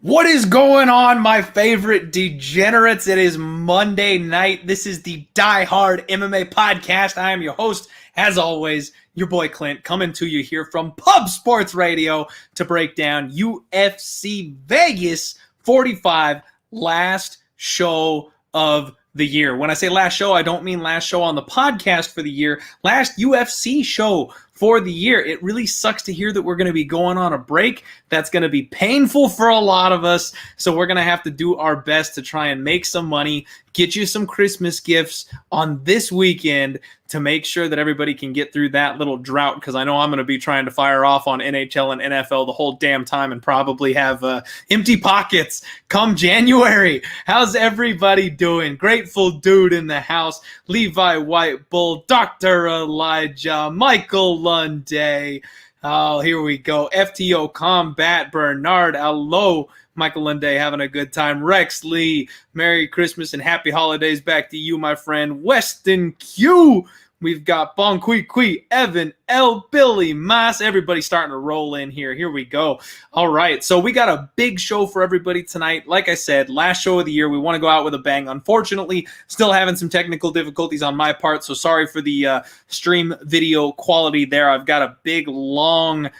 What is going on, my favorite degenerates? It is Monday night. This is the Die Hard MMA podcast. I am your host, as always, your boy Clint, coming to you here from Pub Sports Radio to break down UFC Vegas 45, last show of the year. When I say last show, I don't mean last show on the podcast for the year, last UFC show for the year. It really sucks to hear that we're going to be going on a break. That's going to be painful for a lot of us. So we're going to have to do our best to try and make some money, get you some Christmas gifts on this weekend to make sure that everybody can get through that little drought, because I know I'm going to be trying to fire off on NHL and NFL the whole damn time and probably have empty pockets come January. How's everybody doing? Grateful Dude in the house, Levi White Bull, Dr. Elijah, Michael Lunday. Oh, here we go. FTO Combat, Bernard, hello. Michael Lunday having a good time. Rex Lee, Merry Christmas and Happy Holidays back to you, my friend. Weston Q. We've got Bon Kui, Evan, L, Billy, Mas. Everybody starting to roll in here. Here we go. All right, so we got a big show for everybody tonight. Like I said, last show of the year. We want to go out with a bang. Unfortunately, still having some technical difficulties on my part, so sorry for the stream video quality there. I've got a big, long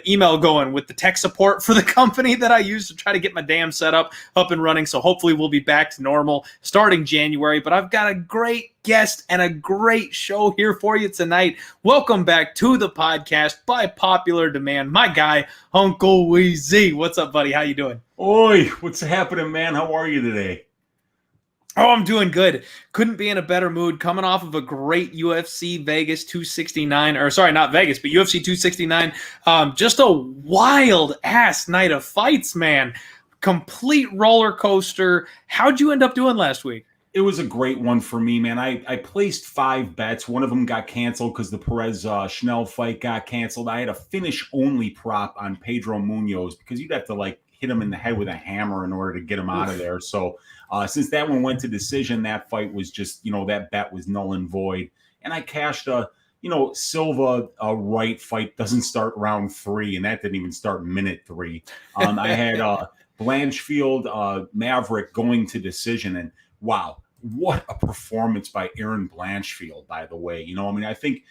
email going with the tech support for the company that I use to try to get my damn setup up and running. So hopefully we'll be back to normal starting January. But I've got a great guest and a great show here for you tonight. Welcome back to the podcast by popular demand. My guy, Uncle Weezy. What's up, buddy? How you doing? Oi, what's happening, man? How are you today? Oh, I'm doing good. Couldn't be in a better mood. Coming off of a great UFC Vegas 269, or sorry, not Vegas, but UFC 269. Just a wild-ass night of fights, man. Complete roller coaster. How'd you end up doing last week? It was a great one for me, man. I placed 5 bets. One of them got canceled because the Perez Schnell fight got canceled. I had a finish-only prop on Pedro Munoz because you'd have to, hit him in the head with a hammer in order to get him out of there. So since that one went to decision, that fight was just, that bet was null and void. And I cashed Silva Wright fight doesn't start round 3, and that didn't even start minute 3. I had Blanchfield Maverick going to decision, and wow, what a performance by Aaron Blanchfield, by the way. I think,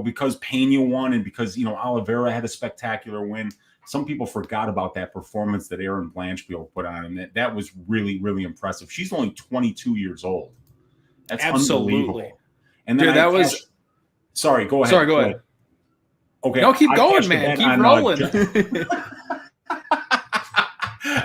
because Pena won and because, Oliveira had a spectacular win, some people forgot about that performance that Aaron Blanchfield put on, and that was really, really impressive. She's only 22 years old. That's unbelievable. And then dude, was. Sorry, go ahead. Sorry, go ahead. Okay, no, keep going, man. Keep rolling.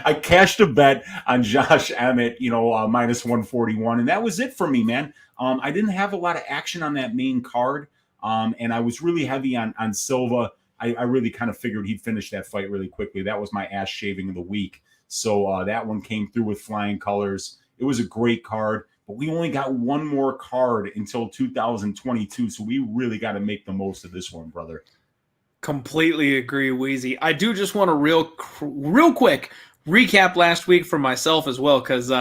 I cashed a bet on Josh Emmett, minus 141, and that was it for me, man. I didn't have a lot of action on that main card, and I was really heavy on Silva. I really kind of figured he'd finish that fight really quickly. That was my ass shaving of the week. So that one came through with flying colors. It was a great card, but we only got one more card until 2022. So we really got to make the most of this one, brother. Completely agree, Wheezy. I do just want to real quick recap last week for myself as well, because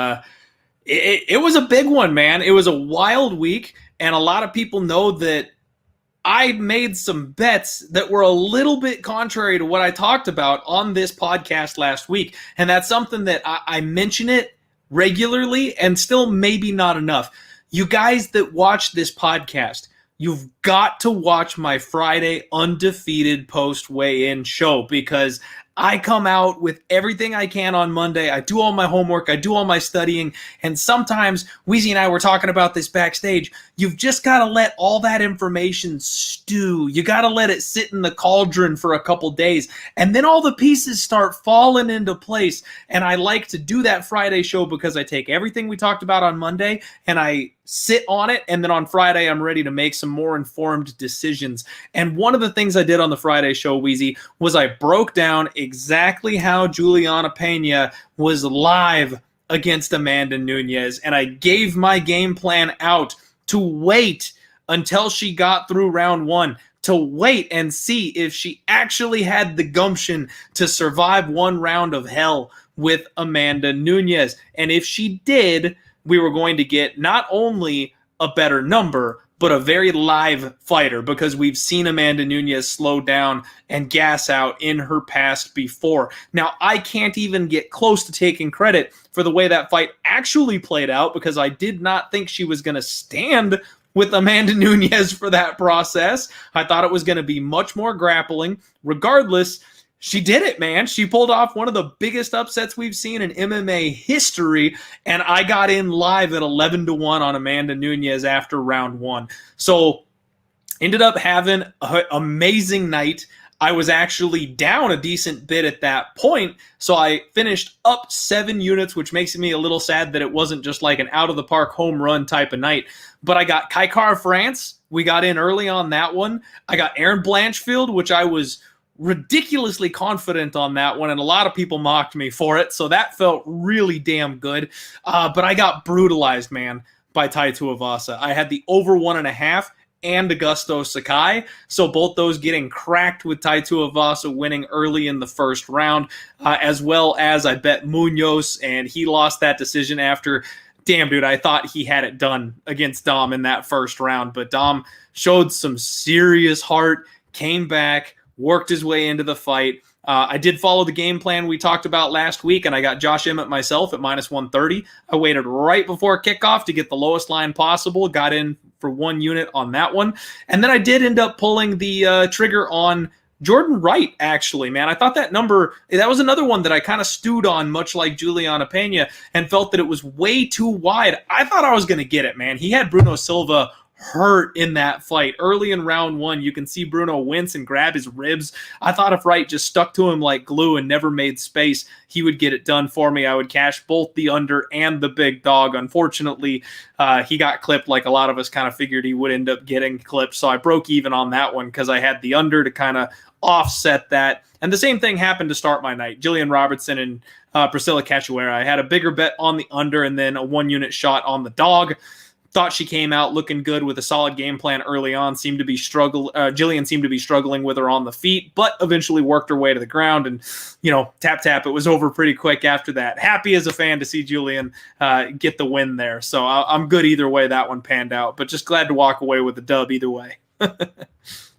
it was a big one, man. It was a wild week, and a lot of people know that I made some bets that were a little bit contrary to what I talked about on this podcast last week. And that's something that I mention it regularly and still maybe not enough. You guys that watch this podcast, you've got to watch my Friday undefeated post weigh-in show, because I come out with everything I can on Monday. I do all my homework. I do all my studying. And sometimes, Weezy and I were talking about this backstage, you've just got to let all that information stew. You got to let it sit in the cauldron for a couple days. And then all the pieces start falling into place. And I like to do that Friday show because I take everything we talked about on Monday and I sit on it, and then on Friday I'm ready to make some more informed decisions. And one of the things I did on the Friday show, Weezy, was I broke down exactly how Juliana Pena was live against Amanda Nunes, and I gave my game plan out to wait until she got through round 1, to wait and see if she actually had the gumption to survive one round of hell with Amanda Nunes. And if she did, we were going to get not only a better number, but a very live fighter, because we've seen Amanda Nunes slow down and gas out in her past before. Now, I can't even get close to taking credit for the way that fight actually played out, because I did not think she was going to stand with Amanda Nunes for that process. I thought it was going to be much more grappling. Regardless, she did it, man. She pulled off one of the biggest upsets we've seen in MMA history, and I got in live at 11-1 on Amanda Nunes after round 1. So ended up having an amazing night. I was actually down a decent bit at that point, so I finished up 7 units, which makes me a little sad that it wasn't just like an out-of-the-park home run type of night. But I got Kaikar France. We got in early on that one. I got Aaron Blanchfield, which I was ridiculously confident on that one, and a lot of people mocked me for it, so that felt really damn good. But I got brutalized, man, by Tai Tuivasa. I had the over 1.5 and Augusto Sakai, so both those getting cracked with Tai Tuivasa winning early in the first round, as well as I bet Munoz, and he lost that decision after. Damn, dude, I thought he had it done against Dom in that first round, but Dom showed some serious heart, came back, worked his way into the fight. I did follow the game plan we talked about last week, and I got Josh Emmett myself at -130. I waited right before kickoff to get the lowest line possible, got in for 1 unit on that one, and then I did end up pulling the trigger on Jordan Wright, actually, man. I thought that was another one that I kind of stewed on, much like Juliana Pena, and felt that it was way too wide. I thought I was going to get it, man. He had Bruno Silva hurt in that fight. Early in round 1, you can see Bruno wince and grab his ribs. I thought if Wright just stuck to him like glue and never made space, he would get it done for me. I would cash both the under and the big dog. Unfortunately, he got clipped like a lot of us kind of figured he would end up getting clipped, so I broke even on that one because I had the under to kind of offset that. And the same thing happened to start my night. Jillian Robertson and Priscilla Cachoeira. I had a bigger bet on the under and then a 1-unit shot on the dog. Thought she came out looking good with a solid game plan early on. Jillian seemed to be struggling with her on the feet, but eventually worked her way to the ground. And, tap, it was over pretty quick after that. Happy as a fan to see Jillian get the win there. So I'm good either way that one panned out, but just glad to walk away with the dub either way.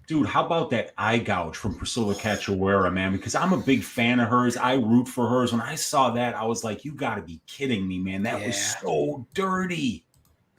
Dude, how about that eye gouge from Priscilla Cachoeira, man? Because I'm a big fan of hers. I root for hers. When I saw that, I was like, you got to be kidding me, man. That was so dirty.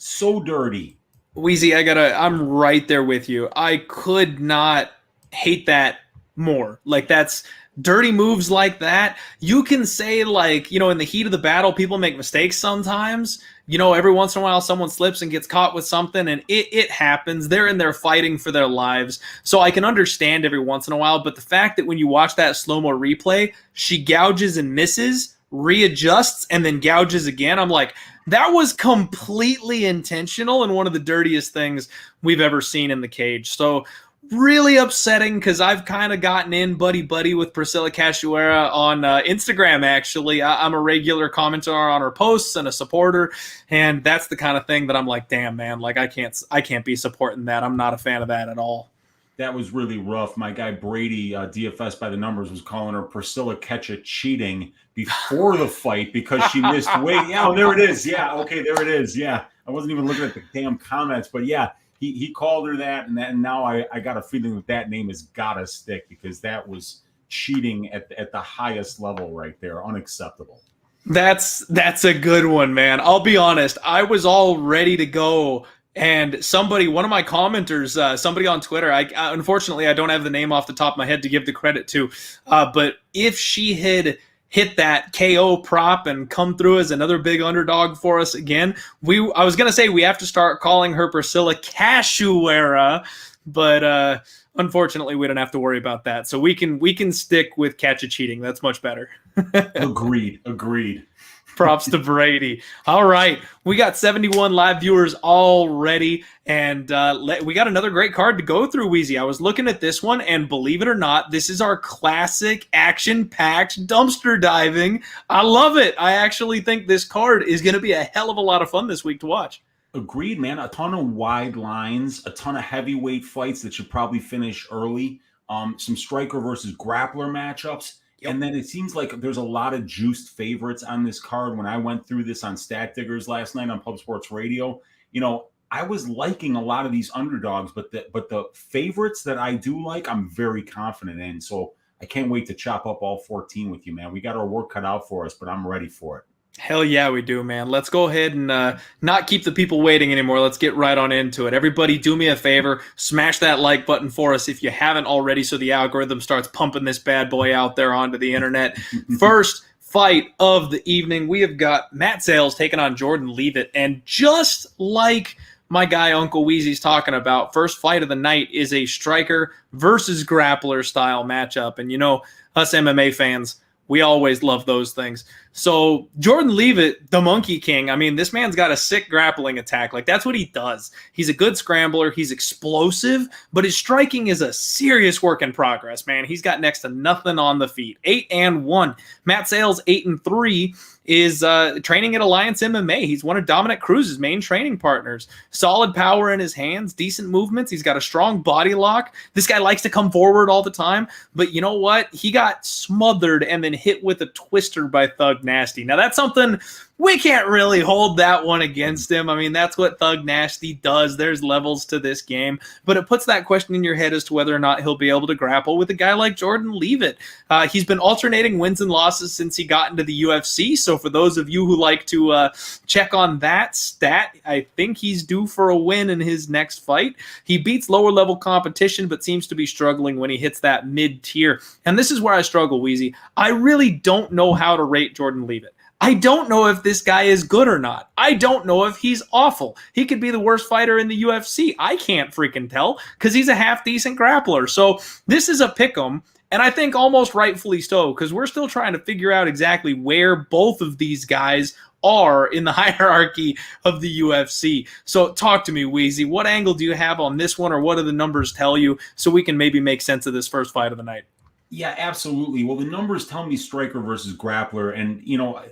So dirty. Wheezy, I'm right there with you. I could not hate that more. Like, that's dirty moves like that. You can say, like, in the heat of the battle, people make mistakes sometimes. Every once in a while someone slips and gets caught with something, and it happens. They're in there fighting for their lives. So I can understand every once in a while, but the fact that when you watch that slow-mo replay, she gouges and misses, readjusts, and then gouges again, I'm like, that was completely intentional and one of the dirtiest things we've ever seen in the cage. So really upsetting because I've kind of gotten in buddy-buddy with Priscilla Cachoeira on Instagram, actually. I'm a regular commenter on her posts and a supporter, and that's the kind of thing that I'm like, damn, man, like I can't be supporting that. I'm not a fan of that at all. That was really rough. My guy Brady, DFS by the numbers, was calling her Priscilla Ketcha cheating before the fight because she missed weight. Yeah, there it is. Yeah, okay, there it is. Yeah, I wasn't even looking at the damn comments, but yeah, he called her that, and now I got a feeling that name has got to stick because that was cheating at the highest level right there. Unacceptable. That's a good one, man. I'll be honest. I was all ready to go. And one of my commenters, somebody on Twitter, unfortunately, I don't have the name off the top of my head to give the credit to, but if she had hit that KO prop and come through as another big underdog for us again, I was going to say we have to start calling her Priscilla Cachoeira, but unfortunately, we don't have to worry about that. So we can stick with Catcha cheating. That's much better. Agreed. Props to Brady. All right. We got 71 live viewers already, and we got another great card to go through, Wheezy. I was looking at this one, and believe it or not, this is our classic action-packed dumpster diving. I love it. I actually think this card is going to be a hell of a lot of fun this week to watch. Agreed, man. A ton of wide lines, a ton of heavyweight fights that should probably finish early, some striker versus grappler matchups. Yep. And then it seems like there's a lot of juiced favorites on this card. When I went through this on Stat Diggers last night on Pub Sports Radio, I was liking a lot of these underdogs, but the favorites that I do like, I'm very confident in. So I can't wait to chop up all 14 with you, man. We got our work cut out for us, but I'm ready for it. Hell yeah, we do, man. Let's go ahead and not keep the people waiting anymore. Let's get right on into it. Everybody, do me a favor. Smash that like button for us if you haven't already so the algorithm starts pumping this bad boy out there onto the internet. First fight of the evening, we have got Matt Sayles taking on Jourdain Leavitt. And just like my guy Uncle Weezy's talking about, first fight of the night is a striker versus grappler style matchup. And you know, us MMA fans, we always love those things. So Jourdain Leavitt, the Monkey King, I mean, this man's got a sick grappling attack. Like, that's what he does. He's a good scrambler. He's explosive, but his striking is a serious work in progress, man. He's got next to nothing on the feet. 8-1. Matt Sayles, 8-3, is training at Alliance MMA. He's one of Dominic Cruz's main training partners. Solid power in his hands, decent movements. He's got a strong body lock. This guy likes to come forward all the time, but you know what? He got smothered and then hit with a twister by Thug Nasty. Now, that's something we can't really hold that one against him. I mean, that's what Thug Nasty does. There's levels to this game, but it puts that question in your head as to whether or not he'll be able to grapple with a guy like Jourdain Leavitt. He's been alternating wins and losses since he got into the UFC, so for those of you who like to check on that stat, I think he's due for a win in his next fight. He beats lower level competition, but seems to be struggling when he hits that mid-tier. And this is where I struggle, Weezy. I really don't know how to rate Jourdain Leavitt. I don't know if this guy is good or not. I don't know if he's awful. He could be the worst fighter in the UFC. I can't freaking tell because he's a half-decent grappler. So this is a pick'em, and I think almost rightfully so, because we're still trying to figure out exactly where both of these guys are in the hierarchy of the UFC. So talk to me, Weezy. What angle do you have on this one, or what do the numbers tell you so we can maybe make sense of this first fight of the night? Yeah, absolutely. Well, the numbers tell me striker versus grappler, and you know,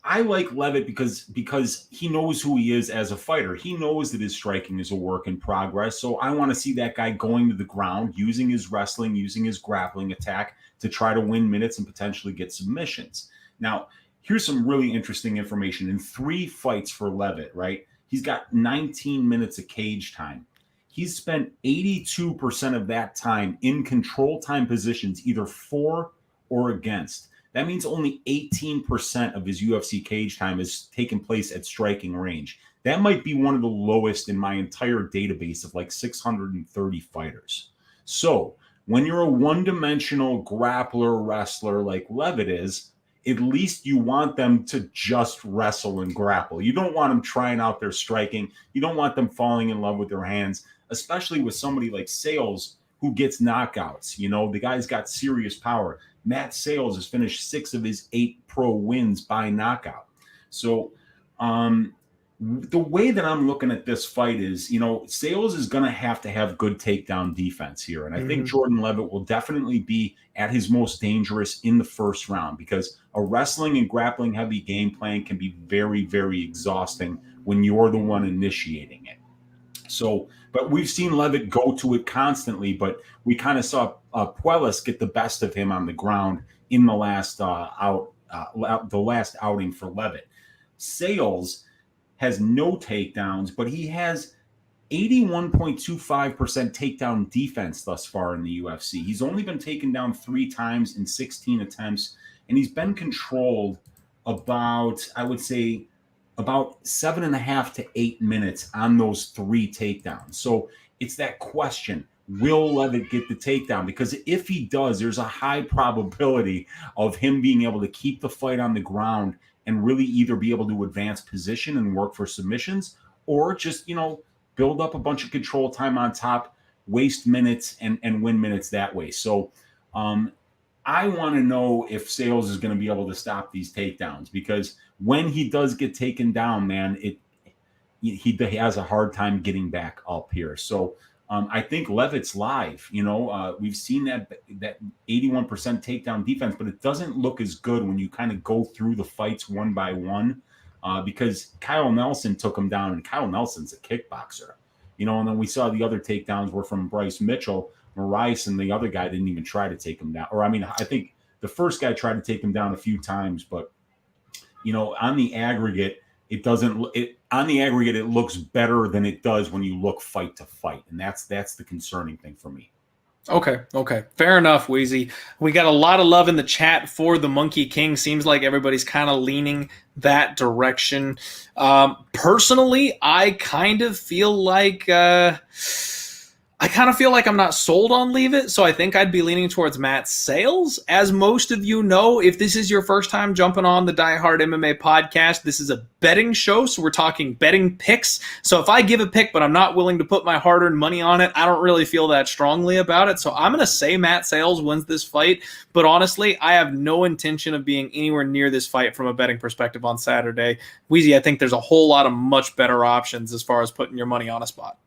I like Leavitt because he knows who he is as a fighter. He knows that his striking is a work in progress. So I want to see that guy going to the ground, using his wrestling, using his grappling attack to try to win minutes and potentially get submissions. Now, here's some really interesting information. In 3 fights for Leavitt, right? He's got 19 minutes of cage time. He's spent 82% of that time in control time positions, either for or against. That means only 18% of his UFC cage time has taken place at striking range. That might be one of the lowest in my entire database of like 630 fighters. So when you're a one-dimensional grappler wrestler like Leavitt is, at least you want them to just wrestle and grapple. You don't want them trying out their striking. You don't want them falling in love with their hands, especially with somebody like Sayles who gets knockouts. You know, the guy's got serious power. Matt Sayles has finished 6 of his 8 pro wins by knockout. So the way that I'm looking at this fight is, you know, Sayles is going to have good takedown defense here. And I think Jourdain Leavitt will definitely be at his most dangerous in the first round, because a wrestling and grappling heavy game plan can be very, very exhausting when you're the one initiating it. So, but we've seen Leavitt go to it constantly, but we kind of saw Puelas get the best of him on the ground in the last last outing for Leavitt. Sayles has no takedowns, but he has 81.25% takedown defense thus far in the UFC. He's only been taken down 3 times in 16 attempts, and he's been controlled about, I would say, about 7.5 to 8 minutes on those 3 takedowns. So it's that question, will Leavitt get the takedown? Because if he does, there's a high probability of him being able to keep the fight on the ground and really either be able to advance position and work for submissions, or just, you know, build up a bunch of control time on top, waste minutes, and win minutes that way. So I want to know if Sayles is going to be able to stop these takedowns, because when he does get taken down, man, he has a hard time getting back up here. So I think Leavitt's live. You know, we've seen that 81% takedown defense, but it doesn't look as good when you kind of go through the fights one by one, because Kyle Nelson took him down, and Kyle Nelson's a kickboxer. You know, and then we saw the other takedowns were from Bryce Mitchell. Maurice and the other guy didn't even try to take him down. Or, I mean, I think the first guy tried to take him down a few times, but, you know, on the aggregate, it doesn't. It on the aggregate, it looks better than it does when you look fight to fight, and that's the concerning thing for me. Okay. Fair enough, Wheezy. We got a lot of love in the chat for the Monkey King. Seems like everybody's kind of leaning that direction. Personally, I kind of feel like I'm not sold on Leavitt, so I think I'd be leaning towards Matt Sayles. As most of you know, if this is your first time jumping on the Die Hard MMA podcast, this is a betting show, so we're talking betting picks. So if I give a pick, but I'm not willing to put my hard-earned money on it, I don't really feel that strongly about it. So I'm going to say Matt Sayles wins this fight, but honestly, I have no intention of being anywhere near this fight from a betting perspective on Saturday. Wheezy, I think there's a whole lot of much better options as far as putting your money on a spot.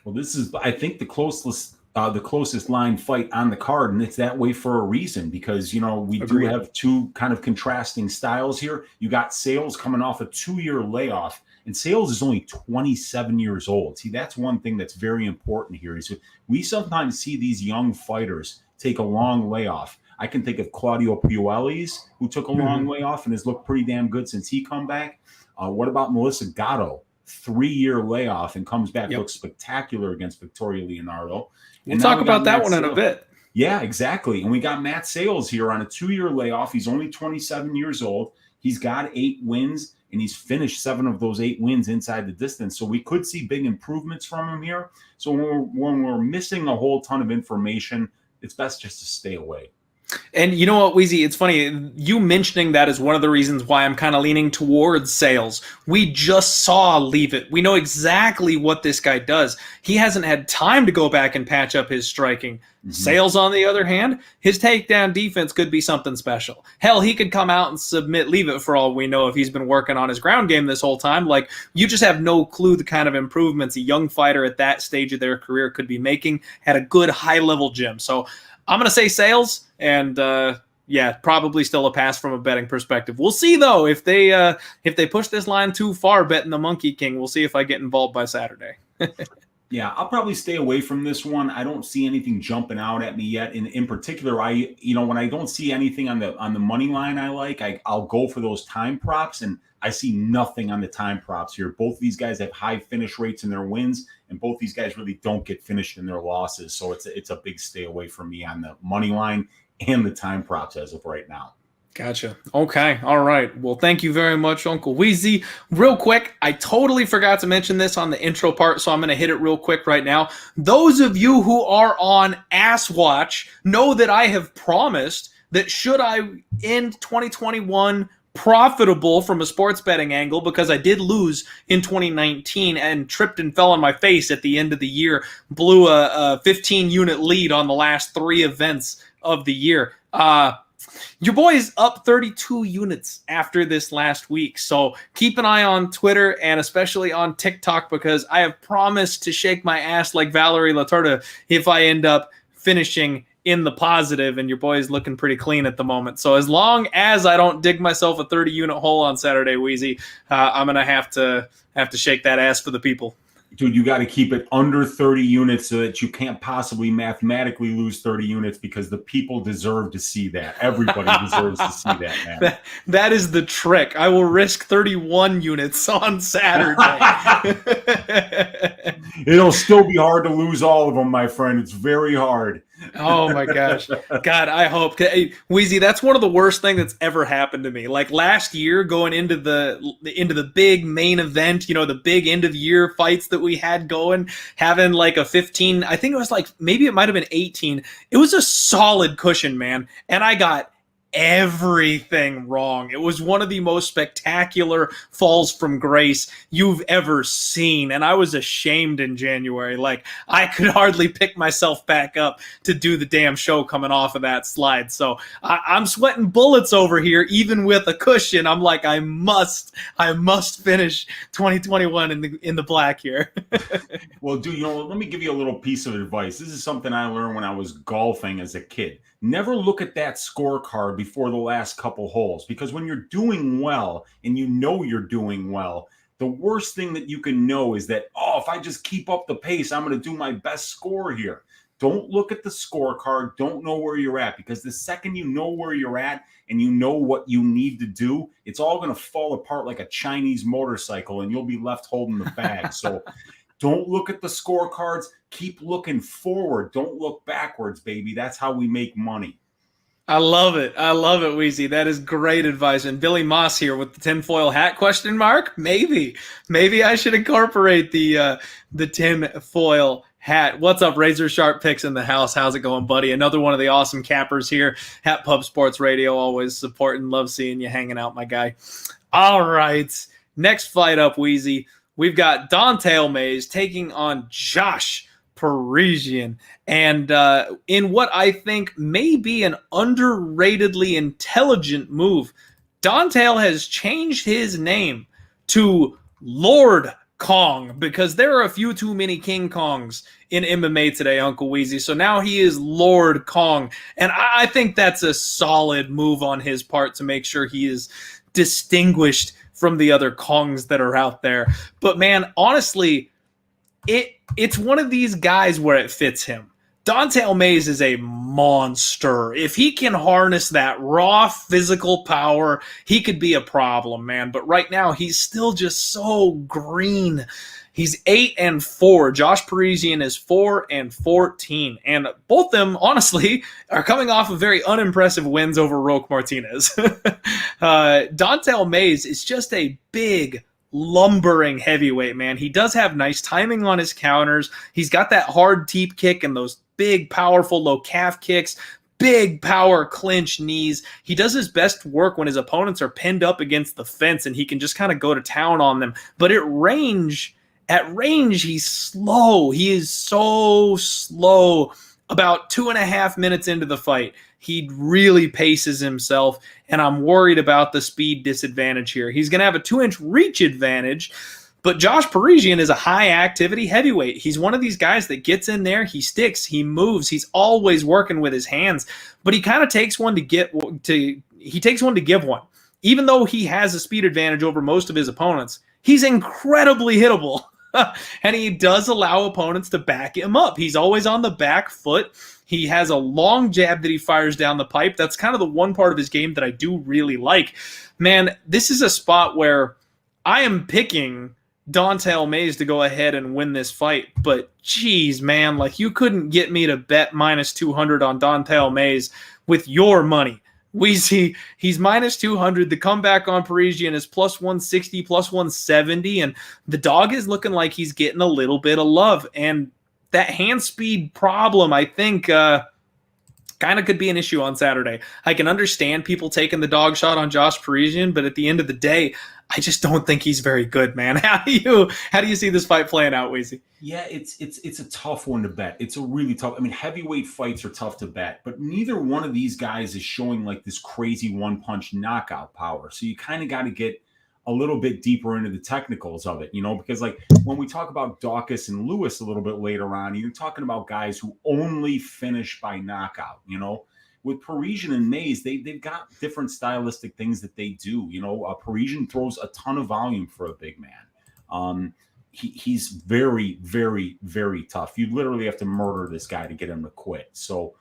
Well, this is, I think, the closest line fight on the card, and it's that way for a reason because, we Agreed. do have two kind of contrasting styles here. You got Sayles coming off a 2-year layoff, and Sayles is only 27 years old. See, that's one thing that's very important here is we sometimes see these young fighters take a long layoff. I can think of Claudio Puelles, who took a long layoff and has looked pretty damn good since he come back. What about Melissa Gatto? 3-year layoff and comes back, looks spectacular against Victoria Leonardo. We'll talk about that one in a bit. Yeah, exactly. And we got Matt Sayles here on a 2-year layoff. He's only 27 years old. He's got 8 wins, and he's finished 7 of those 8 wins inside the distance. So we could see big improvements from him here. So when we're missing a whole ton of information, it's best just to stay away. And you know what, Wheezy, it's funny, you mentioning that is one of the reasons why I'm kind of leaning towards Sayles. We just saw Leavitt. We know exactly what this guy does. He hasn't had time to go back and patch up his striking. Sayles, on the other hand, his takedown defense could be something special. Hell, he could come out and submit Leavitt for all we know if he's been working on his ground game this whole time. Like, you just have no clue the kind of improvements a young fighter at that stage of their career could be making at a good high-level gym. So I'm going to say Sayles, and probably still a pass from a betting perspective. We'll see, though, if they push this line too far betting the Monkey King. We'll see if I get involved by Saturday. Yeah, I'll probably stay away from this one. I don't see anything jumping out at me yet. In particular, when I don't see anything on the money line I'll go for those time props, and I see nothing on the time props here. Both these guys have high finish rates in their wins, and both these guys really don't get finished in their losses. So it's a big stay away from me on the money line and the time props as of right now. Gotcha. Okay. All right. Well, thank you very much, Uncle Wheezy. Real quick, I totally forgot to mention this on the intro part, so I'm going to hit it real quick right now. Those of you who are on Ass Watch know that I have promised that should I end 2021 profitable from a sports betting angle, because I did lose in 2019 and tripped and fell on my face at the end of the year, blew a 15-unit lead on the last 3 events of the year. Your boy is up 32 units after this last week, so keep an eye on Twitter and especially on TikTok, because I have promised to shake my ass like Valerie Latorta if I end up finishing in the positive, and your boy is looking pretty clean at the moment. So as long as I don't dig myself a 30-unit hole on Saturday, Wheezy, I'm going to have to shake that ass for the people. Dude, you got to keep it under 30 units so that you can't possibly mathematically lose 30 units, because the people deserve to see that. Everybody deserves to see that, man. That is the trick. I will risk 31 units on Saturday. It'll still be hard to lose all of them, my friend. It's very hard. Oh my gosh. God, I hope. Hey, Wheezy, that's one of the worst things that's ever happened to me. Like last year, going into the big main event, the big end of year fights that we had going, having like a 15, I think it was like, maybe it might have been 18. It was a solid cushion, man. And I got everything wrong. It was one of the most spectacular falls from grace you've ever seen, and I was ashamed in January. Like, I could hardly pick myself back up to do the damn show coming off of that slide. So I'm sweating bullets over here, even with a cushion. I'm like, I must finish 2021 in the black here. Well, dude, let me give you a little piece of advice. This is something I learned when I was golfing as a kid. Never look at that scorecard before the last couple holes, because when you're doing well and you're doing well, the worst thing that you can know is that, if I just keep up the pace, I'm going to do my best score here. Don't look at the scorecard. Don't know where you're at, because the second you know where you're at and you know what you need to do, it's all going to fall apart like a Chinese motorcycle and you'll be left holding the bag. So don't look at the scorecards. Keep looking forward. Don't look backwards, baby. That's how we make money. I love it. I love it, Weezy. That is great advice. And Billy Moss here with the tinfoil hat question mark. Maybe I should incorporate the tinfoil hat. What's up, Razor Sharp Picks in the house? How's it going, buddy? Another one of the awesome cappers here at Pub Sports Radio. Always supporting. Love seeing you hanging out, my guy. All right. Next fight up, Weezy. We've got Don'Tale Mayes taking on Josh Parisian. And in what I think may be an underratedly intelligent move, Don'Tale has changed his name to Lord Kong, because there are a few too many King Kongs in MMA today, Uncle Weezy. So now he is Lord Kong. And I think that's a solid move on his part to make sure he is distinguished from the other Kongs that are out there. But man, honestly, it's one of these guys where it fits him. Don'Tale Mayes is a monster. If he can harness that raw physical power, he could be a problem, man. But right now, he's still just so green. He's 8-4. Josh Parisian is 4-14. And both them, honestly, are coming off of very unimpressive wins over Roque Martinez. Don'Tale Mayes is just a big, lumbering heavyweight, man. He does have nice timing on his counters. He's got that hard teep kick and those big, powerful low calf kicks, big power clinch knees. He does his best work when his opponents are pinned up against the fence and he can just kind of go to town on them. But at range, he's slow. He is so slow. About 2.5 minutes into the fight, he really paces himself, and I'm worried about the speed disadvantage here. He's going to have a 2-inch reach advantage, but Josh Parisian is a high-activity heavyweight. He's one of these guys that gets in there, he sticks, he moves, he's always working with his hands, but he kind of takes one to give one. Even though he has a speed advantage over most of his opponents, he's incredibly hittable. And he does allow opponents to back him up. He's always on the back foot. He has a long jab that he fires down the pipe. That's kind of the one part of his game that I do really like. Man, this is a spot where I am picking Don'Tale Mayes to go ahead and win this fight. But geez, man, like you couldn't get me to bet minus 200 on Don'Tale Mayes with your money. We see he's minus 200. The comeback on Parisian is plus 160, plus 170. And the dog is looking like he's getting a little bit of love. And that hand speed problem, I think, kind of could be an issue on Saturday. I can understand people taking the dog shot on Josh Parisian, but at the end of the day, I just don't think he's very good, man. How do you see this fight playing out, Weezy? Yeah, it's a tough one to bet. It's a really tough. I mean, heavyweight fights are tough to bet, but neither one of these guys is showing like this crazy one-punch knockout power. So you kind of got to get a little bit deeper into the technicals of it, because like when we talk about Daukaus and Lewis a little bit later on, you're talking about guys who only finish by knockout, With Parisian and Mayes, they've got different stylistic things that they do. Parisian throws a ton of volume for a big man. He's very, very, very tough. You literally have to murder this guy to get him to quit. So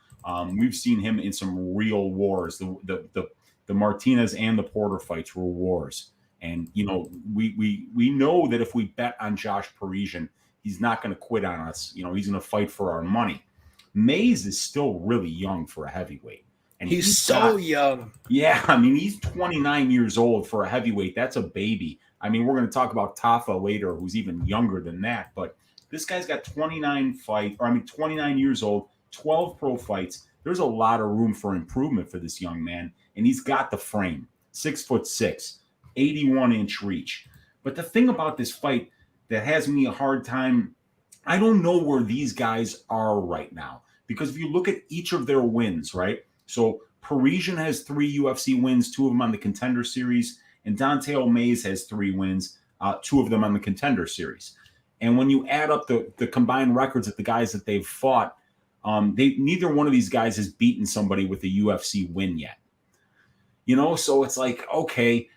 we've seen him in some real wars. The Martinez and the Porter fights were wars. And, we know that if we bet on Josh Parisian, he's not going to quit on us. He's going to fight for our money. Mayes is still really young for a heavyweight. And he's so young. Yeah, I mean, he's 29 years old for a heavyweight. That's a baby. I mean, we're going to talk about Tafa later, who's even younger than that. But this guy's got 29 years old, 12 pro fights. There's a lot of room for improvement for this young man. And he's got the frame, 6'6", 81-inch reach. But the thing about this fight that has me a hard time, I don't know where these guys are right now. Because if you look at each of their wins, right? So Parisian has 3 UFC wins, 2 of them on the Contender Series, and Don'Tale Mayes has 3 wins, 2 of them on the Contender Series. And when you add up the combined records of the guys that they've fought, neither one of these guys has beaten somebody with a UFC win yet. So it's like, okay,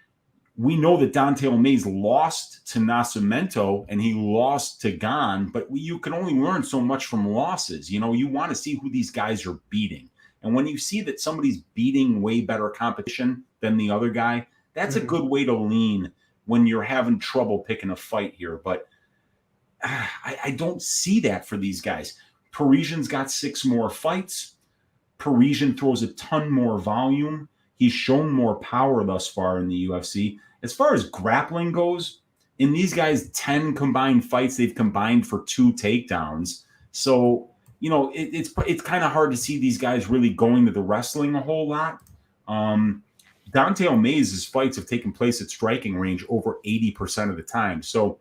we know that Dante O'Mays lost to Nascimento and he lost to Gane, but you can only learn so much from losses. You know, you want to see who these guys are beating. And when you see that somebody's beating way better competition than the other guy, that's a good way to lean when you're having trouble picking a fight here. But I don't see that for these guys. Parisian's got 6 more fights. Parisian throws a ton more volume. He's shown more power thus far in the UFC. As far as grappling goes, in these guys' 10 combined fights, they've combined for 2 takedowns. So, you know, it's kind of hard to see these guys really going to the wrestling a whole lot. Dante O'Mays' fights have taken place at striking range over 80% of the time. So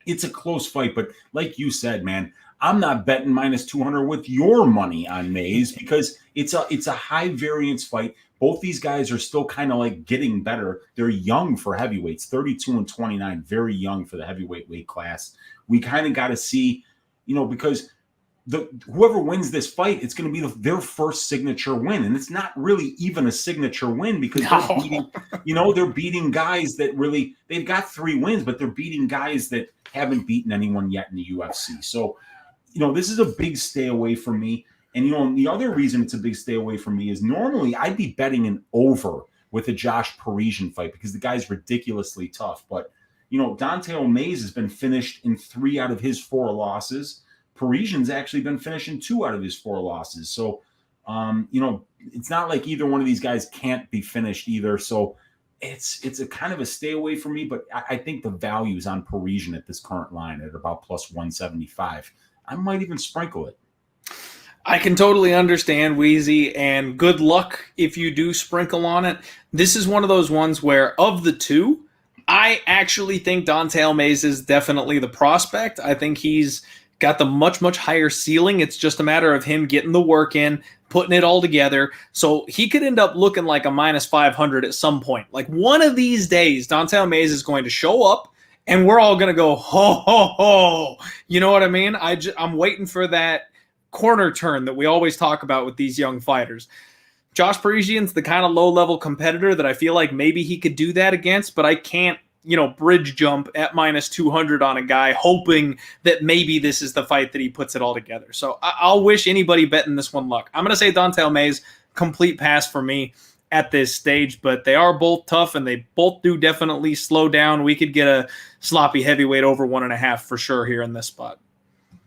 it's a close fight. But like you said, man, I'm not betting -200 with your money on Mays because it's a high variance fight. Both these guys are still kind of like getting better. They're young for heavyweights, 32 and 29, very young for the heavyweight weight class. We kind of got to see, you know, because whoever wins this fight, it's going to be their first signature win. And it's not really even a signature win because they're beating guys that really, they've got 3 wins, but they're beating guys that haven't beaten anyone yet in the UFC. So, you know, this is a big stay away from me. And, you know, the other reason it's a big stay away from me is normally I'd be betting an over with a Josh Parisian fight because the guy's ridiculously tough. But, you know, Dante O'Mays has been finished in 3 out of his 4 losses. Parisian's actually been finishing 2 out of his 4 losses. So, you know, it's not like either one of these guys can't be finished either. So it's a kind of a stay away for me. But I think the value is on Parisian at this current line at about +175. I might even sprinkle it. I can totally understand, Wheezy, and good luck if you do sprinkle on it. This is one of those ones where, of the 2, I actually think Dante O'Mays is definitely the prospect. I think he's got the much, much higher ceiling. It's just a matter of him getting the work in, putting it all together. So he could end up looking like a -500 at some point. Like one of these days, Dante O'Mays is going to show up, and we're all going to go, ho, ho, ho. You know what I mean? I'm waiting for that corner turn that we always talk about with these young fighters. Josh Parisian's the kind of low-level competitor that I feel like maybe he could do that against, but I can't, you know, bridge jump at -200 on a guy hoping that maybe this is the fight that he puts it all together. So I'll wish anybody betting this one luck. I'm going to say Dante O'Mays, complete pass for me at this stage, but they are both tough and they both do definitely slow down. We could get a sloppy heavyweight over 1.5 for sure here in this spot.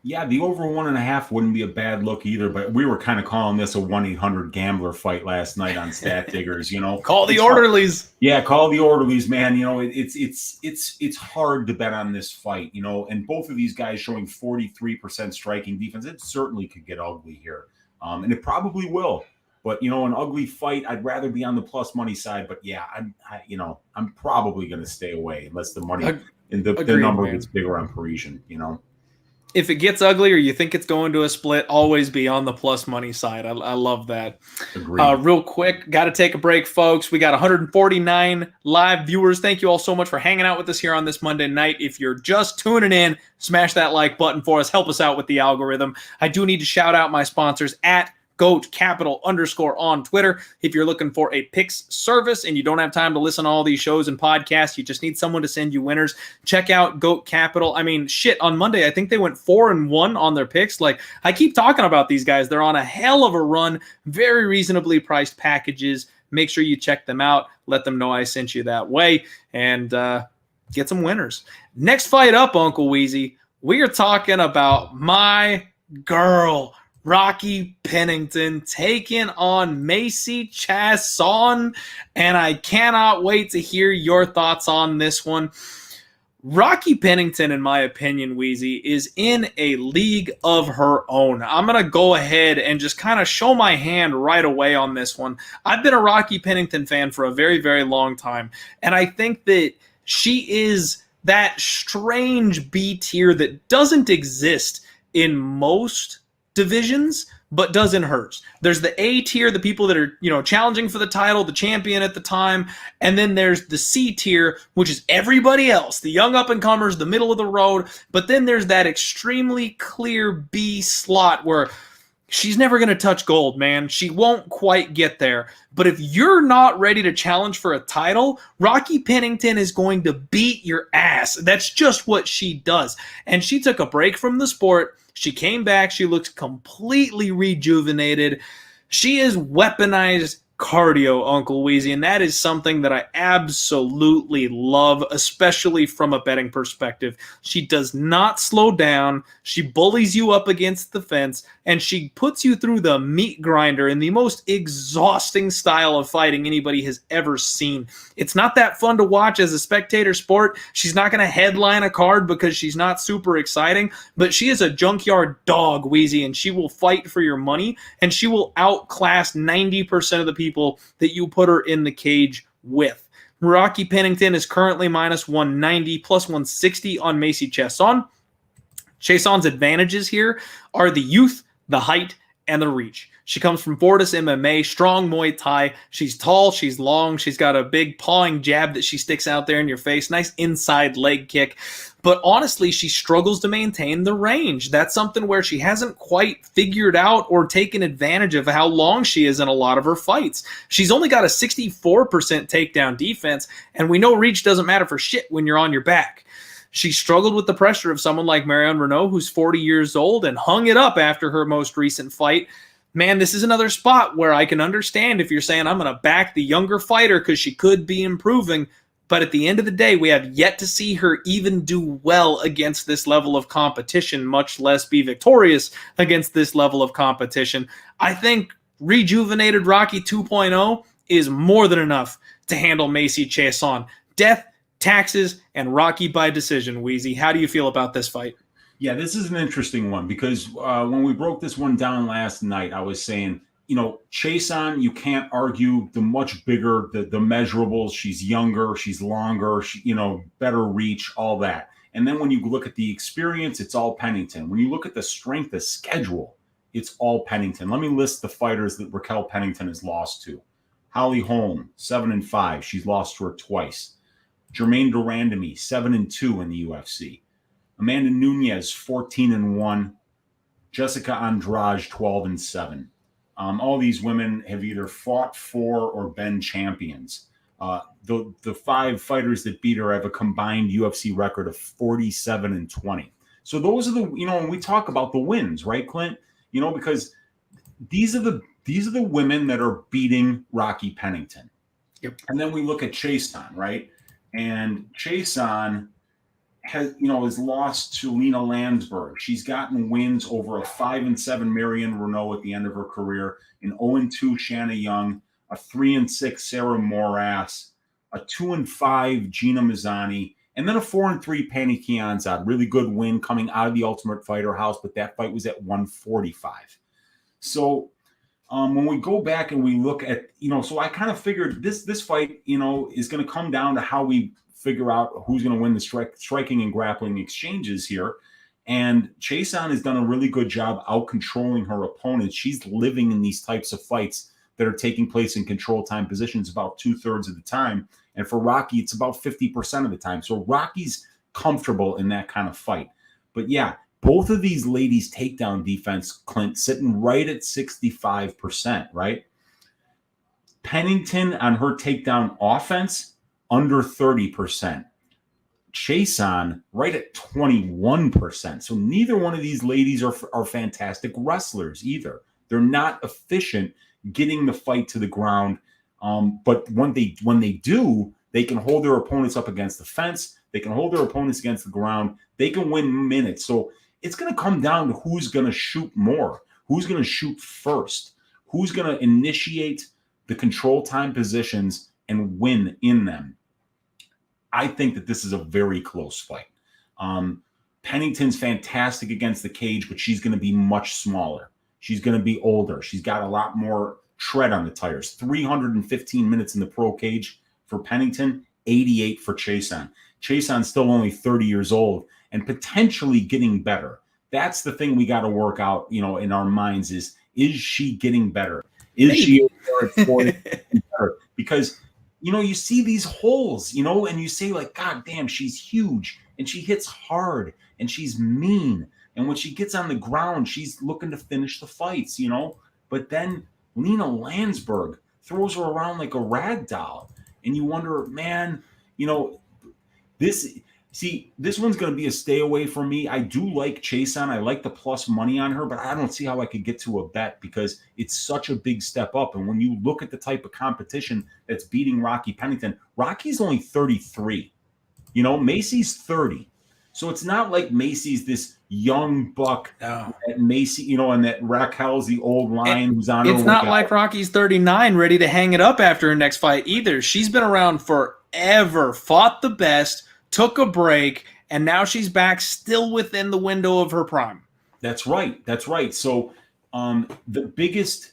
Yeah, the over 1.5 wouldn't be a bad look either, but we were kind of calling this a 1-800 gambler fight last night on Stat Diggers, you know. Call the orderlies. Yeah, call the orderlies, man. You know, it's hard to bet on this fight, you know, and both of these guys showing 43% striking defense. It certainly could get ugly here. And it probably will. But, you know, an ugly fight, I'd rather be on the plus money side, but yeah, I'm probably going to stay away unless the money and the number gets bigger on Parisian, you know. If it gets ugly or you think it's going to a split, always be on the plus money side. I love that. Real quick, got to take a break, folks. We got 149 live viewers. Thank you all so much for hanging out with us here on this Monday night. If you're just tuning in, smash that like button for us. Help us out with the algorithm. I do need to shout out my sponsors at GOAT_Capital on Twitter. If you're looking for a picks service and you don't have time to listen to all these shows and podcasts, you just need someone to send you winners, check out GOAT Capital. I mean, shit, on Monday, I think they went 4-1 on their picks. Like, I keep talking about these guys. They're on a hell of a run, very reasonably priced packages. Make sure you check them out. Let them know I sent you that way and get some winners. Next fight up, Uncle Wheezy, we are talking about my girl, Rocky Pennington, taking on Macy Chiasson, and I cannot wait to hear your thoughts on this one. Rocky Pennington, in my opinion, Wheezy, is in a league of her own. I'm going to go ahead and just kind of show my hand right away on this one. I've been a Rocky Pennington fan for a very, very long time, and I think that she is that strange B tier that doesn't exist in most divisions, but does in hers. There's the A tier, the people that are, you know, challenging for the title, the champion at the time, and then there's the C tier, which is everybody else, the young up-and-comers, the middle of the road, but then there's that extremely clear B slot where she's never going to touch gold, man. She won't quite get there. But if you're not ready to challenge for a title, Rocky Pennington is going to beat your ass. That's just what she does. And she took a break from the sport. She came back. She looks completely rejuvenated. She is weaponized cardio, Uncle Weezy, and that is something that I absolutely love, especially from a betting perspective. She does not slow down. She bullies you up against the fence, and she puts you through the meat grinder in the most exhausting style of fighting anybody has ever seen. It's not that fun to watch as a spectator sport. She's not going to headline a card because she's not super exciting, but she is a junkyard dog, Weezy, and she will fight for your money, and she will outclass 90% of the people that you put her in the cage with. Rocky Pennington is currently minus 190, plus 160 on Macy Chiasson. Chiasson's advantages here are the youth, the height, and the reach. She comes from Fortis MMA, strong Muay Thai. She's tall, she's long, she's got a big pawing jab that she sticks out there in your face, nice inside leg kick. But honestly, she struggles to maintain the range. That's something where she hasn't quite figured out or taken advantage of how long she is in a lot of her fights. She's only got a 64% takedown defense, and we know reach doesn't matter for shit when you're on your back. She struggled with the pressure of someone like Marion Renault, who's 40 years old, and hung it up after her most recent fight. Man, this is another spot where I can understand if you're saying I'm going to back the younger fighter because she could be improving. But at the end of the day, we have yet to see her even do well against this level of competition, much less be victorious against this level of competition. I think rejuvenated Rocky 2.0 is more than enough to handle Macy Chiasson. Death, taxes, and Rocky by decision, Weezy. How do you feel about this fight? Yeah, this is an interesting one because when we broke this one down last night, I was saying, you know, Chiasson, you can't argue the much bigger, the measurables. She's younger, she's longer, better reach, all that. And then when you look at the experience, it's all Pennington. When you look at the strength of schedule, it's all Pennington. Let me list the fighters that Raquel Pennington has lost to. Holly Holm, 7-5. She's lost to her twice. Germaine Durandamy, 7-2 in the UFC. Amanda Nunes, 14-1. Jessica Andrade, 12-7. All these women have either fought for or been champions. The five fighters that beat her have a combined UFC record of 47-20. So those are the, when we talk about the wins, right, Clint? Because these are the women that are beating Rocky Pennington. Yep. And then we look at Chiasson, right? And Chiasson has lost to Lena Landsberg. She's gotten wins over a 5-7 Marion Renault at the end of her career, an 0-2 Shanna Young, a 3-6 Sarah Moras, a 2-5 Gina Mazzani, and then a 4-3 Pani Kianzad. Really good win coming out of the Ultimate Fighter house, but that fight was at 145. So when we go back and we look at, so I kind of figured this fight, is going to come down to how we figure out who's going to win the striking and grappling exchanges here. And Chiasson has done a really good job out controlling her opponents. She's living in these types of fights that are taking place in control time positions about 2/3 of the time. And for Rocky, it's about 50% of the time. So Rocky's comfortable in that kind of fight. But yeah, both of these ladies' takedown defense, Clint, sitting right at 65%, right? Pennington on her takedown offense, under 30%. Chiasson right at 21%. So neither one of these ladies are fantastic wrestlers either. They're not efficient getting the fight to the ground. But when they do, they can hold their opponents up against the fence. They can hold their opponents against the ground. They can win minutes. So it's going to come down to who's going to shoot more, who's going to shoot first, who's going to initiate the control time positions and win in them. I think that this is a very close fight. Pennington's fantastic against the cage, but she's going to be much smaller. She's going to be older. She's got a lot more tread on the tires. 315 minutes in the pro cage for Pennington, 88 for Chiasson. Chiasson's still only 30 years old and potentially getting better. That's the thing we got to work out, in our minds is she getting better? Is she better? Because you see these holes, and you say like, God damn, she's huge and she hits hard and she's mean. And when she gets on the ground, she's looking to finish the fights, you know. But then Lena Landsberg throws her around like a rag doll. And you wonder, man, you know, this one's going to be a stay away from me. I do like Chiasson. I like the plus money on her, but I don't see how I could get to a bet because it's such a big step up. And when you look at the type of competition that's beating Rocky Pennington, Rocky's only 33. You know, Macy's 30. So it's not like Macy's this young buck that Macy, you know, and that Raquel's the old line who's on her. It's not like Rocky's 39 ready to hang it up after her next fight either. She's been around forever, fought the best, took a break, and now she's back still within the window of her prime. That's right. That's right. So the biggest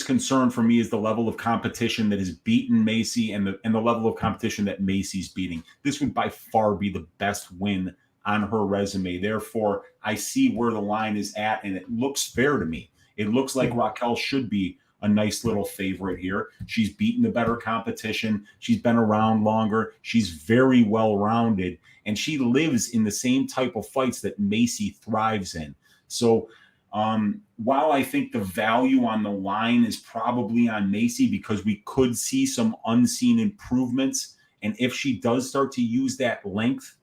concern for me is the level of competition that has beaten Macy and the level of competition that Macy's beating. This would by far be the best win on her resume. Therefore, I see where the line is at, and it looks fair to me. It looks like Raquel should be a nice little favorite here. She's beaten the better competition. She's been around longer. She's very well-rounded, and she lives in the same type of fights that Macy thrives in. So while I think the value on the line is probably on Macy because we could see some unseen improvements, and if she does start to use that length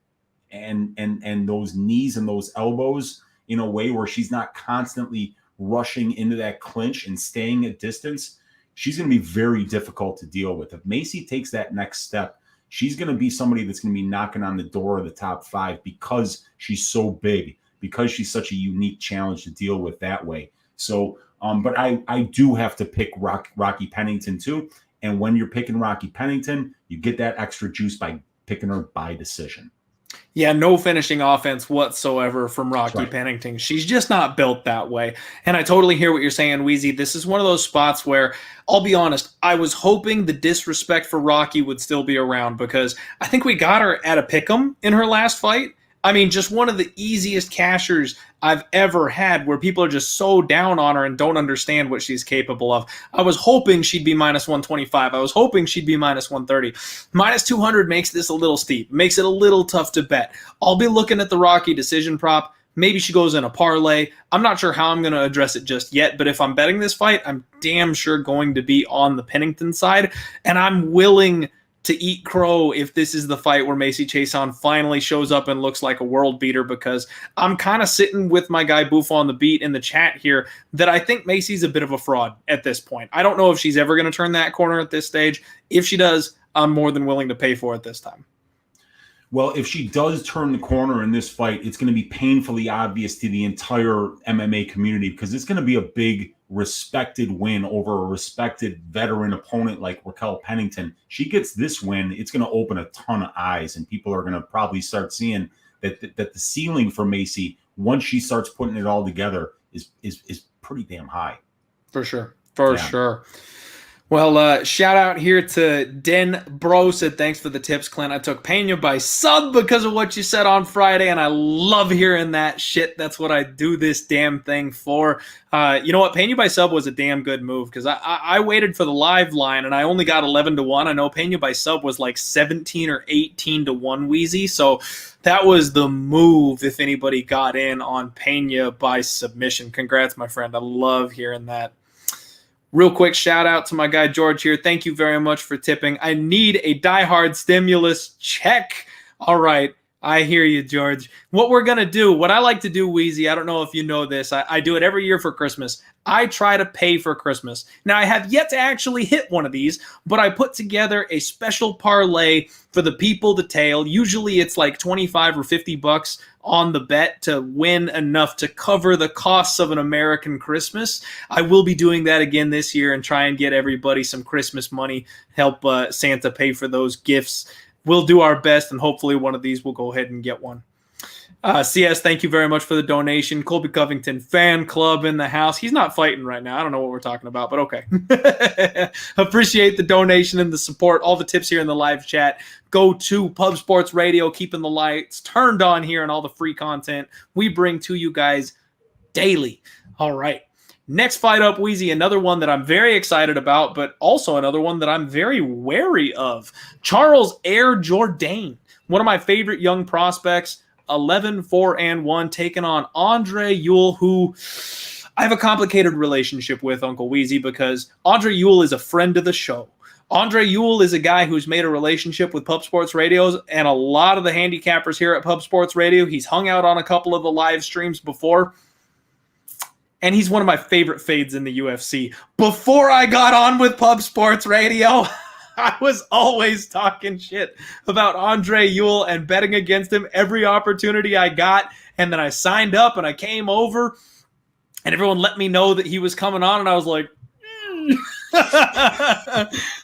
and those knees and those elbows in a way where she's not constantly rushing into that clinch and staying at distance, she's going to be very difficult to deal with. If Macy takes that next step, she's going to be somebody that's going to be knocking on the door of the top 5 because she's so big, because she's such a unique challenge to deal with that way. So, but I do have to pick Rocky Pennington too. And when you're picking Rocky Pennington, you get that extra juice by picking her by decision. Yeah, no finishing offense whatsoever from Rocky Pennington. She's just not built that way. And I totally hear what you're saying, Weezy. This is one of those spots where, I'll be honest, I was hoping the disrespect for Rocky would still be around because I think we got her at a pick'em in her last fight. I mean, just one of the easiest cashers I've ever had where people are just so down on her and don't understand what she's capable of. I was hoping she'd be minus 125. I was hoping she'd be minus 130. Minus 200 makes this a little steep, makes it a little tough to bet. I'll be looking at the Rocky decision prop. Maybe she goes in a parlay. I'm not sure how I'm going to address it just yet, but if I'm betting this fight, I'm damn sure going to be on the Pennington side, and I'm willing to eat crow if this is the fight where Macy Chiasson finally shows up and looks like a world beater, because I'm kind of sitting with my guy Buffo on the beat in the chat here that I think Macy's a bit of a fraud at this point. I don't know if she's ever going to turn that corner at this stage. If she does, I'm more than willing to pay for it this time. Well, if she does turn the corner in this fight, it's going to be painfully obvious to the entire MMA community because it's going to be a big respected win over a respected veteran opponent like Raquel Pennington. She gets this win, it's going to open a ton of eyes, and people are going to probably start seeing that the ceiling for Macy, once she starts putting it all together, is pretty damn high. For sure. For sure. Well, shout out here to Den Bro, said thanks for the tips, Clint. I took Pena by sub because of what you said on Friday, and I love hearing that shit. That's what I do this damn thing for. You know what? Pena by sub was a damn good move because I waited for the live line, and I only got 11-1. I know Pena by sub was like 17 or 18-1, Wheezy. So that was the move if anybody got in on Pena by submission. Congrats, my friend. I love hearing that. Real quick shout out to my guy George here. Thank you very much for tipping. I need a diehard stimulus check. All right. I hear you, George. What we're going to do, what I like to do, Wheezy, I don't know if you know this. I do it every year for Christmas. I try to pay for Christmas. Now, I have yet to actually hit one of these, but I put together a special parlay for the people to tail. Usually it's like 25 or 50 bucks on the bet to win enough to cover the costs of an American Christmas. I will be doing that again this year and try and get everybody some Christmas money, help Santa pay for those gifts. We'll do our best, and hopefully one of these will go ahead and get one. CS, thank you very much for the donation. Colby Covington fan club in the house. He's not fighting right now. I don't know what we're talking about, but okay. Appreciate the donation and the support. All the tips here in the live chat go to Pub Sports Radio, keeping the lights turned on here and all the free content we bring to you guys daily. All right. Next fight up, Wheezy, another one that I'm very excited about, but also another one that I'm very wary of. Charles Air Jourdain, one of my favorite young prospects. 11-4-1, taking on Andre Ewell, who I have a complicated relationship with, Uncle Weezy, because Andre Ewell is a friend of the show. Andre Ewell is a guy who's made a relationship with Pub Sports Radios and a lot of the handicappers here at Pub Sports Radio. He's hung out on a couple of the live streams before, and he's one of my favorite fades in the UFC. Before I got on with Pub Sports Radio, I was always talking shit about Andre Ewell and betting against him every opportunity I got, and then I signed up and I came over, and everyone let me know that he was coming on, and I was like,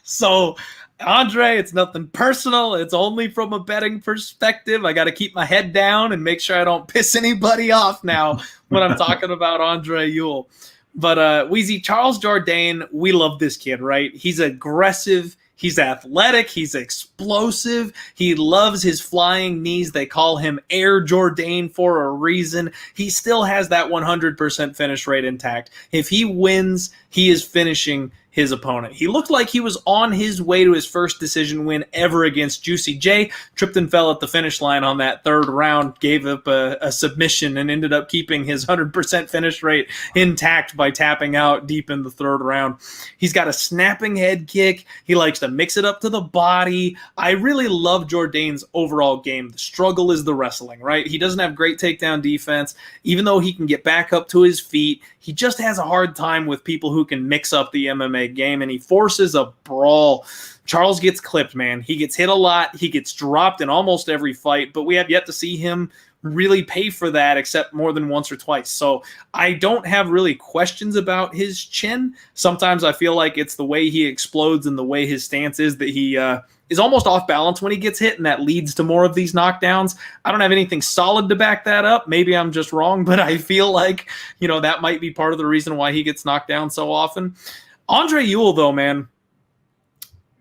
So, Andre, it's nothing personal. It's only from a betting perspective. I got to keep my head down and make sure I don't piss anybody off now when I'm talking about Andre Ewell. But, Weezy, Charles Jourdain, we love this kid, right? He's aggressive. He's athletic. He's explosive. He loves his flying knees. They call him Air Jourdain for a reason. He still has that 100% finish rate intact. If he wins, he is finishing his opponent. He looked like he was on his way to his first decision win ever against Juicy J. Tripped and fell at the finish line on that third round, gave up a submission, and ended up keeping his 100% finish rate intact by tapping out deep in the third round. He's got a snapping head kick. He likes to mix it up to the body. I really love Jourdain's overall game. The struggle is the wrestling, right? He doesn't have great takedown defense. Even though he can get back up to his feet, he just has a hard time with people who can mix up the MMA game, and he forces a brawl. Charles gets clipped, man. He gets hit a lot. He gets dropped in almost every fight, but we have yet to see him really pay for that except more than once or twice. So I don't have really questions about his chin. Sometimes I feel like it's the way he explodes and the way his stance is that he is almost off balance when he gets hit, and that leads to more of these knockdowns. I don't have anything solid to back that up. Maybe I'm just wrong, but I feel like, that might be part of the reason why he gets knocked down so often. Andre Ewell, though, man,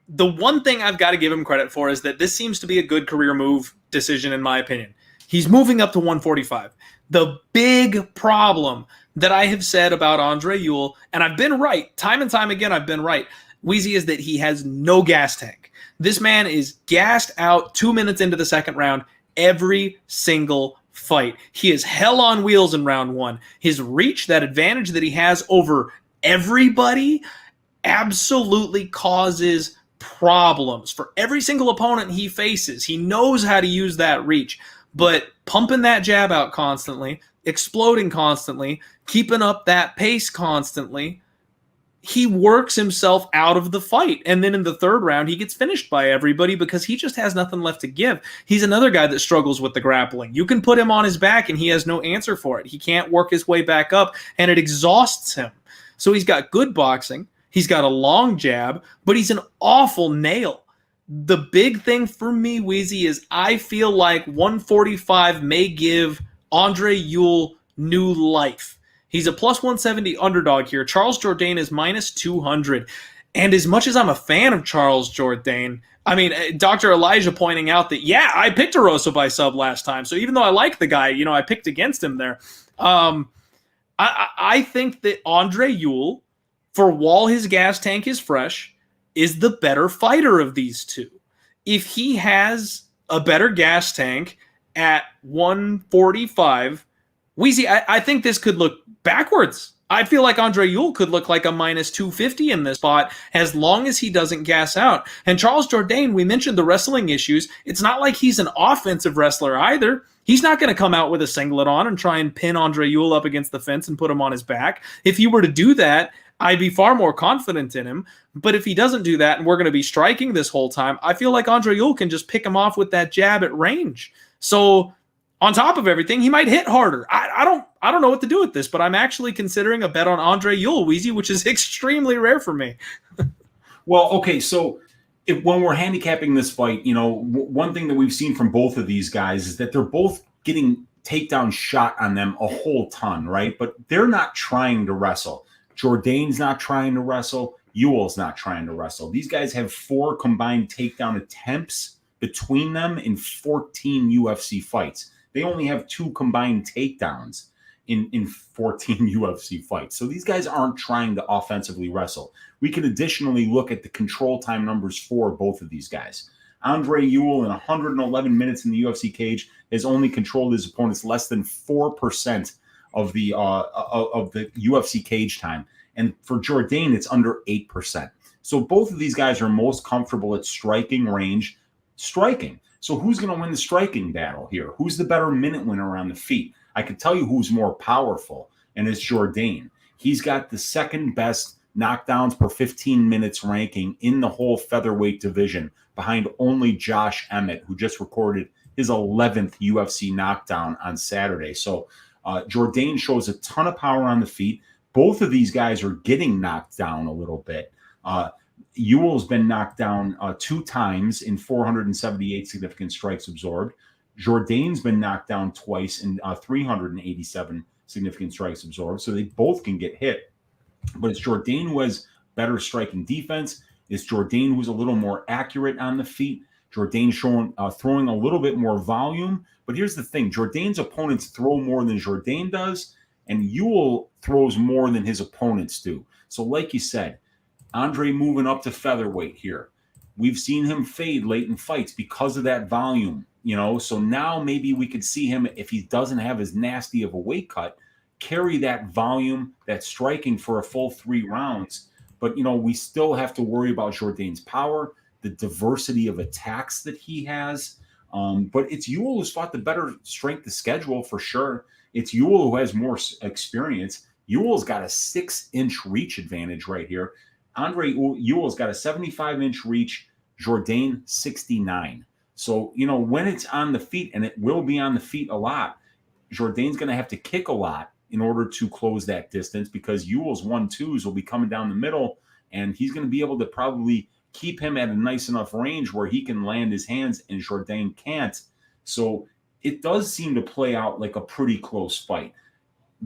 the one thing I've got to give him credit for is that this seems to be a good career move decision, in my opinion. He's moving up to 145. The big problem that I have said about Andre Ewell, and I've been right, time and time again I've been right, Weezy, is that he has no gas tank. This man is gassed out 2 minutes into the second round every single fight. He is hell on wheels in round one. His reach, that advantage that he has over everybody, absolutely causes problems for every single opponent he faces. He knows how to use that reach, but pumping that jab out constantly, exploding constantly, keeping up that pace constantly, he works himself out of the fight. And then in the third round, he gets finished by everybody because he just has nothing left to give. He's another guy that struggles with the grappling. You can put him on his back and he has no answer for it. He can't work his way back up, and it exhausts him. So he's got good boxing. He's got a long jab, but he's an awful nail. The big thing for me, Weezy, is I feel like 145 may give Andre Ewell new life. He's a plus 170 underdog here. Charles Jourdain is minus 200. And as much as I'm a fan of Charles Jourdain, I mean, Dr. Elijah pointing out that, yeah, I picked Erosa by sub last time. So even though I like the guy, I picked against him there. I think that Andre Ewell, for while his gas tank is fresh, is the better fighter of these two. If he has a better gas tank at 145, Weezy, I think this could look backwards. I feel like Andre Ewell could look like a minus 250 in this spot as long as he doesn't gas out. And Charles Jourdain, we mentioned the wrestling issues. It's not like he's an offensive wrestler either. He's not going to come out with a singlet on and try and pin Andre Ewell up against the fence and put him on his back. If he were to do that, I'd be far more confident in him. But if he doesn't do that and we're going to be striking this whole time, I feel like Andre Ewell can just pick him off with that jab at range. So on top of everything, he might hit harder. I don't know what to do with this, but I'm actually considering a bet on Andre Ewell, Weezy, which is extremely rare for me. Well, okay, so when we're handicapping this fight, one thing that we've seen from both of these guys is that they're both getting takedown shot on them a whole ton, right? But they're not trying to wrestle. Jourdain's not trying to wrestle. Ewell's not trying to wrestle. These guys have 4 combined takedown attempts between them in 14 UFC fights. They only have 2 combined takedowns in 14 UFC fights. So these guys aren't trying to offensively wrestle. We can additionally look at the control time numbers for both of these guys. Andre Ewell, in 111 minutes in the UFC cage, has only controlled his opponents less than 4% of the UFC cage time. And for Jourdain, it's under 8%. So both of these guys are most comfortable at striking range, striking. So who's going to win the striking battle here? Who's the better minute winner on the feet? I can tell you who's more powerful, and it's Jourdain. He's got the second best knockdowns per 15 minutes ranking in the whole featherweight division, behind only Josh Emmett, who just recorded his 11th UFC knockdown on Saturday. So Jourdain shows a ton of power on the feet. Both of these guys are getting knocked down a little bit. Ewell's been knocked down 2 times in 478 significant strikes absorbed. Jourdain's been knocked down twice in 387 significant strikes absorbed. So they both can get hit. But it's Jourdain who has better striking defense. It's Jourdain who's a little more accurate on the feet. Jourdain throwing a little bit more volume. But here's the thing. Jourdain's opponents throw more than Jourdain does, and Ewell throws more than his opponents do. So like you said, Andre moving up to featherweight here. We've seen him fade late in fights because of that volume, So now maybe we could see him, if he doesn't have as nasty of a weight cut, carry that volume, that striking for a full 3 rounds. But, we still have to worry about Jourdain's power, the diversity of attacks that he has. But it's Ewell who's fought the better strength of schedule for sure. It's Ewell who has more experience. Ewell's got a 6-inch reach advantage right here. Andre Ewell's got a 75-inch reach, Jourdain 69. So, when it's on the feet, and it will be on the feet a lot, Jourdain's going to have to kick a lot in order to close that distance, because Ewell's 1-2s will be coming down the middle, and he's going to be able to probably keep him at a nice enough range where he can land his hands and Jourdain can't. So it does seem to play out like a pretty close fight.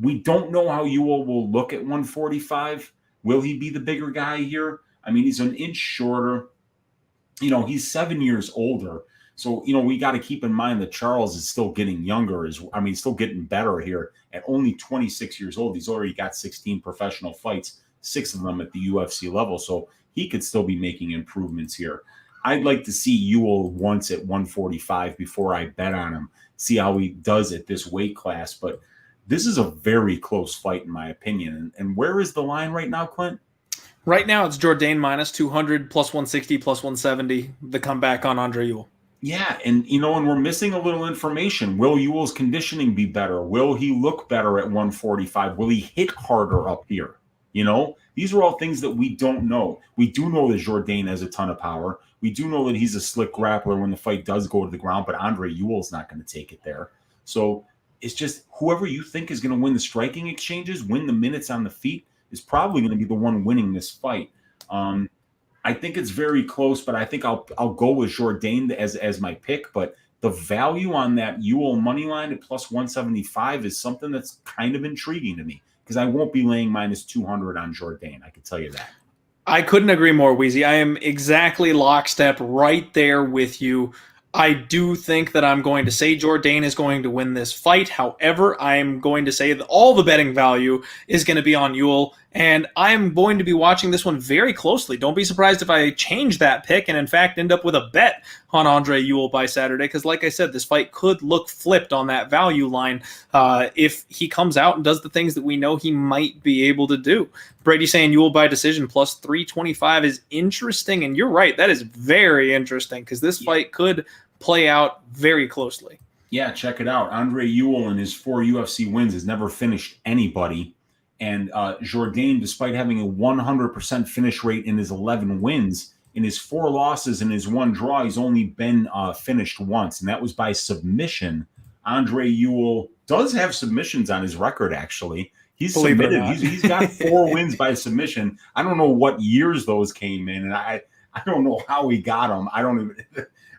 We don't know how Ewell will look at 145. Will he be the bigger guy here? I mean, he's an inch shorter. He's 7 years older. So, we got to keep in mind that Charles is still getting younger. Still getting better here at only 26 years old. He's already got 16 professional fights, 6 of them at the UFC level. So he could still be making improvements here. I'd like to see Ewell once at 145 before I bet on him, see how he does at this weight class. But this is a very close fight, in my opinion. And where is the line right now, Clint? Right now, it's Jourdain minus 200, plus 160, plus 170, the comeback on Andre Ewell. Yeah, and and we're missing a little information. Will Ewell's conditioning be better? Will he look better at 145? Will he hit harder up here? These are all things that we don't know. We do know that Jourdain has a ton of power. We do know that he's a slick grappler when the fight does go to the ground, but Andre Ewell's not going to take it there. So it's just whoever you think is going to win the striking exchanges, win the minutes on the feet, is probably going to be the one winning this fight. I think it's very close, but I think I'll go with Jourdain as my pick. But the value on that Ewell money line at plus 175 is something that's kind of intriguing to me, because I won't be laying minus 200 on Jourdain. I can tell you that. I couldn't agree more, Wheezy. I am exactly lockstep right there with you. I do think that I'm going to say Jourdain is going to win this fight. However, I am going to say that all the betting value is going to be on Ewell, and I'm going to be watching this one very closely. Don't be surprised if I change that pick and, in fact, end up with a bet on Andre Ewell by Saturday, because, like I said, this fight could look flipped on that value line if he comes out and does the things that we know he might be able to do. Brady saying Ewell by decision plus 325 is interesting, and you're right. That is very interesting, because this fight could play out very closely. Yeah, check it out. Andre Ewell in his 4 UFC wins has never finished anybody. And Jourdain, despite having a 100% finish rate in his 11 wins, in his 4 losses and his 1 draw, he's only been finished once, and that was by submission. Andre Ewell does have submissions on his record, actually. He's submitted. He's got 4 wins by submission. I don't know what years those came in, and I don't know how he got them.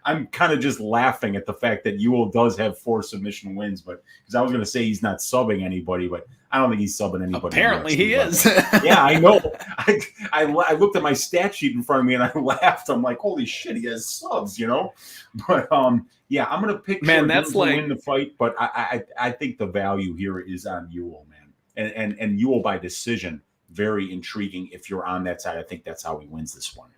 I'm kind of just laughing at the fact that Ewell does have 4 submission wins, but because I was going to say he's not subbing anybody, but I don't think he's subbing anybody. Apparently he is. Yeah, I know. I looked at my stat sheet in front of me and I laughed. I'm like, holy shit, he has subs, But yeah, I'm going to pick that's to win the fight, but I think the value here is on Ewell, man, and Ewell by decision. Very intriguing. If you're on that side, I think that's how he wins this one.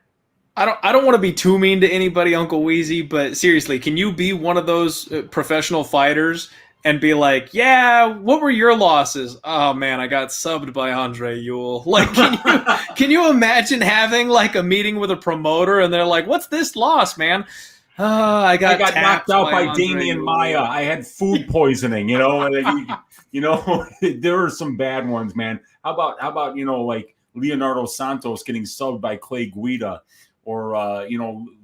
I don't want to be too mean to anybody, Uncle Wheezy, but seriously, can you be one of those professional fighters and be like, yeah, what were your losses? Oh man, I got subbed by Andre Ewell. Like, can you imagine having like a meeting with a promoter and they're like, what's this loss, man? I got knocked out by Andre Damian Ewell. Maia. I had food poisoning, there are some bad ones, man. How about like Leonardo Santos getting subbed by Clay Guida, or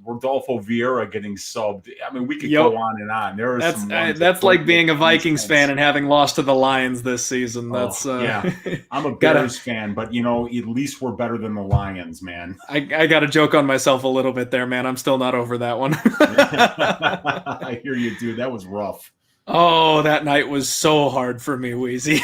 Rodolfo Vieira getting subbed. I mean, we could go on and on. There are that's like being a Vikings fan and having lost to the Lions this season. That's yeah. I'm a Bears fan, but at least we're better than the Lions, man. I got to joke on myself a little bit there, man. I'm still not over that one. I hear you, dude. That was rough. Oh, that night was so hard for me, Wheezy.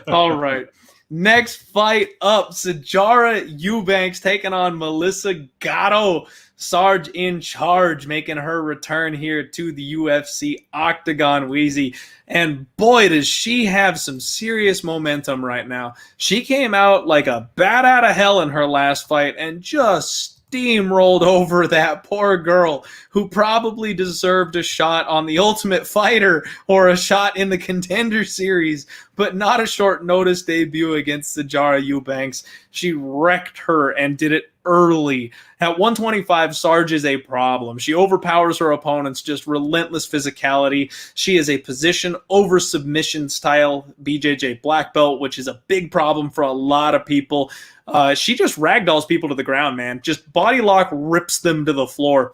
All right. Next fight up, Sijara Eubanks taking on Melissa Gatto. Sarge in charge, making her return here to the UFC octagon, Wheezy. And boy, does she have some serious momentum right now. She came out like a bat out of hell in her last fight and just steamrolled over that poor girl who probably deserved a shot on the Ultimate Fighter or a shot in the Contender Series, but not a short notice debut against Sijara Eubanks. She wrecked her and did it early. At 125, Sarge is a problem. She overpowers her opponents, just relentless physicality. She is a position over submission style BJJ black belt, which is a big problem for a lot of people. She just ragdolls people to the ground, man. Just body lock rips them to the floor.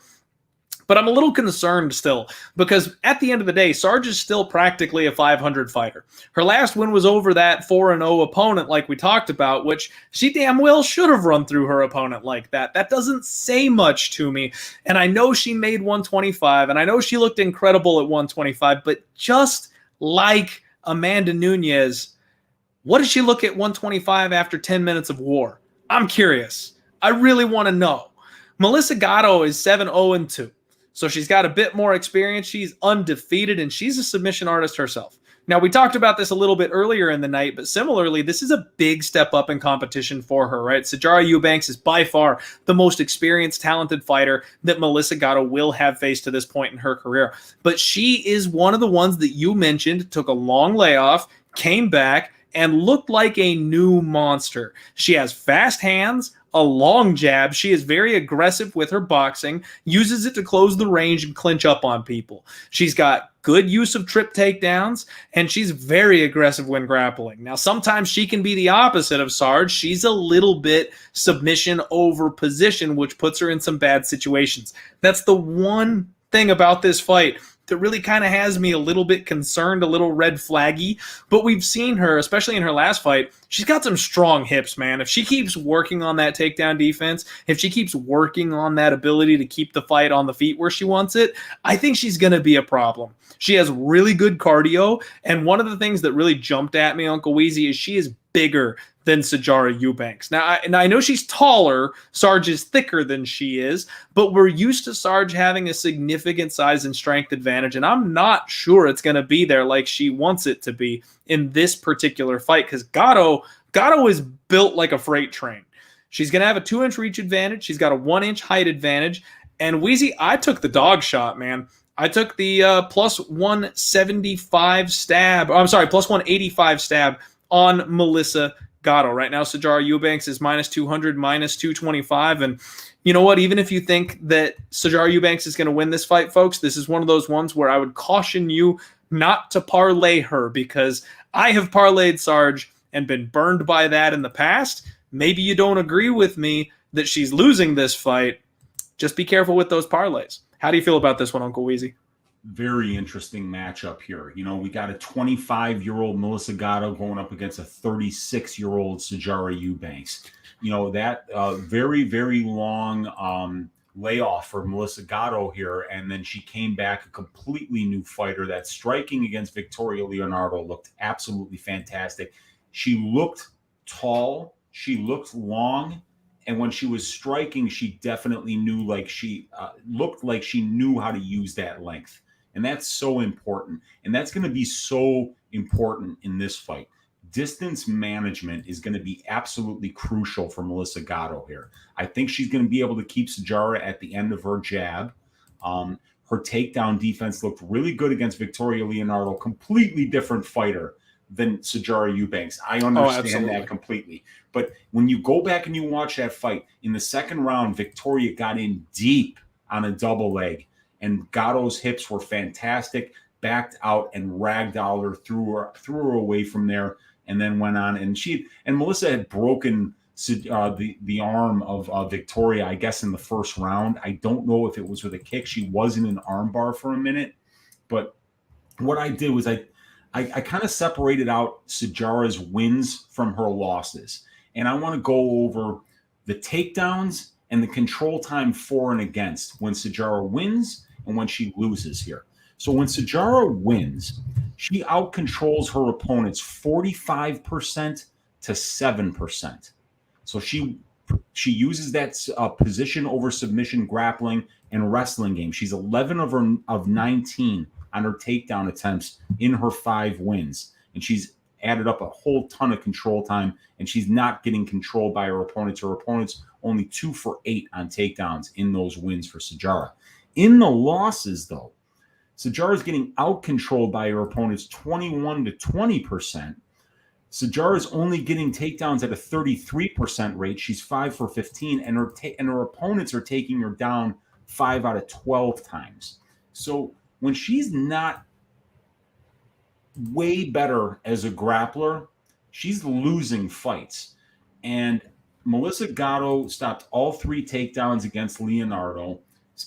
But I'm a little concerned still because at the end of the day, Sarge is still practically a 500 fighter. Her last win was over that 4-0 opponent like we talked about, which she damn well should have run through her opponent like that. That doesn't say much to me. And I know she made 125, and I know she looked incredible at 125, but just like Amanda Nunes, what did she look at 125 after 10 minutes of war? I'm curious. I really want to know. Melissa Gatto is 7-0-2. So she's got a bit more experience. She's undefeated, and she's a submission artist herself. Now, we talked about this a little bit earlier in the night, but similarly, this is a big step up in competition for her, right? Sijara Eubanks is by far the most experienced, talented fighter that Melissa Gatto will have faced to this point in her career. But she is one of the ones that you mentioned, took a long layoff, came back, and looked like a new monster. She has fast hands, a long jab. She is very aggressive with her boxing, uses it to close the range and clinch up on people. She's got good use of trip takedowns, and she's very aggressive when grappling. Now, sometimes she can be the opposite of Sarge. She's a little bit submission over position, which puts her in some bad situations. That's the one thing about this fight that really kind of has me a little bit concerned, a little red flaggy. But we've seen her, especially in her last fight, she's got some strong hips, man. If she keeps working on that takedown defense, if she keeps working on that ability to keep the fight on the feet where she wants it, I think she's going to be a problem. She has really good cardio, and one of the things that really jumped at me, Uncle Wheezy, is she is bigger than Sijara Eubanks. Now, I know she's taller. Sarge is thicker than she is, but we're used to Sarge having a significant size and strength advantage, and I'm not sure it's going to be there like she wants it to be in this particular fight, because Gatto is built like a freight train. She's going to have a 2-inch reach advantage. She's got a 1-inch height advantage, and Wheezy, I took the dog shot, man. I took the plus 175 stab. I'm sorry, plus 185 stab on Melissa Gatto. Right now, Sijara Eubanks is minus 200, minus 225. And you know what? Even if you think that Sijara Eubanks is going to win this fight, folks, this is one of those ones where I would caution you not to parlay her, because I have parlayed Sarge and been burned by that in the past. Maybe you don't agree with me that she's losing this fight. Just be careful with those parlays. How do you feel about this one, Uncle Wheezy? Very interesting matchup here. We got a 25-year-old Melissa Gatto going up against a 36-year-old Sijara Eubanks. That very, very long layoff for Melissa Gatto here, and then she came back a completely new fighter. That striking against Victoria Leonardo looked absolutely fantastic. She looked tall. She looked long. And when she was striking, she definitely knew, looked like she knew how to use that length. And that's so important. And that's going to be so important in this fight. distance management is going to be absolutely crucial for Melissa Gatto here. I think she's going to be able to keep Sijara at the end of her jab. Her takedown defense looked really good against Victoria Leonardo, completely different fighter than Sijara Eubanks. I understand that completely. But when you go back and you watch that fight, in the second round, Victoria got in deep on a double leg, and Gatto's hips were fantastic, backed out and ragdolled her, threw her away from there, and then went on. And Melissa had broken the arm of Victoria, I guess, in the first round. I don't know if it was with a kick. She was in an arm bar for a minute. But what I did was I kind of separated out Sijara's wins from her losses. And I want to go over the takedowns and the control time for and against when Sijara wins and when she loses here. So when Sijara wins, she out-controls her opponents 45% to 7%. So she uses that position over submission grappling and wrestling game. She's 11 of 19 on her takedown attempts in her 5 wins. And she's added up a whole ton of control time, and she's not getting controlled by her opponents. Her opponents only 2 for 8 on takedowns in those wins for Sijara. In the losses, though, Sijara's getting out-controlled by her opponents 21 to 20%. Sijara's only getting takedowns at a 33% rate. She's 5 for 15, and her opponents are taking her down 5 out of 12 times. So when she's not way better as a grappler, she's losing fights. And Melissa Gatto stopped all 3 takedowns against Leonardo,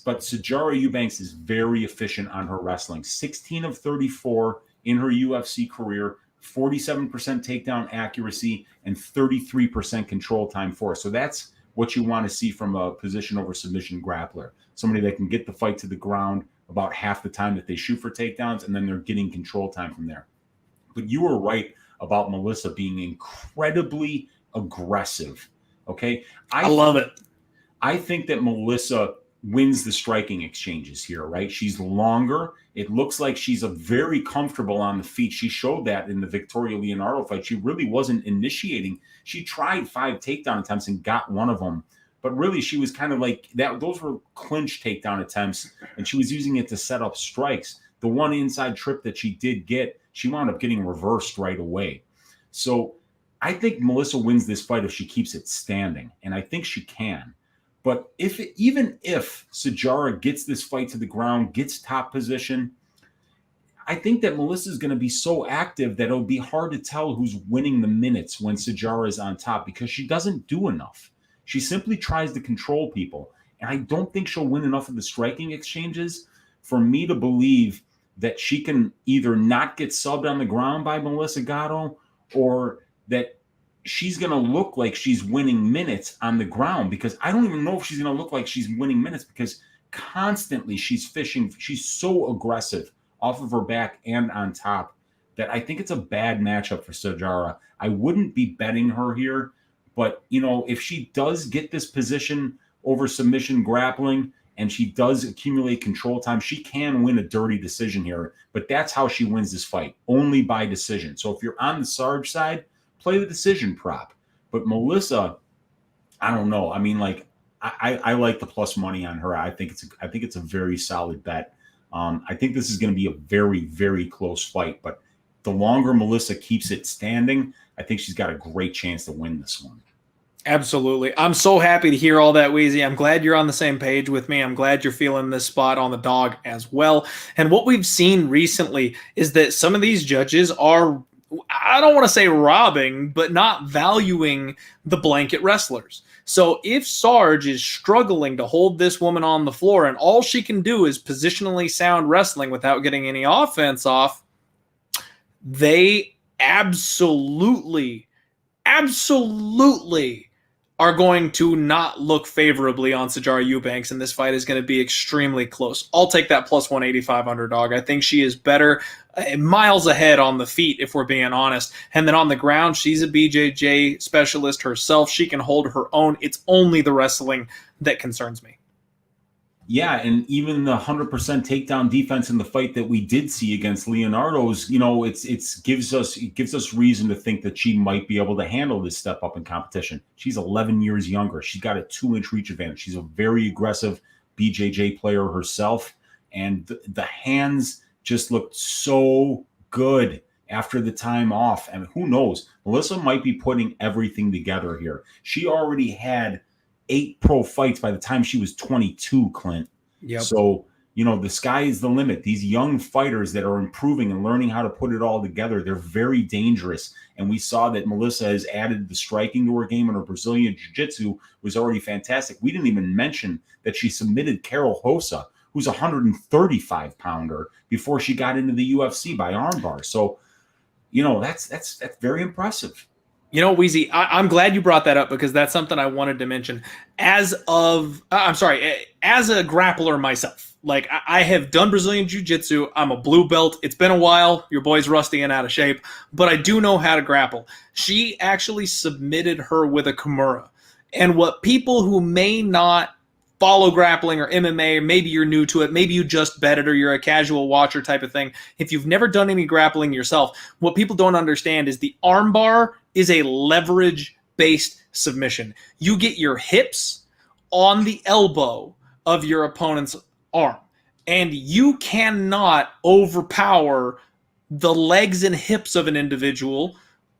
but Sijara Eubanks is very efficient on her wrestling. 16 of 34 in her UFC career, 47% takedown accuracy, and 33% control time for her. So that's what you want to see from a position over submission grappler. Somebody that can get the fight to the ground about half the time that they shoot for takedowns, and then they're getting control time from there. But you were right about Melissa being incredibly aggressive. Okay? I love it. I think that Melissa wins the striking exchanges here, right? She's longer. It looks like she's very comfortable on the feet. She showed that in the Victoria Leonardo fight. She really wasn't initiating. She tried 5 takedown attempts and got one of them. But really, she was kind of like that. Those were clinch takedown attempts, and she was using it to set up strikes. The one inside trip that she did get, she wound up getting reversed right away. So I think Melissa wins this fight if she keeps it standing, and I think she can. But even if Sijara gets this fight to the ground, gets top position, I think that Melissa is going to be so active that it'll be hard to tell who's winning the minutes when Sijara is on top, because she doesn't do enough. She simply tries to control people. And I don't think she'll win enough of the striking exchanges for me to believe that she can either not get subbed on the ground by Melissa Gatto, or that she's going to look like she's winning minutes on the ground, because I don't even know if she's going to look like she's winning minutes, because constantly she's fishing. She's so aggressive off of her back and on top that I think it's a bad matchup for Sijara. I wouldn't be betting her here, but if she does get this position over submission grappling and she does accumulate control time, she can win a dirty decision here. But that's how she wins this fight, only by decision. So if you're on the Sarge side, play the decision prop. But Melissa, I don't know. I mean, like, I like the plus money on her. I think it's a very solid bet. I think this is going to be a very, very close fight. But the longer Melissa keeps it standing, I think she's got a great chance to win this one. Absolutely. I'm so happy to hear all that, Weezy. I'm glad you're on the same page with me. I'm glad you're feeling this spot on the dog as well. And what we've seen recently is that some of these judges are, I don't want to say robbing, but not valuing the blanket wrestlers. So if Sarge is struggling to hold this woman on the floor and all she can do is positionally sound wrestling without getting any offense off, they absolutely are going to not look favorably on Sijara Eubanks, and this fight is going to be extremely close. I'll take that plus 185 underdog. I think she is better, miles ahead on the feet, if we're being honest. And then on the ground, she's a BJJ specialist herself. She can hold her own. It's only the wrestling that concerns me. Yeah, and even the 100% takedown defense in the fight that we did see against Leonardo's, it gives us reason to think that she might be able to handle this step up in competition. She's 11 years younger. She's got a 2-inch reach advantage. She's a very aggressive BJJ player herself, and the hands just looked so good after the time off. And who knows? Melissa might be putting everything together here. She already had 8 pro fights by the time she was 22, Clint. Yep. So, the sky is the limit. These young fighters that are improving and learning how to put it all together, they're very dangerous. And we saw that Melissa has added the striking to her game, and her Brazilian jiu-jitsu was already fantastic. We didn't even mention that she submitted Carol Hossa, who's a 135-pounder, before she got into the UFC by armbar. So, that's very impressive. Weezy, I'm glad you brought that up because that's something I wanted to mention. As a grappler myself, like I have done Brazilian Jiu-Jitsu. I'm a blue belt. It's been a while. Your boy's rusty and out of shape, but I do know how to grapple. She actually submitted her with a Kimura. And what people who may not follow grappling or MMA, or maybe you're new to it, maybe you just bet it or you're a casual watcher type of thing. If you've never done any grappling yourself, what people don't understand is the armbar is a leverage-based submission. You get your hips on the elbow of your opponent's arm, and you cannot overpower the legs and hips of an individual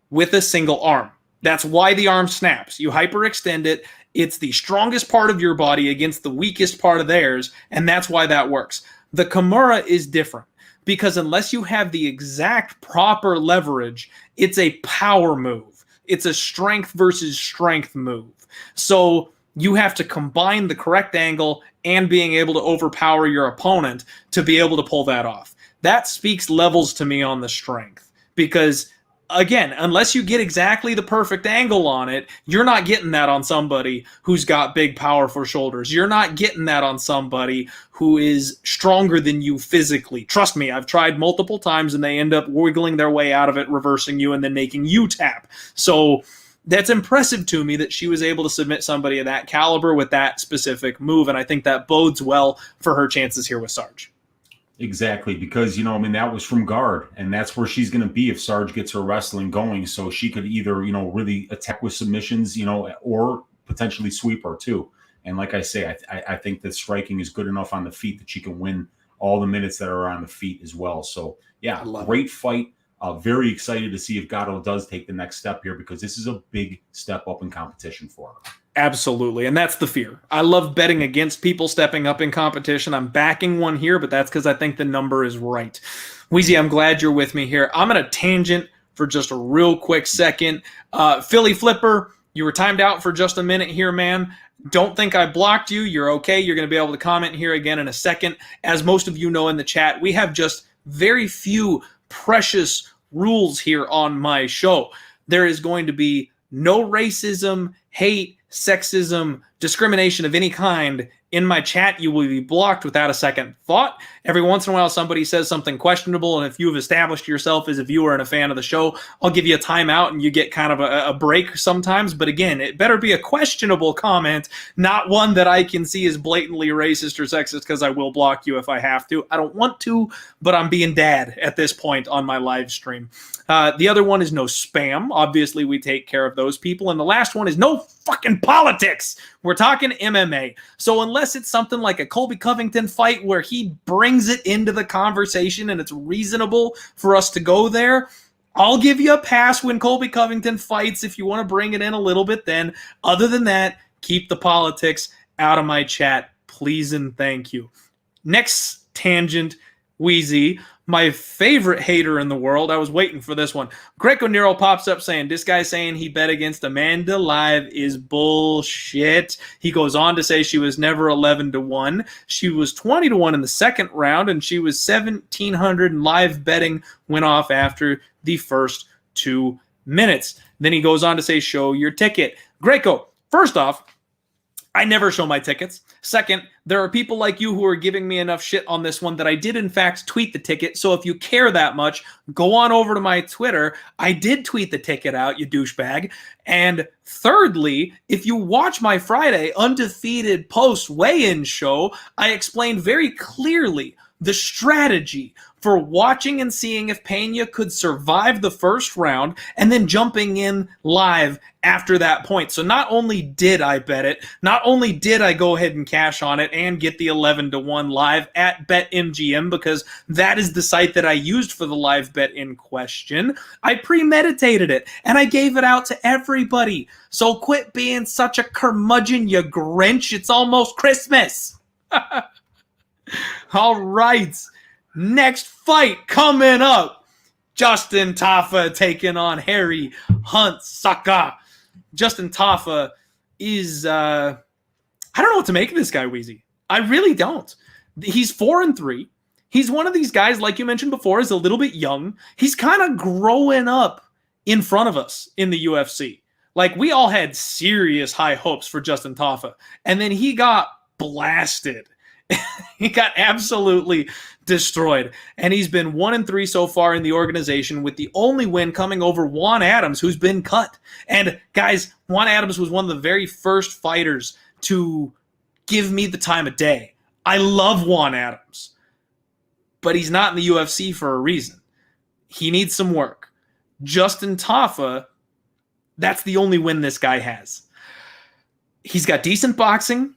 with a single arm. That's why the arm snaps. You hyperextend it. It's the strongest part of your body against the weakest part of theirs, and that's why that works. The Kimura is different because unless you have the exact proper leverage, it's a power move. It's a strength versus strength move. So you have to combine the correct angle and being able to overpower your opponent to be able to pull that off. That speaks levels to me on the strength because, again, unless you get exactly the perfect angle on it, you're not getting that on somebody who's got big, powerful shoulders. You're not getting that on somebody who is stronger than you physically. Trust me, I've tried multiple times and they end up wiggling their way out of it, reversing you, and then making you tap. So that's impressive to me that she was able to submit somebody of that caliber with that specific move, and I think that bodes well for her chances here with Sarge. Exactly, because, that was from guard, and that's where she's going to be if Sarge gets her wrestling going. So she could either, really attack with submissions, or potentially sweep her too. And like I say, I think that striking is good enough on the feet that she can win all the minutes that are on the feet as well. So, yeah, great fight. Very excited to see if Gatto does take the next step here because this is a big step up in competition for her. Absolutely, and that's the fear. I love betting against people stepping up in competition. I'm backing one here, but that's because I think the number is right. Weezy, I'm glad you're with me here. I'm going to tangent for just a real quick second. Philly Flipper, you were timed out for just a minute here, man. Don't think I blocked you. You're okay. You're going to be able to comment here again in a second. As most of you know in the chat, we have just very few precious rules here on my show. There is going to be no racism, hate, sexism, discrimination of any kind in my chat. You will be blocked without a second thought. Every once in a while, somebody says something questionable, and if you've established yourself as a viewer and a fan of the show, I'll give you a timeout and you get kind of a break sometimes. But again, it better be a questionable comment, not one that I can see as blatantly racist or sexist, because I will block you if I have to. I don't want to, but I'm being dad at this point on my live stream. The other one is no spam. Obviously, we take care of those people. And the last one is no fucking politics. We're talking MMA. So unless it's something like a Colby Covington fight where he brings it into the conversation and it's reasonable for us to go there, I'll give you a pass when Colby Covington fights if you want to bring it in a little bit then. Other than that, keep the politics out of my chat, please and thank you. Next tangent, Wheezy, my favorite hater in the world. I was waiting for this one. Greco Nero pops up saying, this guy saying he bet against Amanda live is bullshit. He goes on to say she was never 11-1. She was 20-1 in the second round, and she was 1,700 in live betting went off after the first 2 minutes. Then he goes on to say, show your ticket. Greco, first off, I never show my tickets. Second, there are people like you who are giving me enough shit on this one that I did in fact tweet the ticket. So if you care that much, go on over to my Twitter. I did tweet the ticket out, you douchebag. And thirdly, if you watch my Friday undefeated post weigh-in show, I explained very clearly the strategy for watching and seeing if Pena could survive the first round and then jumping in live after that point. So not only did I bet it, not only did I go ahead and cash on it and get the 11-1 live at BetMGM, because that is the site that I used for the live bet in question, I premeditated it and I gave it out to everybody. So quit being such a curmudgeon, you Grinch. It's almost Christmas. All right. Next fight coming up. Justin Tafa taking on Harry Hunsucker. Justin Tafa is, I don't know what to make of this guy, Wheezy. I really don't. He's 4-3. He's one of these guys, like you mentioned before, is a little bit young. He's kind of growing up in front of us in the UFC. Like, we all had serious high hopes for Justin Tafa, and then he got blasted. He got absolutely destroyed. And he's been 1-3 so far in the organization, with the only win coming over Juan Adams, who's been cut. And guys, Juan Adams was one of the very first fighters to give me the time of day. I love Juan Adams, but he's not in the UFC for a reason. He needs some work. Justin Tafa, that's the only win this guy has. He's got decent boxing,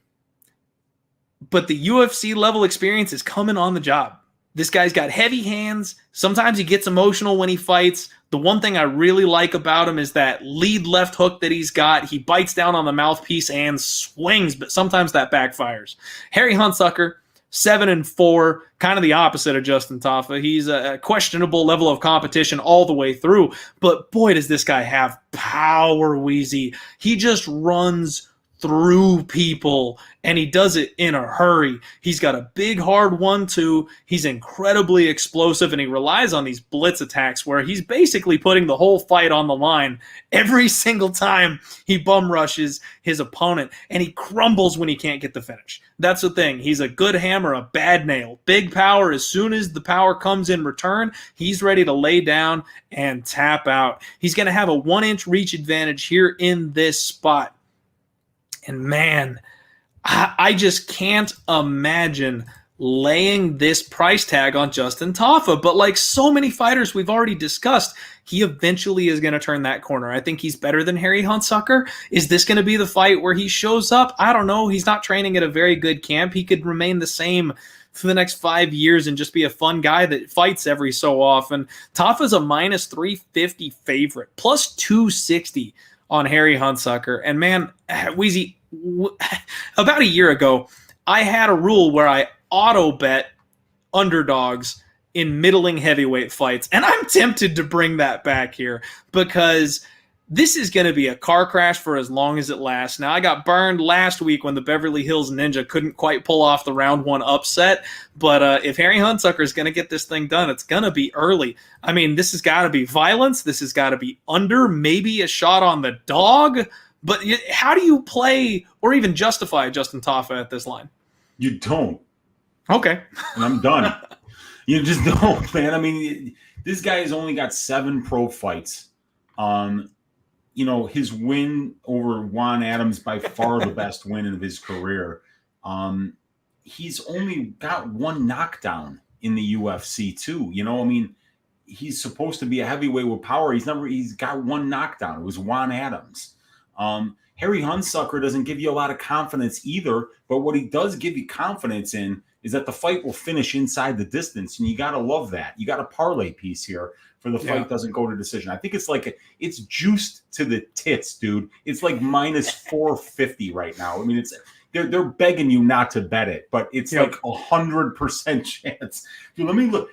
but the UFC level experience is coming on the job. This guy's got heavy hands. Sometimes he gets emotional when he fights. The one thing I really like about him is that lead left hook that he's got. He bites down on the mouthpiece and swings, but sometimes that backfires. Harry Hunsucker, 7-4, kind of the opposite of Justin Tafa. He's a questionable level of competition all the way through, but boy, does this guy have power, Wheezy. He just runs through people, and he does it in a hurry. He's got a big, hard 1-2. He's incredibly explosive, and he relies on these blitz attacks where he's basically putting the whole fight on the line every single time he bum rushes his opponent, and he crumbles when he can't get the finish. That's the thing. He's a good hammer, a bad nail. Big power. As soon as the power comes in return, he's ready to lay down and tap out. He's going to have a 1-inch reach advantage here in this spot. And man, I just can't imagine laying this price tag on Justin Tafa. But like so many fighters we've already discussed, he eventually is going to turn that corner. I think he's better than Harry Hunsucker. Is this going to be the fight where he shows up? I don't know. He's not training at a very good camp. He could remain the same for the next 5 years and just be a fun guy that fights every so often. Tafa's a minus 350 favorite, plus 260 on Harry Hunsucker. And man, Wheezy, about a year ago, I had a rule where I auto bet underdogs in middling heavyweight fights. And I'm tempted to bring that back here because this is going to be a car crash for as long as it lasts. Now, I got burned last week when the Beverly Hills Ninja couldn't quite pull off the round 1 upset. But if Harry Hunsucker is going to get this thing done, it's going to be early. I mean, this has got to be violence. This has got to be under, maybe a shot on the dog. But how do you play or even justify Justin Tafa at this line? You don't. Okay. And I'm done. You just don't, man. I mean, this guy has only got 7 pro fights. His win over Juan Adams, by far the best win of his career. He's only got 1 knockdown in the UFC too. He's supposed to be a heavyweight with power. He's got 1 knockdown. It was Juan Adams. Harry Hunsucker doesn't give you a lot of confidence either, but what he does give you confidence in is that the fight will finish inside the distance, and you got to love that. You got a parlay piece here for the fight doesn't go to decision. I think it's like it's juiced to the tits, dude. It's like minus 450 right now. I mean, they're begging you not to bet it, but it's like 100% chance. Dude,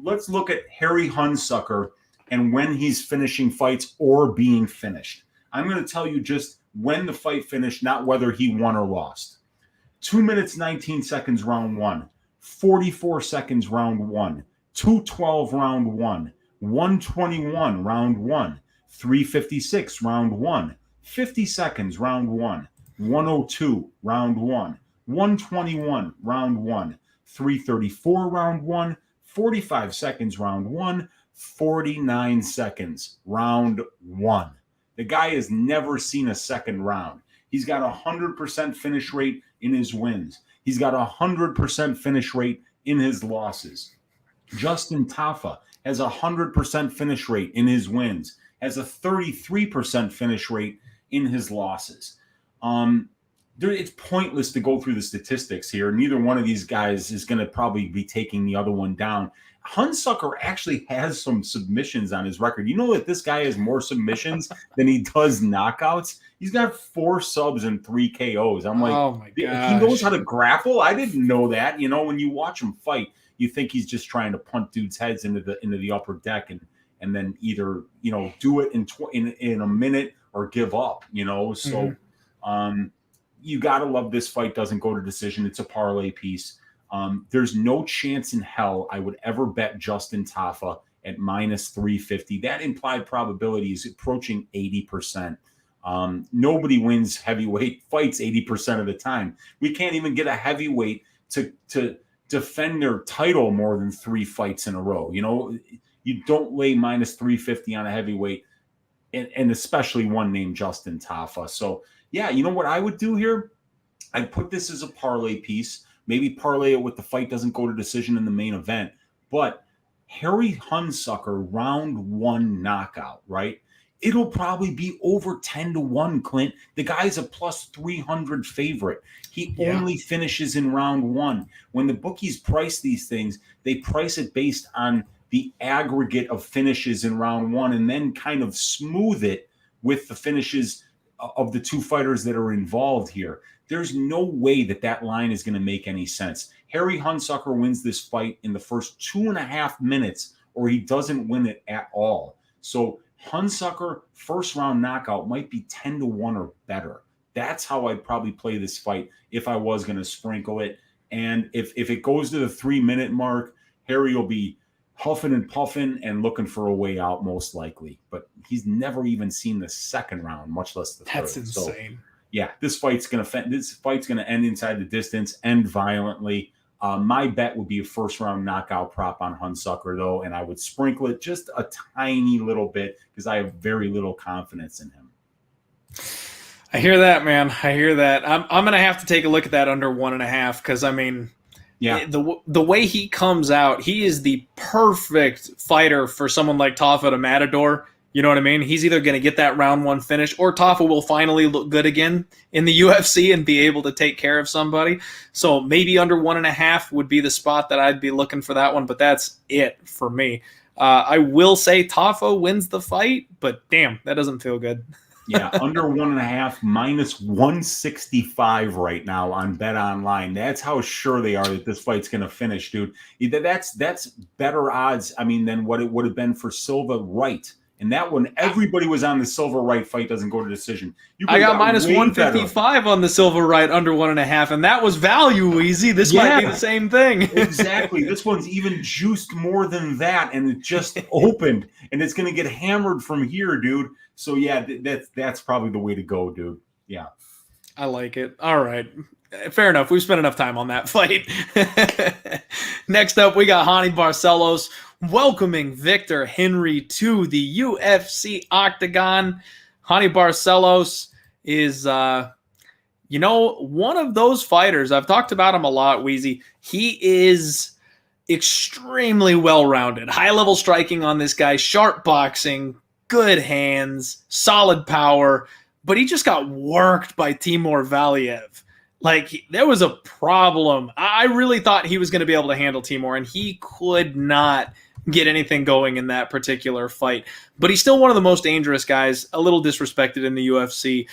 let's look at Harry Hunsucker and when he's finishing fights or being finished. I'm going to tell you just when the fight finished, not whether he won or lost. 2 minutes, 19 seconds, round 1. 44 seconds, round 1. 2:12, round 1. 1:21, round 1. 3:56, round 1. 50 seconds, round 1. 102, round 1. 121, round 1. 334, round 1. 45 seconds, round 1. 49 seconds, round 1. The guy has never seen a second round. He's got a 100% finish rate in his wins. He's got a 100% finish rate in his losses. Justin Tafa has a 100% finish rate in his wins, has a 33% finish rate in his losses. It's pointless to go through the statistics here. Neither one of these guys is going to probably be taking the other one down. Hunsucker actually has some submissions on his record. You know that this guy has more submissions than he does knockouts? He's got 4 subs and 3 KOs. I'm like, oh my gosh. He knows how to grapple? I didn't know that. You know, when you watch him fight, you think he's just trying to punt dudes' heads into the upper deck and then either, you know, do it in a minute or give up, you know? So you got to love this fight doesn't go to decision. It's a parlay piece. There's no chance in hell I would ever bet Justin Tafa at minus 350. That implied probability is approaching 80%. Nobody wins heavyweight fights 80% of the time. We can't even get a heavyweight to defend their title more than 3 fights in a row. You know, you don't lay minus 350 on a heavyweight, and especially one named Justin Tafa. So, yeah, you know what I would do here? I'd put this as a parlay piece. Maybe parlay it with the fight doesn't go to decision in the main event. But Harry Hunsucker, round 1 knockout, right? It'll probably be over 10-1, Clint. The guy's a plus 300 favorite. He only finishes in round 1. When the bookies price these things, they price it based on the aggregate of finishes in round 1 and then kind of smooth it with the finishes of the 2 fighters that are involved here. There's no way that line is going to make any sense. Harry Hunsucker wins this fight in the first 2.5 minutes, or he doesn't win it at all. So Hunsucker, first round knockout, might be 10-1 or better. That's how I'd probably play this fight if I was going to sprinkle it. And if it goes to the 3-minute mark, Harry will be huffing and puffing and looking for a way out, most likely. But he's never even seen the second round, much less the third. That's insane. So, yeah, this fight's gonna end inside the distance, end violently. My bet would be a first-round knockout prop on Hunsucker, though, and I would sprinkle it just a tiny little bit because I have very little confidence in him. I hear that, man. I hear that. I'm going to have to take a look at that under 1.5 because, I mean, the way he comes out, he is the perfect fighter for someone like Tafa to Matador. You know what I mean? He's either going to get that round 1 finish or Tafa will finally look good again in the UFC and be able to take care of somebody. So maybe under 1.5 would be the spot that I'd be looking for that one, but that's it for me. I will say Tafa wins the fight, but damn, that doesn't feel good. Yeah, under 1.5, minus 165 right now on Bet Online. That's how sure they are that this fight's going to finish, dude. That's better odds, I mean, than what it would have been for Silva Wright. And that one, everybody was on the Silva Wright fight doesn't go to decision. I got minus 155 on the Silva Wright under 1.5, and that was value, Easy. This might be the same thing. Exactly. This one's even juiced more than that, and it just opened, and it's going to get hammered from here, dude. So, yeah, that's probably the way to go, dude. Yeah. I like it. All right. Fair enough. We've spent enough time on that fight. Next up, we got Hani Barcelos welcoming Victor Henry to the UFC octagon. Hani Barcelos is, one of those fighters. I've talked about him a lot, Wheezy. He is extremely well-rounded. High-level striking on this guy, sharp boxing, good hands, solid power, but he just got worked by Timur Valiev. Like, there was a problem. I really thought he was going to be able to handle Timur, and he could not get anything going in that particular fight. But he's still one of the most dangerous guys, a little disrespected in the UFC.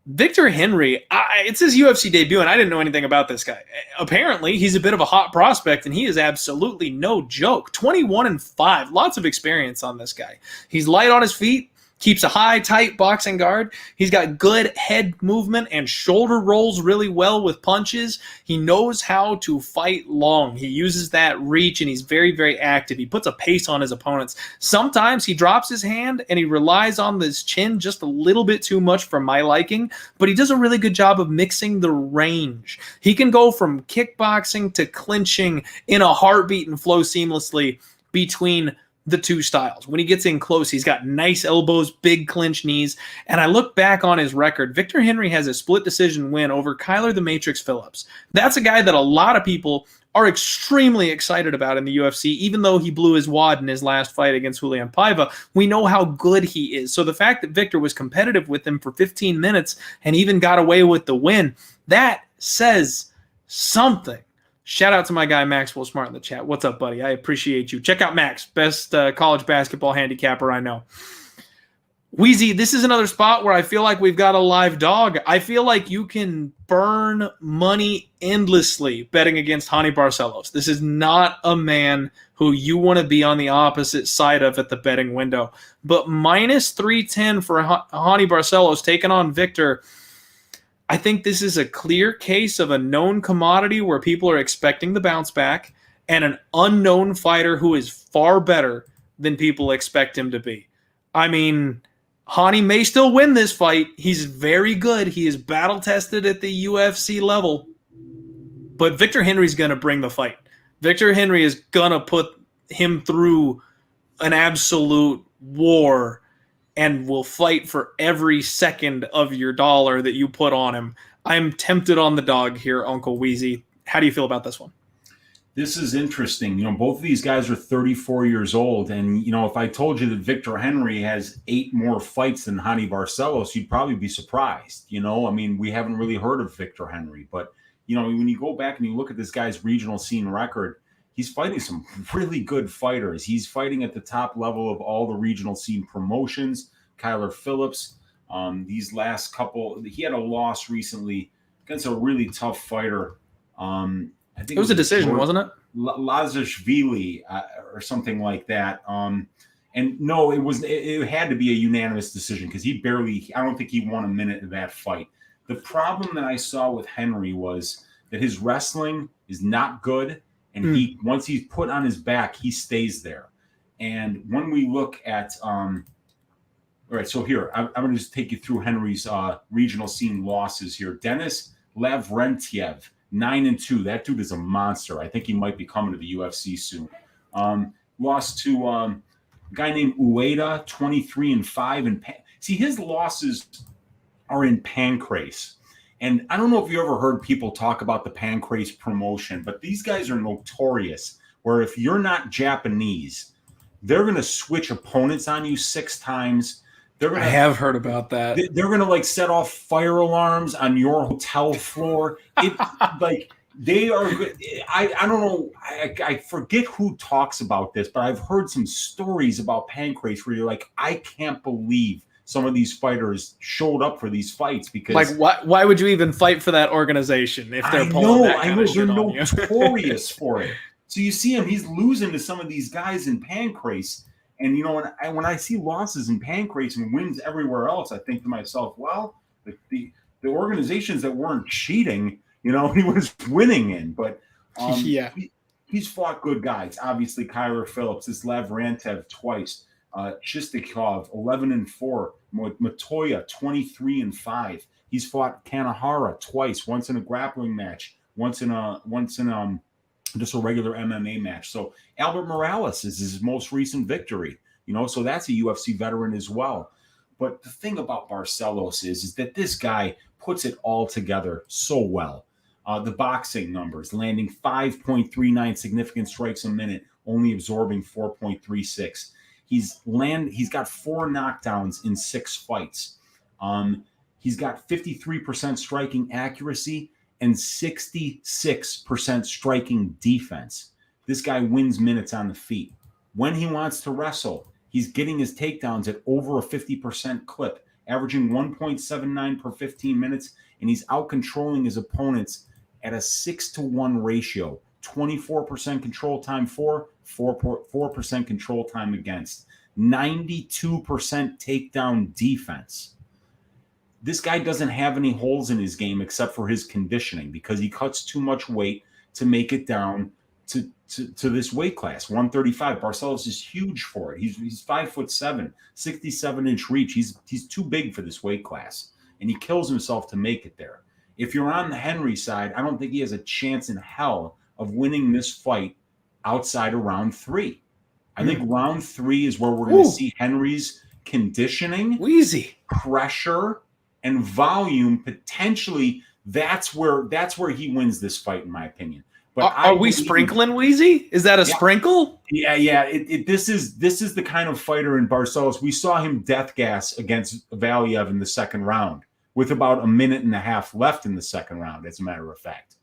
Victor Henry, it's his UFC debut, and I didn't know anything about this guy. Apparently, he's a bit of a hot prospect, and he is absolutely no joke. 21-5, lots of experience on this guy. He's light on his feet. keeps a high, tight boxing guard. He's got good head movement and shoulder rolls really well with punches. He knows how to fight long. He uses that reach, and he's very, very active. He puts a pace on his opponents. Sometimes he drops his hand, and he relies on this chin just a little bit too much for my liking, but he does a really good job of mixing the range. He can go from kickboxing to clinching in a heartbeat and flow seamlessly between the two styles. When he gets in close, he's got nice elbows, big clinch knees. And I look back on his record. Victor Henry has a split decision win over Kyler the Matrix Phillips. That's a guy that a lot of people are extremely excited about in the UFC, even though he blew his wad in his last fight against Julian Paiva. We know how good he is. So the fact that Victor was competitive with him for 15 minutes and even got away with the win, that says something. Shout out to my guy Maxwell Smart in the chat. What's up, buddy? I appreciate you. Check out Max, best college basketball handicapper I know. Wheezy, this is another spot where I feel like we've got a live dog. I feel like you can burn money endlessly betting against Hani Barcelos. This is not a man who you want to be on the opposite side of at the betting window. But minus 310 for Hani Barcelos taking on Victor. I think this is a clear case of a known commodity where people are expecting the bounce back and an unknown fighter who is far better than people expect him to be. I mean, Hani may still win this fight. He's very good. He is battle-tested at the UFC level. But Victor Henry's going to bring the fight. Victor Henry is going to put him through an absolute war and will fight for every second of your dollar that you put on him. I'm tempted on the dog here, Uncle Wheezy. How do you feel about this one? This is interesting. You know, both of these guys are 34 years old. And, you know, if I told you that Victor Henry has 8 more fights than Hani Barcelos, you'd probably be surprised. You know, I mean, we haven't really heard of Victor Henry. But, you know, when you go back and you look at this guy's regional scene record, he's fighting some really good fighters. He's fighting at the top level of all the regional scene promotions. Kyler Phillips, these last couple, he had a loss recently against a really tough fighter. I think it was a decision, wasn't it? Lazashvili or something like that. And no, it had to be a unanimous decision because I don't think he won a minute of that fight. The problem that I saw with Henry was that his wrestling is not good. And once he's put on his back, he stays there. And when we look at, all right, so here, I'm going to just take you through Henry's regional scene losses here. Denis Lavrentiev, 9-2. That dude is a monster. I think he might be coming to the UFC soon. Lost to a guy named Ueda, 23-5. And see, his losses are in Pancrase. And I don't know if you ever heard people talk about the Pancrase promotion, but these guys are notorious where if you're not Japanese, they're going to switch opponents on you 6 times. I have heard about that. They're going to like set off fire alarms on your hotel floor. Like they are. I don't know. I forget who talks about this, but I've heard some stories about Pancrase where you're like, I can't believe some of these fighters showed up for these fights because, like, why would you even fight for that organization if they're pulling that kind of shit on you? They're notorious for it. So you see him; he's losing to some of these guys in Pancrase. And, you know, when I see losses in Pancrase and wins everywhere else, I think to myself, well, the organizations that weren't cheating, you know, he was winning in. But yeah, he's fought good guys. Obviously, Kyler Phillips, this Lavrentev twice, Chistikov, 11-4, Matoya, 23-5. He's fought Kanahara twice, once in a grappling match, once in just a regular MMA match. So Albert Morales is his most recent victory, you know, so that's a UFC veteran as well. But the thing about Barcelos is that this guy puts it all together so well. The boxing numbers, landing 5.39 significant strikes a minute, only absorbing 4.36. He's got 4 knockdowns in 6 fights. He's got 53% striking accuracy and 66% striking defense. This guy wins minutes on the feet. When he wants to wrestle, he's getting his takedowns at over a 50% clip, averaging 1.79 per 15 minutes, and he's out-controlling his opponents at a 6-to-1 ratio, 24% control time for, 4% control time against. 92% takedown defense. This guy doesn't have any holes in his game except for his conditioning because he cuts too much weight to make it down to this weight class, 135. Barcelos is huge for it. He's 5'7", 67-inch reach. He's too big for this weight class, and he kills himself to make it there. If you're on the Henry side, I don't think he has a chance in hell of winning this fight outside of round 3. I think round 3 is where we're going to see Henry's conditioning, pressure, and volume. Potentially, that's where he wins this fight, in my opinion. But are we sprinkling Wheezy? Is that a sprinkle? Yeah. This is the kind of fighter in Barcelos. We saw him death gas against Valiev in the second round with about a minute and a half left in the second round, as a matter of fact.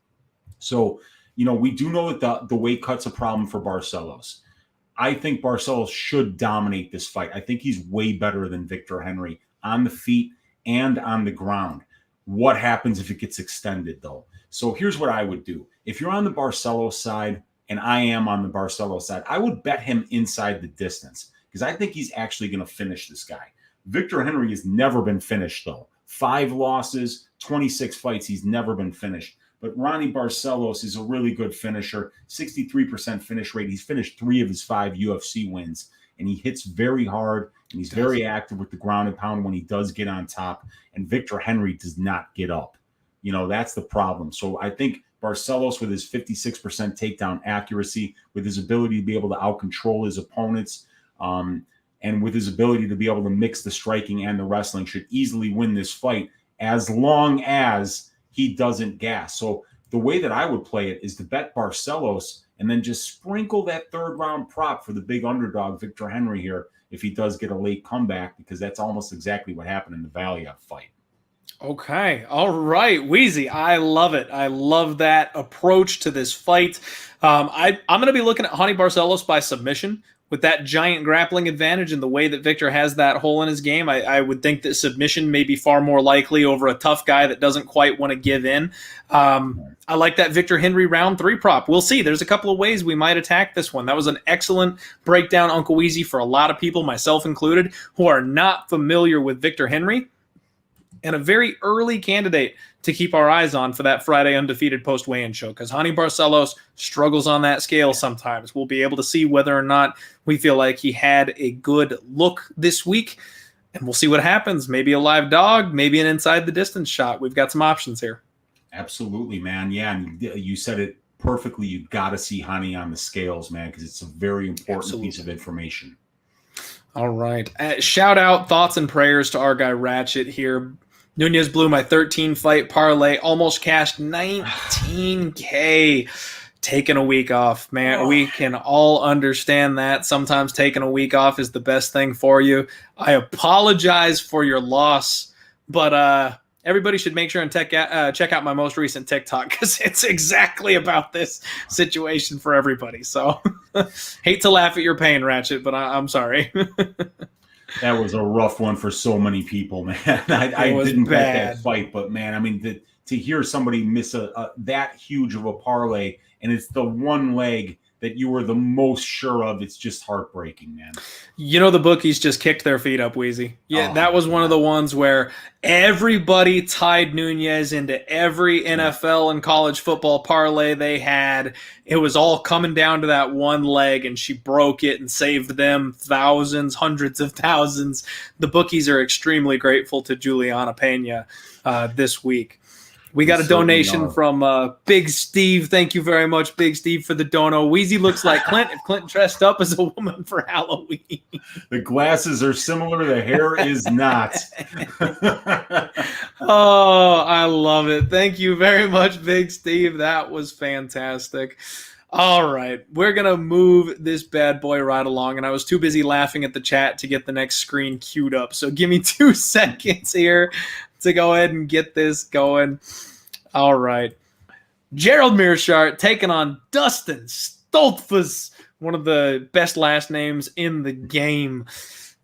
So, we do know that the weight cut's a problem for Barcelos. I think Barcelos should dominate this fight. I think he's way better than Victor Henry on the feet and on the ground. What happens if it gets extended, though? So here's what I would do. If you're on the Barcelos side, and I am on the Barcelos side, I would bet him inside the distance because I think he's actually going to finish this guy. Victor Henry has never been finished, though. 5 losses, 26 fights. He's never been finished. But Ronnie Barcelos is a really good finisher, 63% finish rate. He's finished 3 of his 5 UFC wins, and he hits very hard, and he's very active with the ground and pound when he does get on top. And Victor Henry does not get up. That's the problem. So I think Barcelos, with his 56% takedown accuracy, with his ability to be able to out-control his opponents, and with his ability to be able to mix the striking and the wrestling, should easily win this fight as long as he doesn't gas. So the way that I would play it is to bet Barcelos and then just sprinkle that third-round prop for the big underdog, Victor Henry, here, if he does get a late comeback, because that's almost exactly what happened in the Valiev fight. Okay. All right. Wheezy, I love it. I love that approach to this fight. I'm going to be looking at Ronnie Barcelos by submission with that giant grappling advantage and the way that Victor has that hole in his game. I would think that submission may be far more likely over a tough guy that doesn't quite want to give in. I like that Victor Henry round 3 prop. We'll see. There's a couple of ways we might attack this one. That was an excellent breakdown, Uncle Wheezy, for a lot of people, myself included, who are not familiar with Victor Henry. And a very early candidate to keep our eyes on for that Friday undefeated post-weigh-in show, because Ronnie Barcelos struggles on that scale sometimes. We'll be able to see whether or not we feel like he had a good look this week, and we'll see what happens. Maybe a live dog, maybe an inside-the-distance shot. We've got some options here. Absolutely, man. Yeah, and you said it perfectly. You've got to see Ronnie on the scales, man, because it's a very important piece of information. All right. Shout out, thoughts and prayers to our guy Ratchet here. Nunez blew my 13-fight parlay, almost cashed $19K. Taking a week off, man. We can all understand that. Sometimes taking a week off is the best thing for you. I apologize for your loss, but everybody should make sure and check out my most recent TikTok, because it's exactly about this situation for everybody. So hate to laugh at your pain, Ratchet, but I'm sorry. That was a rough one for so many people, man. I didn't bet that fight, but man, I mean, to hear somebody miss that huge of a parlay, and it's the one leg that you were the most sure of, it's just heartbreaking, man. The bookies just kicked their feet up, Wheezy. Yeah, that was one of the ones where everybody tied Nunez into every NFL and college football parlay they had. It was all coming down to that one leg, and she broke it and saved them thousands, hundreds of thousands. The bookies are extremely grateful to Juliana Pena this week. We got a donation from Big Steve. Thank you very much, Big Steve, for the dono. Wheezy looks like Clint if Clint dressed up as a woman for Halloween. The glasses are similar. The hair is not. Oh, I love it. Thank you very much, Big Steve. That was fantastic. All right, we're going to move this bad boy right along, and I was too busy laughing at the chat to get the next screen queued up. So give me 2 seconds here to go ahead and get this going. All right. Gerald Meerschaert taking on Dustin Stoltzfus, one of the best last names in the game.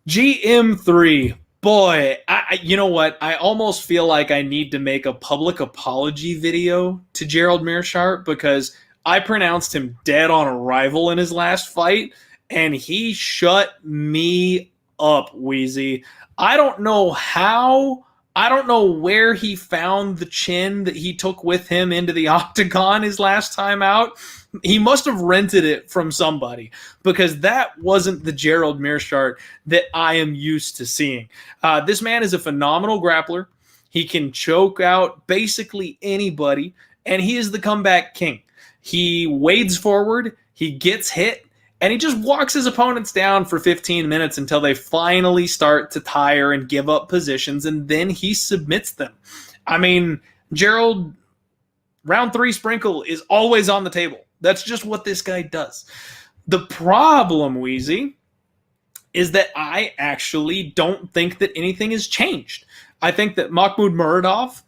GM3. Boy, you know what? I almost feel like I need to make a public apology video to Gerald Meerschaert, because I pronounced him dead on arrival in his last fight, and he shut me up, Wheezy. I don't know how. I don't know where he found the chin that he took with him into the octagon his last time out. He must have rented it from somebody, because that wasn't the Gerald Meerschaert that I am used to seeing. This man is a phenomenal grappler. He can choke out basically anybody, and he is the comeback king. He wades forward, he gets hit, and he just walks his opponents down for 15 minutes until they finally start to tire and give up positions, and then he submits them. I mean, Gerald, round 3 sprinkle is always on the table. That's just what this guy does. The problem, Wheezy, is that I actually don't think that anything has changed. I think that Mahmoud Muradov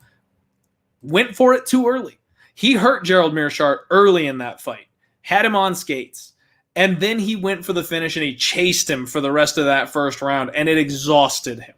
went for it too early. He hurt Gerald Meerschaert early in that fight, had him on skates, and then he went for the finish and he chased him for the rest of that first round, and it exhausted him.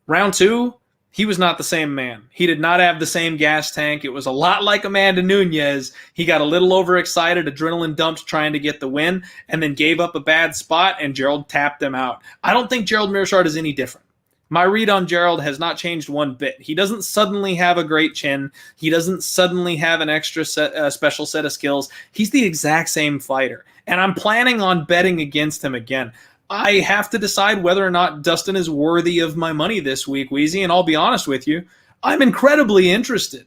Round 2, he was not the same man. He did not have the same gas tank. It was a lot like Amanda Nunes. He got a little overexcited, adrenaline dumped trying to get the win, and then gave up a bad spot, and Gerald tapped him out. I don't think Gerald Meerschaert is any different. My read on Gerald has not changed one bit. He doesn't suddenly have a great chin. He doesn't suddenly have an extra special set of skills. He's the exact same fighter, and I'm planning on betting against him again. I have to decide whether or not Dustin is worthy of my money this week, Wheezy, and I'll be honest with you, I'm incredibly interested.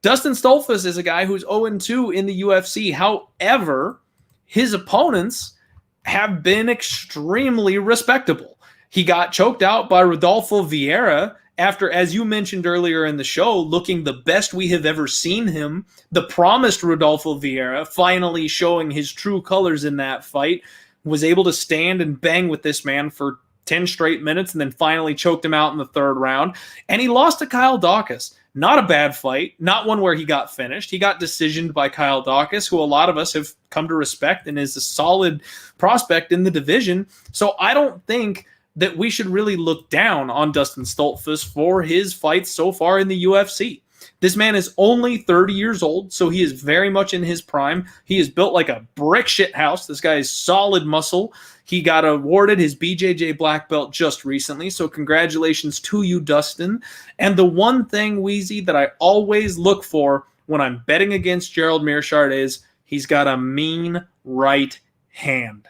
Dustin Stoltzfus is a guy who's 0-2 in the UFC. However, his opponents have been extremely respectable. He got choked out by Rodolfo Vieira after, as you mentioned earlier in the show, looking the best we have ever seen him. The promised Rodolfo Vieira finally showing his true colors in that fight, was able to stand and bang with this man for 10 straight minutes and then finally choked him out in the third round. And he lost to Kyle Daukaus. Not a bad fight, not one where he got finished. He got decisioned by Kyle Daukaus, who a lot of us have come to respect and is a solid prospect in the division. So I don't think that we should really look down on Dustin Stoltzfus for his fights so far in the UFC. This man is only 30 years old, so he is very much in his prime. He is built like a brick shit house. This guy is solid muscle. He got awarded his BJJ black belt just recently, so congratulations to you, Dustin. And the one thing, Wheezy, that I always look for when I'm betting against Gerald Meerschaert is he's got a mean right hand.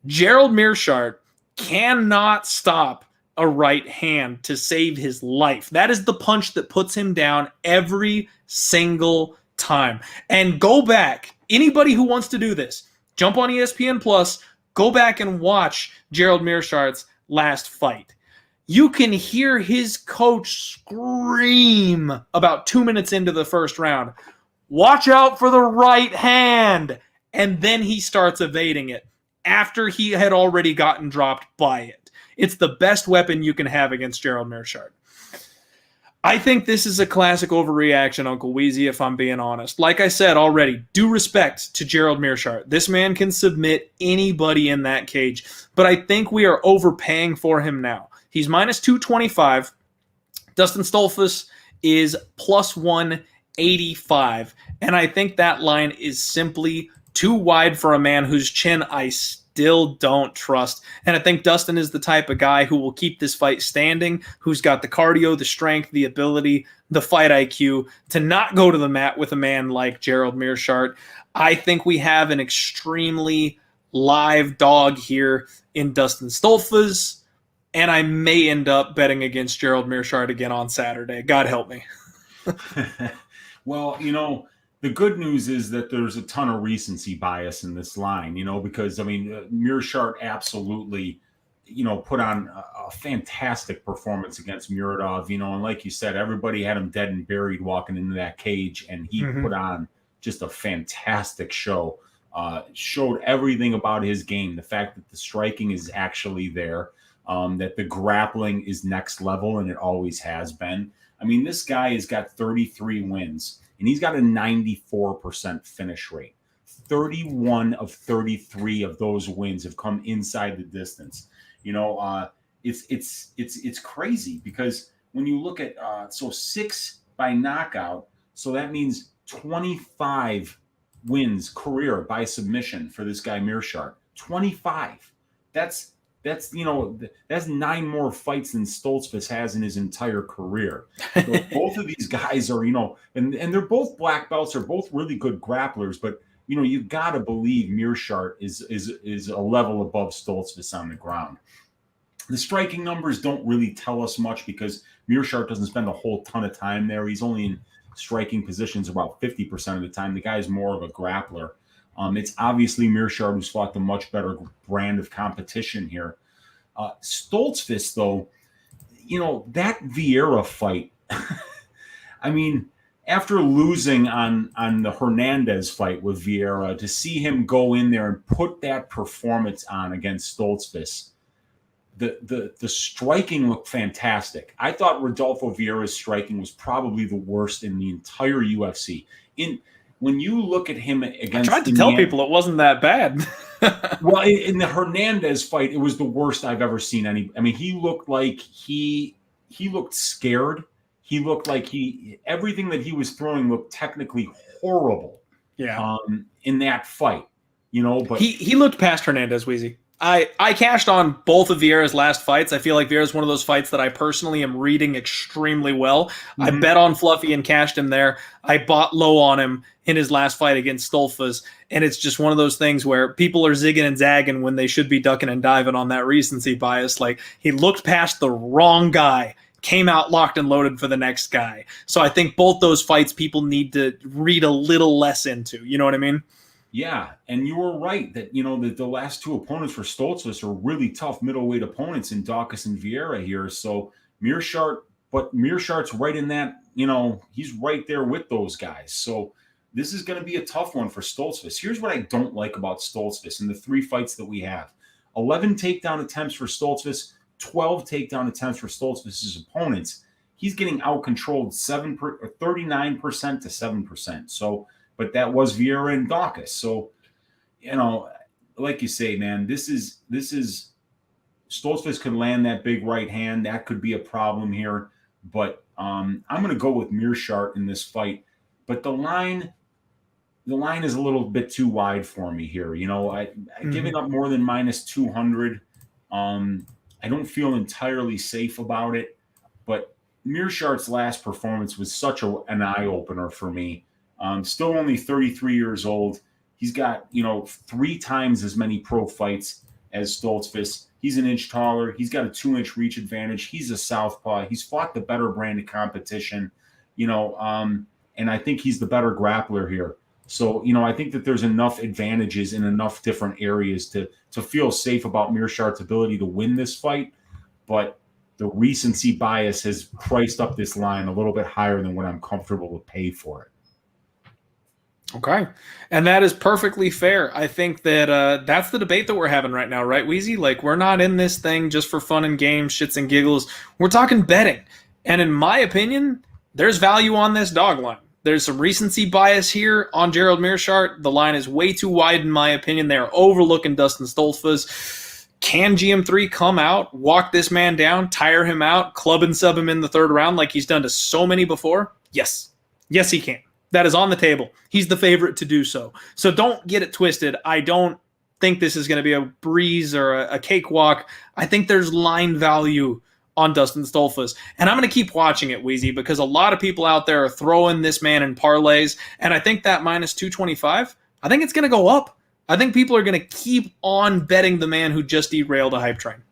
Gerald Meerschaert cannot stop a right hand to save his life. That is the punch that puts him down every single time. And go back, anybody who wants to do this, jump on ESPN Plus, go back and watch Gerald Meerschaert's last fight. You can hear his coach scream about 2 minutes into the first round, "Watch out for the right hand." And then he starts evading it after he had already gotten dropped by it. It's the best weapon you can have against Gerald Meerschaert. I think this is a classic overreaction, Uncle Wheezy, if I'm being honest. Like I said already, due respect to Gerald Meerschaert. This man can submit anybody in that cage. But I think we are overpaying for him now. He's minus 225. Dustin Stoltzfus is plus 185. And I think that line is simply too wide for a man whose chin I still don't trust. And I think Dustin is the type of guy who will keep this fight standing, who's got the cardio, the strength, the ability, the fight IQ to not go to the mat with a man like Gerald Meerschaert. I think we have an extremely live dog here in Dustin Stoltzfus, and I may end up betting against Gerald Meerschaert again on Saturday. God help me. Well, the good news is that there's a ton of recency bias in this line, because, Meerschaert absolutely, put on a fantastic performance against Muradov, and like you said, everybody had him dead and buried walking into that cage, and he put on just a fantastic show, showed everything about his game, the fact that the striking is actually there, that the grappling is next level, and it always has been. This guy has got 33 wins. And he's got a 94% finish rate. 31 of 33 of those wins have come inside the distance. It's crazy because when you look at 6 by knockout, so that means 25 wins career by submission for this guy Meerschaert. 25. That's 9 more fights than Stoltzfus has in his entire career. So both of these guys are, and they're both black belts, are both really good grapplers, but you got to believe Meerschaert is a level above Stoltzfus on the ground. The striking numbers don't really tell us much because Meerschaert doesn't spend a whole ton of time there. He's only in striking positions about 50% of the time. The guy's more of a grappler. It's obviously Meerschaert who's fought the much better brand of competition here. Stoltzfus, though, that Vieira fight, I mean, after losing on the Hernandez fight with Vieira, to see him go in there and put that performance on against Stoltzfus, the striking looked fantastic. I thought Rodolfo Vieira's striking was probably the worst in the entire UFC. When you look at him against, I tried to tell people it wasn't that bad. Well, in the Hernandez fight, it was the worst I've ever seen he looked like he looked scared. He looked like everything that he was throwing looked technically horrible. Yeah. In that fight, but he looked past Hernandez, Wheezy. I cashed on both of Vieira's last fights. I feel like Vieira's one of those fights that I personally am reading extremely well. Mm-hmm. I bet on Fluffy and cashed him there. I bought low on him in his last fight against Stoltzfus, and it's just one of those things where people are zigging and zagging when they should be ducking and diving on that recency bias. Like, he looked past the wrong guy, came out locked and loaded for the next guy. So I think both those fights people need to read a little less into. You know what I mean? Yeah, and you were right that the last two opponents for Stoltzfus are really tough middleweight opponents in Daukaus and Vieira here. So Meerschaert's right in that, he's right there with those guys. So this is going to be a tough one for Stoltzfus. Here's what I don't like about Stoltzfus in the 3 fights that we have: 11 takedown attempts for Stoltzfus, 12 takedown attempts for Stoltzfus' opponents. He's getting out-controlled 39% to 7%. So. But that was Vieira and Daukaus. So, like you say, man, this is Stoltzfus could land that big right hand. That could be a problem here. But I'm going to go with Meerschaert in this fight. But the line is a little bit too wide for me here. Giving up more than minus 200. I don't feel entirely safe about it. But Meerschaert's last performance was such an eye-opener for me. Still only 33 years old. He's got, 3 times as many pro fights as Stoltzfus. He's an inch taller. He's got a 2-inch reach advantage. He's a southpaw. He's fought the better brand of competition, and I think he's the better grappler here. So, I think that there's enough advantages in enough different areas to feel safe about Meerschaert's ability to win this fight. But the recency bias has priced up this line a little bit higher than what I'm comfortable to pay for it. Okay. And that is perfectly fair. I think that that's the debate that we're having right now, right, Wheezy? Like, we're not in this thing just for fun and games, shits and giggles. We're talking betting. And in my opinion, there's value on this dog line. There's some recency bias here on Gerald Meerschaert. The line is way too wide, in my opinion. They're overlooking Dustin Stoltzfus. Can GM3 come out, walk this man down, tire him out, club and sub him in the 3rd round like he's done to so many before? Yes. Yes, he can. That is on the table. He's the favorite to do so. So don't get it twisted. I don't think this is going to be a breeze or a cakewalk. I think there's line value on Dustin Stoltzfus. And I'm going to keep watching it, Wheezy, because a lot of people out there are throwing this man in parlays. And I think that minus 225, I think it's going to go up. I think people are going to keep on betting the man who just derailed a hype train.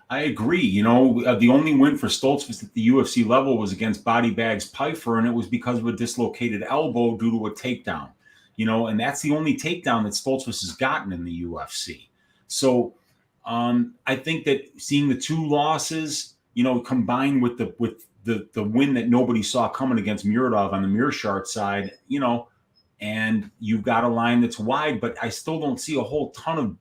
I agree. The only win for Stoltzfus at the UFC level was against Body Bags Pfeiffer, and it was because of a dislocated elbow due to a takedown. And that's the only takedown that Stoltzfus has gotten in the UFC. So I think that seeing the 2 losses, combined with the win that nobody saw coming against Muradov on the Meerschaert side, and you've got a line that's wide, but I still don't see a whole ton of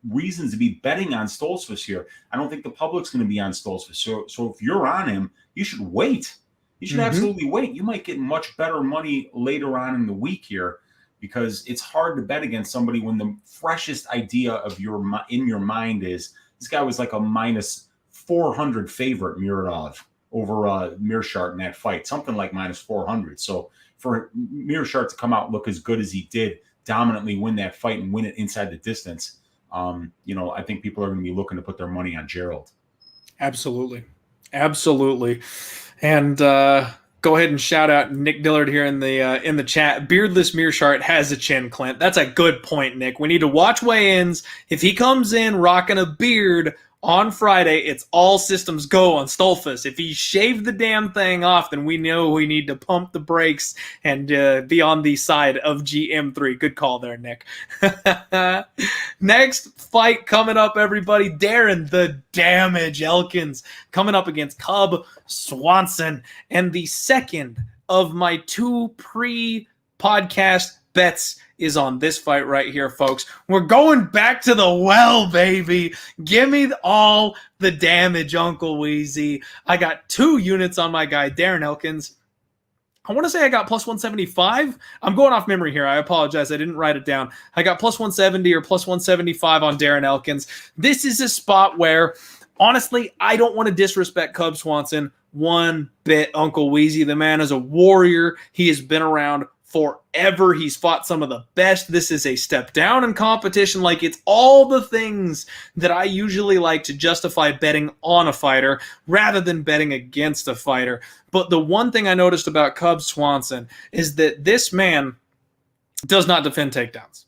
reasons to be betting on Stoltzfus here. I don't think the public's going to be on Stoltzfus. So if you're on him, you should wait. You should absolutely wait. You might get much better money later on in the week here, because it's hard to bet against somebody when the freshest idea of in your mind is this guy was like a minus 400 favorite, Muradov, over Meerschaert in that fight, something like minus 400. So for Meerschaert to come out and look as good as he did, dominantly win that fight and win it inside the distance, I think people are going to be looking to put their money on Gerald. Absolutely. And go ahead and shout out Nick Dillard here in the chat. Beardless Meerschaert has a chin, Clint. That's a good point, Nick. We need to watch weigh-ins. If he comes in rocking a beard on Friday, it's all systems go on Stoltzfus. If he shaved the damn thing off, then we know we need to pump the brakes and be on the side of GM3. Good call there, Nick. Next fight coming up, everybody. Darren, the Damage Elkins, coming up against Cub Swanson. And the second of my 2 pre-podcast bets is on this fight right here, folks. We're going back to the well, baby. Give me all the damage, Uncle Weezy. I got 2 units on my guy, Darren Elkins. I want to say I got plus 175. I'm going off memory here. I apologize. I didn't write it down. I got plus 170 or plus 175 on Darren Elkins. This is a spot where, honestly, I don't want to disrespect Cub Swanson one bit, Uncle Weezy. The man is a warrior. He has been around forever. He's fought some of the best. This is a step down in competition. Like, it's all the things that I usually like to justify betting on a fighter rather than betting against a fighter. But the one thing I noticed about Cub Swanson is that this man does not defend takedowns.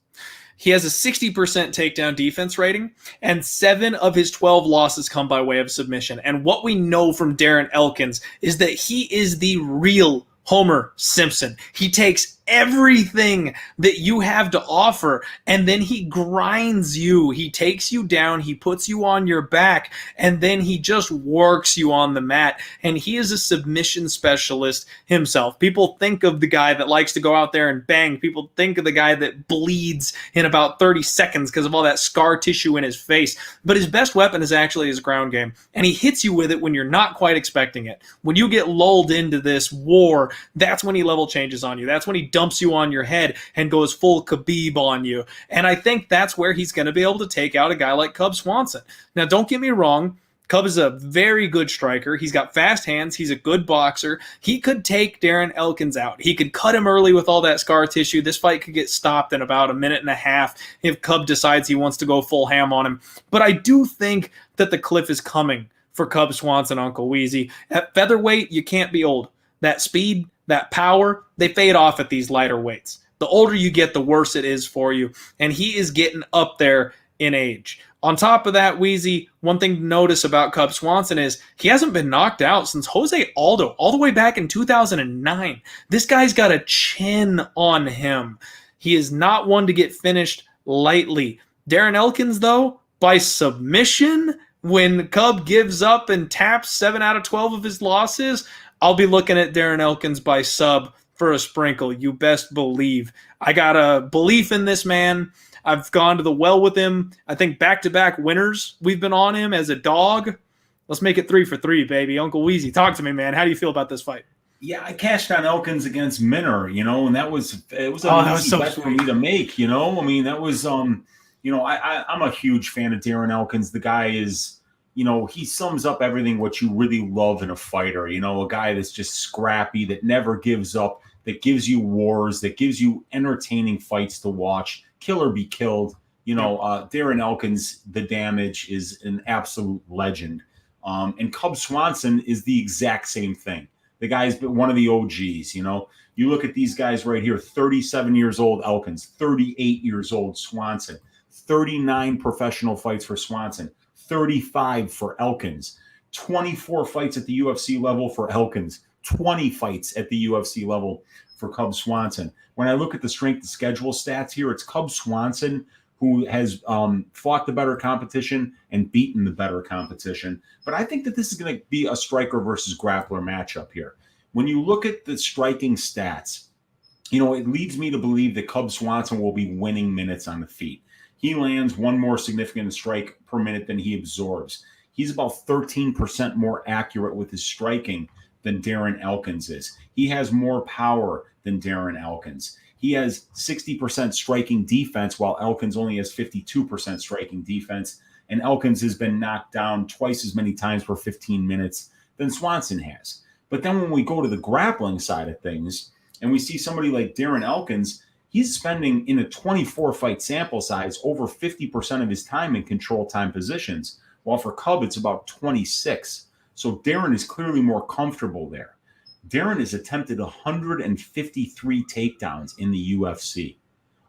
He has a 60% takedown defense rating, and 7 of his 12 losses come by way of submission. And what we know from Darren Elkins is that he is the real Homer Simpson. He takes everything that you have to offer, and then he grinds you. He takes you down, he puts you on your back, and then he just works you on the mat. And he is a submission specialist himself. People think of the guy that likes to go out there and bang. People think of the guy that bleeds in about 30 seconds because of all that scar tissue in his face. But his best weapon is actually his ground game, and he hits you with it when you're not quite expecting it. When you get lulled into this war, that's when he level changes on you. That's when he dumps you on your head and goes full Khabib on you. And I think that's where he's going to be able to take out a guy like Cub Swanson. Now, don't get me wrong. Cub is a very good striker. He's got fast hands. He's a good boxer. He could take Darren Elkins out. He could cut him early with all that scar tissue. This fight could get stopped in about a minute and a half if Cub decides he wants to go full ham on him. But I do think that the cliff is coming for Cub Swanson, Uncle Weezy. At featherweight, you can't be old. That speed, that power, they fade off at these lighter weights. The older you get, the worse it is for you. And he is getting up there in age. On top of that, Weezy, one thing to notice about Cub Swanson is he hasn't been knocked out since Jose Aldo, all the way back in 2009. This guy's got a chin on him. He is not one to get finished lightly. Darren Elkins, though, by submission, when Cub gives up and taps 7 out of 12 of his losses, I'll be looking at Darren Elkins by sub for a sprinkle. You best believe. I got a belief in this man. I've gone to the well with him. I think back-to-back winners we've been on him as a dog. Let's make it 3 for 3, baby. Uncle Weezy, talk to me, man. How do you feel about this fight? Yeah, I cashed on Elkins against Minner, and that was an easy bet for me to make, I mean, that was I'm a huge fan of Darren Elkins. The guy is, he sums up everything what you really love in a fighter, a guy that's just scrappy, that never gives up, that gives you wars, that gives you entertaining fights to watch, kill or be killed. Darren Elkins, the Damage, is an absolute legend. And Cub Swanson is the exact same thing. The guy's been one of the OGs, You look at these guys right here, 37 years old Elkins, 38 years old Swanson, 39 professional fights for Swanson, 35 for Elkins, 24 fights at the UFC level for Elkins, 20 fights at the UFC level for Cub Swanson. When I look at the strength of schedule stats here, it's Cub Swanson who has fought the better competition and beaten the better competition. But I think that this is going to be a striker versus grappler matchup here. When you look at the striking stats, it leads me to believe that Cub Swanson will be winning minutes on the feet. He lands one more significant strike per minute than he absorbs. He's about 13% more accurate with his striking than Darren Elkins is. He has more power than Darren Elkins. He has 60% striking defense, while Elkins only has 52% striking defense. And Elkins has been knocked down twice as many times per 15 minutes than Swanson has. But then when we go to the grappling side of things, and we see somebody like Darren Elkins, he's spending in a 24-fight sample size over 50% of his time in control time positions, while for Cub, it's about 26. So Darren is clearly more comfortable there. Darren has attempted 153 takedowns in the UFC.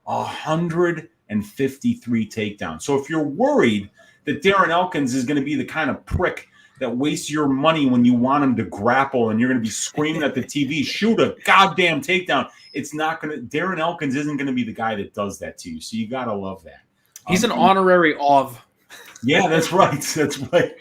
153 takedowns. So if you're worried that Darren Elkins is going to be the kind of prick that wastes your money when you want him to grapple and you're going to be screaming at the TV, shoot a goddamn takedown, it's not going to – Darren Elkins isn't going to be the guy that does that to you. So you got to love that. He's an honorary OV. Yeah, that's right. That's right.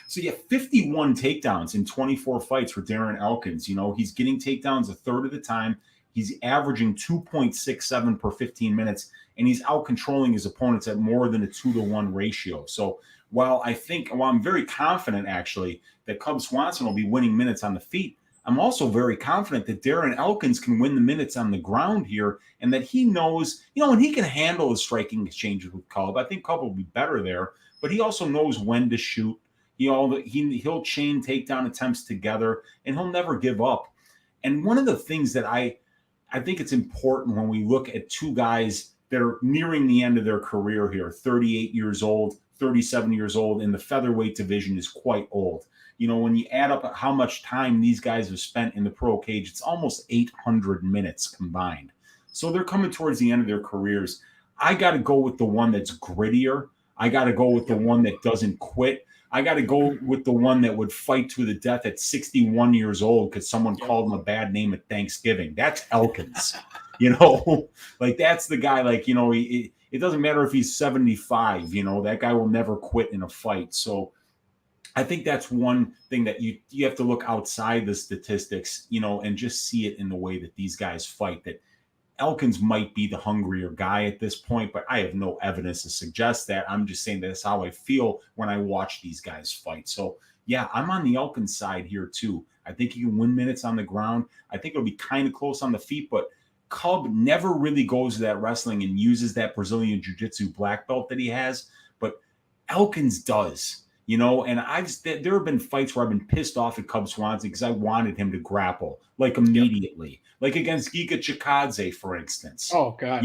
So yeah, 51 takedowns in 24 fights for Darren Elkins. You know, he's getting takedowns a third of the time. He's averaging 2.67 per 15 minutes, and he's out-controlling his opponents at more than a 2-to-1 ratio. So while I'm very confident, actually, that Cub Swanson will be winning minutes on the feet, I'm also very confident that Darren Elkins can win the minutes on the ground here, and that he knows, and he can handle the striking exchanges with Cub. I think Cub will be better there, but he also knows when to shoot. He'll chain takedown attempts together, and he'll never give up. And one of the things that I think it's important when we look at two guys that are nearing the end of their career here, 38 years old, 37 years old, and the featherweight division is quite old. When you add up how much time these guys have spent in the pro cage, it's almost 800 minutes combined. So they're coming towards the end of their careers. I got to go with the one that's grittier. I got to go with the one that doesn't quit. I got to go with the one that would fight to the death at 61 years old because someone called him a bad name at Thanksgiving. That's Elkins. Like that's the guy, it doesn't matter if he's 75, that guy will never quit in a fight. So I think that's one thing that you have to look outside the statistics, and just see it in the way that these guys fight, that Elkins might be the hungrier guy at this point, but I have no evidence to suggest that. I'm just saying that's how I feel when I watch these guys fight. So, yeah, I'm on the Elkins side here too. I think he can win minutes on the ground. I think it'll be kind of close on the feet, but Cub never really goes to that wrestling and uses that Brazilian Jiu-Jitsu black belt that he has, but Elkins does. And there have been fights where I've been pissed off at Cub Swanson because I wanted him to grapple immediately, like against Giga Chikadze, for instance. Oh God,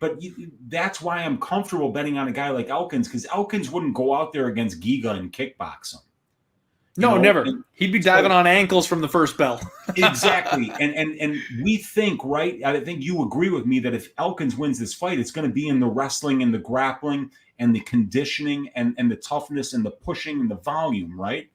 But that's why I'm comfortable betting on a guy like Elkins, because Elkins wouldn't go out there against Giga and kickbox him. No, never. He'd be diving on ankles from the first bell. Exactly. And we think, right? I think you agree with me that if Elkins wins this fight, it's going to be in the wrestling and the grappling and the conditioning and the toughness and the pushing and the volume, right?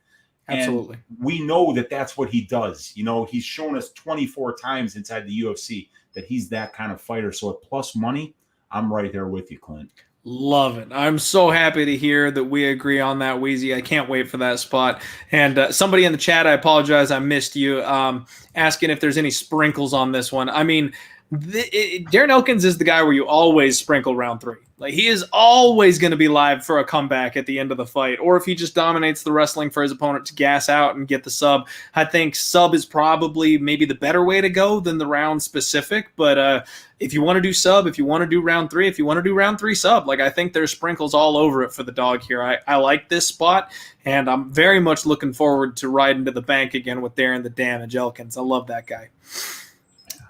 Absolutely. And we know that that's what he does. He's shown us 24 times inside the UFC that he's that kind of fighter. So at plus money, I'm right there with you, Clint. Love it. I'm so happy to hear that we agree on that, Wheezy. I can't wait for that spot. And somebody in the chat, I apologize, I missed you, asking if there's any sprinkles on this one. I mean, Darren Elkins is the guy where you always sprinkle round 3. Like, he is always going to be live for a comeback at the end of the fight, or if he just dominates the wrestling for his opponent to gas out and get the sub. I think sub is probably maybe the better way to go than the round specific, but if you want to do sub, if you want to do round 3, if you want to do round 3 sub, I think there's sprinkles all over it for the dog here. I like this spot, and I'm very much looking forward to riding to the bank again with Darren the Damage Elkins. I love that guy.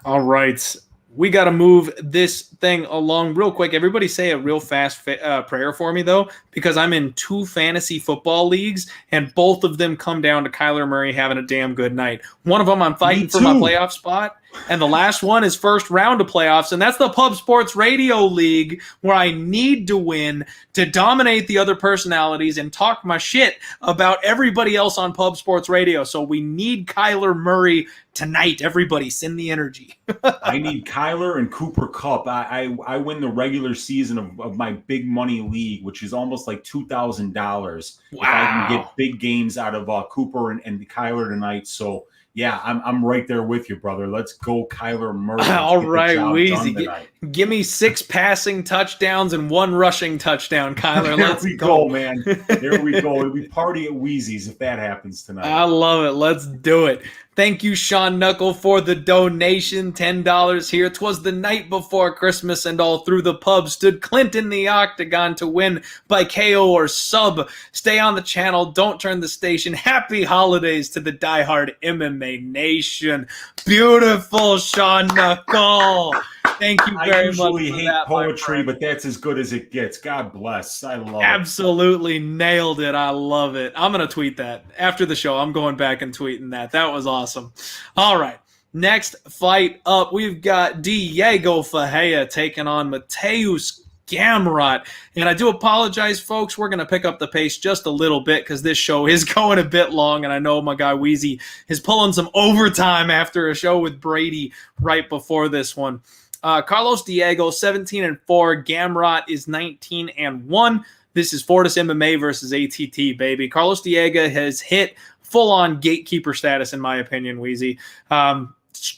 All right. We got to move this thing along real quick. Everybody say a real fast prayer for me, though, because I'm in 2 fantasy football leagues, and both of them come down to Kyler Murray having a damn good night. One of them I'm fighting for my playoff spot, and the last one is first round of playoffs, and that's the Pub Sports Radio League, where I need to win to dominate the other personalities and talk my shit about everybody else on Pub Sports Radio. So we need Kyler Murray tonight. Everybody, send the energy. I need Kyler and Cooper Kupp. I win the regular season of my big money league, which is almost like $2,000. Wow. If I can get big games out of Cooper and Kyler tonight. So, yeah, I'm right there with you, brother. Let's go, Kyler Murray. All right, Weezy. Give me 6 passing touchdowns and 1 rushing touchdown, Kyler. Let's go, man. There we go. We party at Wheezy's if that happens tonight. I love it. Let's do it. Thank you, Sean Knuckle, for the donation. $10 here. 'Twas the night before Christmas, and all through the pub stood Clint in the octagon to win by KO or sub. Stay on the channel. Don't turn the station. Happy holidays to the diehard MMA nation. Beautiful, Sean Knuckle. Thank you very much. I usually hate poetry, but that's as good as it gets. God bless. I love it. Absolutely nailed it. I love it. I'm going to tweet that. After the show, I'm going back and tweeting that. That was awesome. All right. Next fight up, we've got Diego Ferreira taking on Mateusz Gamrot. And I do apologize, folks. We're going to pick up the pace just a little bit because this show is going a bit long, and I know my guy Wheezy is pulling some overtime after a show with Brady right before this one. Carlos Diego, 17-4. Gamrot is 19-1. This is Fortis MMA versus ATT, baby. Carlos Diego has hit full-on gatekeeper status, in my opinion, Wheezy.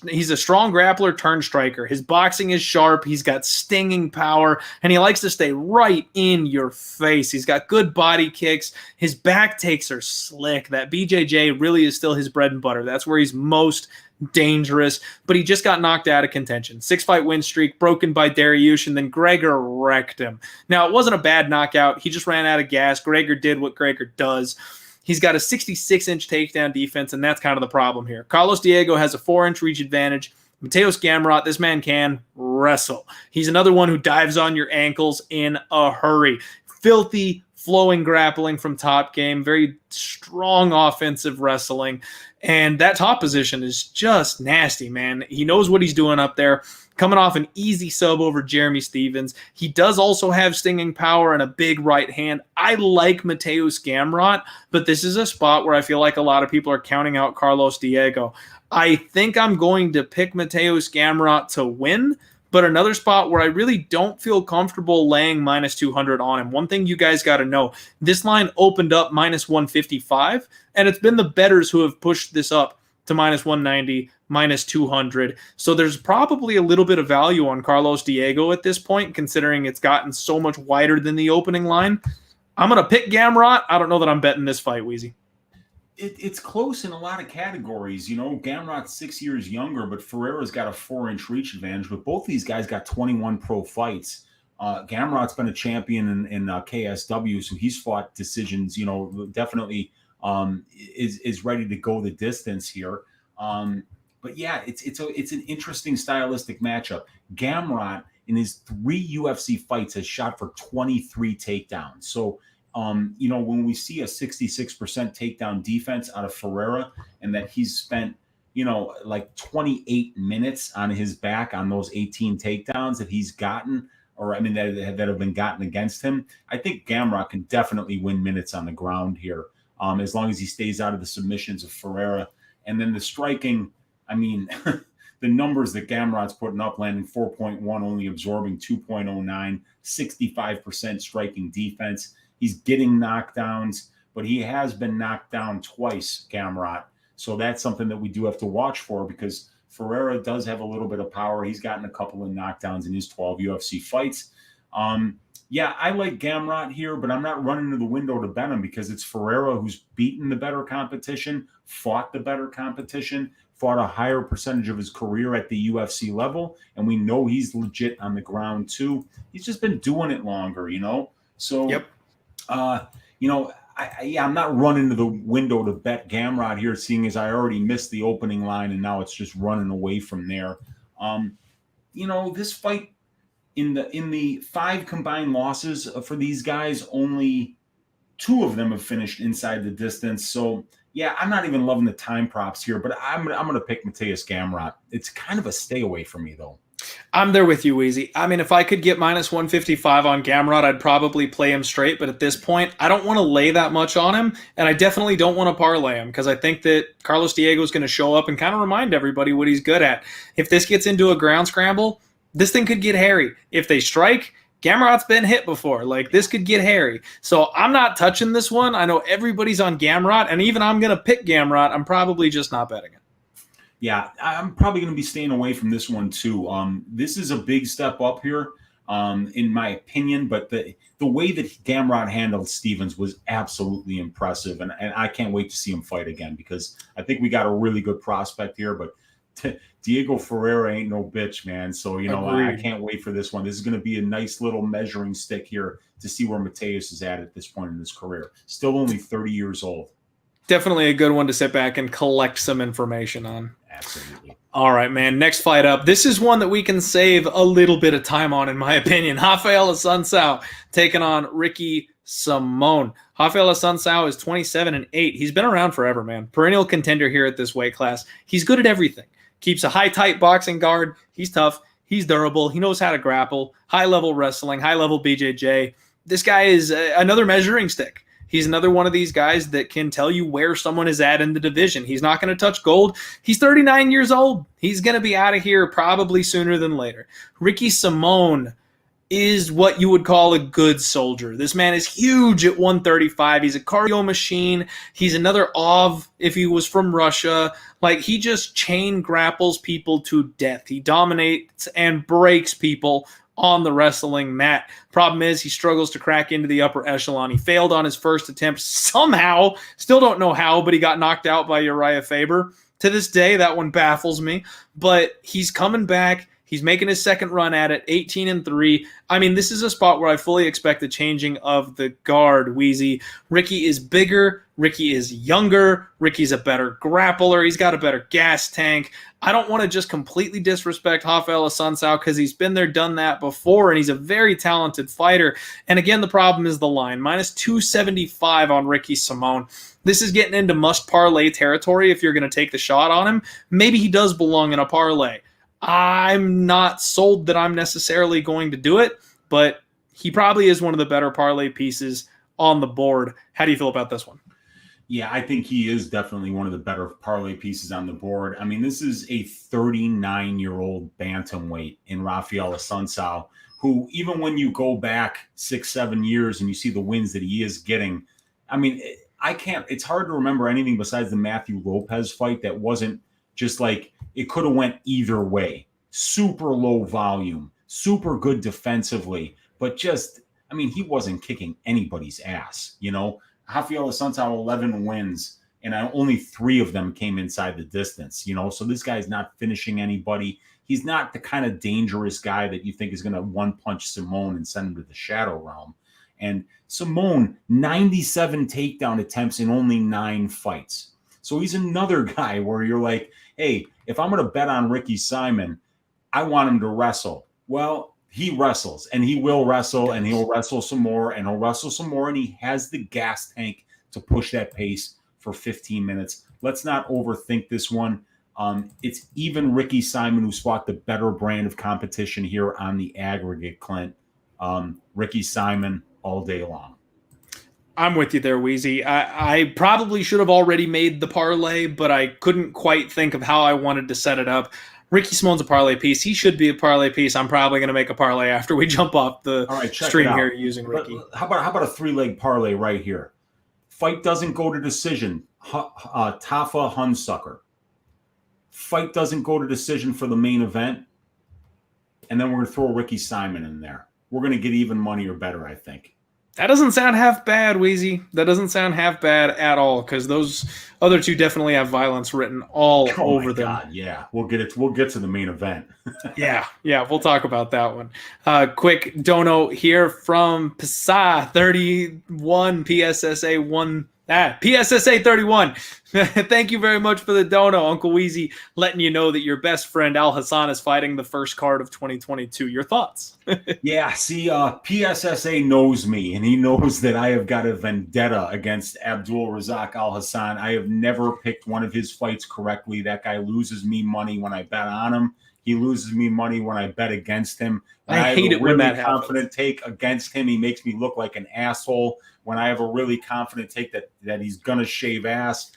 He's a strong grappler turned striker. His boxing is sharp. He's got stinging power, and he likes to stay right in your face. He's got good body kicks. His back takes are slick. That BJJ really is still his bread and butter. That's where he's most dangerous, but he just got knocked out of contention. 6-fight win streak broken by Dariush, and then Gregor wrecked him. Now, it wasn't a bad knockout. He just ran out of gas. Gregor did what Gregor does. He's got a 66-inch takedown defense, and that's kind of the problem here. Carlos Diego has a 4-inch reach advantage. Mateusz Gamrot, this man can wrestle. He's another one who dives on your ankles in a hurry. Filthy, flowing grappling from top game. Very strong offensive wrestling. And that top position is just nasty, man. He knows what he's doing up there. Coming off an easy sub over Jeremy Stephens. He does also have stinging power and a big right hand. I like Mateusz Gamrot, but this is a spot where I feel like a lot of people are counting out Carlos Diego. I think I'm going to pick Mateusz Gamrot to win, but another spot where I really don't feel comfortable laying -200 on him. One thing you guys got to know, this line opened up -155, and it's been the bettors who have pushed this up to -190, -200. So there's probably a little bit of value on Carlos Diego at this point, considering it's gotten so much wider than the opening line. I'm going to pick Gamrot. I don't know that I'm betting this fight, Wheezy. It's close in a lot of categories. You know, Gamrot's 6 years younger, but Ferreira's got a 4-inch reach advantage. But both these guys got 21 pro fights. Gamrot's been a champion in KSW, so he's fought decisions, you know, definitely is ready to go the distance here. But yeah, it's an interesting stylistic matchup. Gamrot in his 3 UFC fights has shot for 23 takedowns. So, you know, when we see a 66% takedown defense out of Ferreira, and that he's spent, you know, like 28 minutes on his back on those 18 takedowns that he's gotten, or I mean that have been gotten against him, I think Gamrot can definitely win minutes on the ground here, as long as he stays out of the submissions of Ferreira. And then the striking, I mean, the numbers that Gamrot's putting up, landing 4.1, only absorbing 2.09, 65% striking defense. He's getting knockdowns, but he has been knocked down twice, Gamrot. So that's something that we do have to watch for, because Ferreira does have a little bit of power. He's gotten a couple of knockdowns in his 12 UFC fights. Yeah, I like Gamrot here, but I'm not running to the window to bet him, because it's Ferreira who's beaten the better competition, fought the better competition, fought a higher percentage of his career at the UFC level, and we know he's legit on the ground too. He's just been doing it longer, you know? So, yep. You know, I'm not running to the window to bet Gamrot here, seeing as I already missed the opening line, and now it's just running away from there. You know, this fight, in the 5 combined losses for these guys, only 2 of them have finished inside the distance. So yeah, I'm not even loving the time props here, but I'm going to pick Mateusz Gamrot. It's kind of a stay away for me, though. I'm there with you, Weezy. I mean, if I could get -155 on Gamrot, I'd probably play him straight. But at this point, I don't want to lay that much on him, and I definitely don't want to parlay him, because I think that Carlos Diego is going to show up and kind of remind everybody what he's good at. If this gets into a ground scramble, this thing could get hairy. If they strike, Gamrot's been hit before. Like, this could get hairy. So I'm not touching this one. I know everybody's on Gamrot, and even I'm going to pick Gamrot. I'm probably just not betting it. Yeah, I'm probably going to be staying away from this one too. This is a big step up here, in my opinion. But the way that Gamrot handled Stevens was absolutely impressive, and I can't wait to see him fight again because I think we got a really good prospect here. But Diego Ferreira ain't no bitch, man. So I can't wait for this one. This is going to be a nice little measuring stick here to see where Mateusz is at this point in his career. Still only 30 years old. Definitely a good one to sit back and collect some information on. Absolutely. All right, man. Next fight up. This is one that we can save a little bit of time on, in my opinion. Raphael Assuncao taking on Ricky Simón. Raphael Assuncao is 27-8. He's been around forever, man. Perennial contender here at this weight class. He's good at everything. Keeps a high, tight boxing guard. He's tough. He's durable. He knows how to grapple. High-level wrestling. High-level BJJ. This guy is another measuring stick. He's another one of these guys that can tell you where someone is at in the division. He's not going to touch gold. He's 39 years old. He's going to be out of here probably sooner than later. Ricky Simón is what you would call a good soldier. This man is huge at 135. He's a cardio machine. He's another Ov if he was from Russia. Like, he just chain grapples people to death. He dominates and breaks people on the wrestling mat. Problem is, he struggles to crack into the upper echelon. He failed on his first attempt somehow. Still don't know how, but he got knocked out by Uriah Faber. To this day, that one baffles me. But he's coming back. He's making his second run at it, 18-3. I mean, this is a spot where I fully expect the changing of the guard, Wheezy. Ricky is bigger. Ricky is younger. Ricky's a better grappler. He's got a better gas tank. I don't want to just completely disrespect Raphael Assuncao because he's been there, done that before, and he's a very talented fighter. And again, the problem is the line. -275 on Ricky Simón. This is getting into must parlay territory if you're going to take the shot on him. Maybe he does belong in a parlay. I'm not sold that I'm necessarily going to do it, but he probably is one of the better parlay pieces on the board. How do you feel about this one? Yeah, I think he is definitely one of the better parlay pieces on the board. I mean, this is a 39-year-old bantamweight in Raphael Assuncao, who even when you go back 6-7 years and you see the wins that he is getting, I mean, it's hard to remember anything besides the Matthew Lopez fight that wasn't just like, it could have went either way. Super low volume, super good defensively, but just, I mean, he wasn't kicking anybody's ass, Raphael Assuncao, 11 wins, and only 3 of them came inside the distance, So this guy's not finishing anybody. He's not the kind of dangerous guy that you think is going to one-punch Simón and send him to the shadow realm. And Simón, 97 takedown attempts in only 9 fights. So he's another guy where you're like, hey, if I'm going to bet on Ricky Simón, I want him to wrestle. Well, he wrestles, and he will wrestle, and he'll wrestle some more, and he'll wrestle some more, and he has the gas tank to push that pace for 15 minutes. Let's not overthink this one. It's even Ricky Simón who's fought the better brand of competition here on the aggregate, Clint. Ricky Simón all day long. I'm with you there, Wheezy. I probably should have already made the parlay, but I couldn't quite think of how I wanted to set it up. Ricky Simón's a parlay piece. He should be a parlay piece. I'm probably going to make a parlay after we jump off the stream here using Ricky. How about a 3-leg parlay right here? Fight doesn't go to decision. Tafa Hunsucker. Fight doesn't go to decision for the main event. And then we're going to throw Ricky Simón in there. We're going to get even money or better, I think. That doesn't sound half bad, Wheezy. That doesn't sound half bad at all, because those other two definitely have violence written all over them. God, yeah, we'll get to the main event. yeah, we'll talk about that one. Quick dono here from PSA 31 PSSA 1. PSSA 31. Thank you very much for the dono, Uncle Wheezy, letting you know that your best friend Al Hassan is fighting the first card of 2022. Your thoughts? Yeah, see, PSSA knows me, and he knows that I have got a vendetta against Abdul Razak Al Hassan. I have never picked one of his fights correctly. That guy loses me money when I bet on him. He loses me money when I bet against him. When I hate it when that happens. Confident take against him, he makes me look like an asshole. When I have a really confident take that he's gonna shave ass,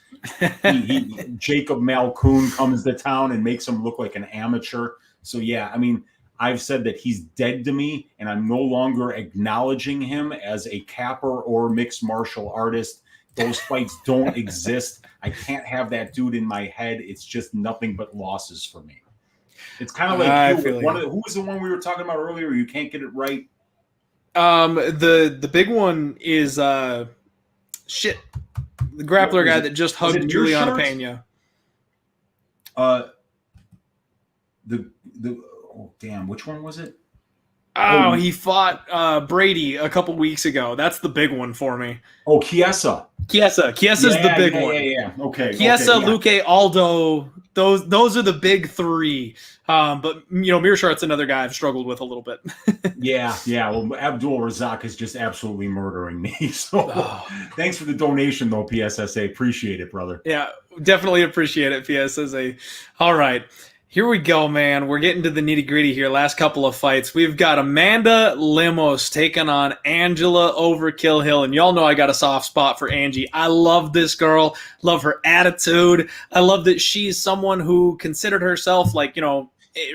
Jacob Malkoon comes to town and makes him look like an amateur. So yeah, I mean, I've said that he's dead to me, and I'm no longer acknowledging him as a capper or mixed martial artist. Those fights don't exist. I can't have that dude in my head. It's just nothing but losses for me. It's kind of like who was the one we were talking about earlier? You can't get it right. The big one is the grappler guy that just hugged Juliana Pena. Which one was it? Oh, he fought Brady a couple weeks ago. That's the big one for me. Oh, Chiasson. Chiassa's the big one. Yeah. Okay. Chiasson, Luque, Aldo. Those are the big three. But Meerschaert's another guy I've struggled with a little bit. Yeah. Well, Abdul Razak is just absolutely murdering me. So thanks for the donation, though, PSSA. Appreciate it, brother. Yeah, definitely appreciate it, PSSA. All right. Here we go, man. We're getting to the nitty-gritty here. Last couple of fights. We've got Amanda Lemos taking on Angela Overkill Hill. And y'all know I got a soft spot for Angie. I love this girl. Love her attitude. I love that she's someone who considered herself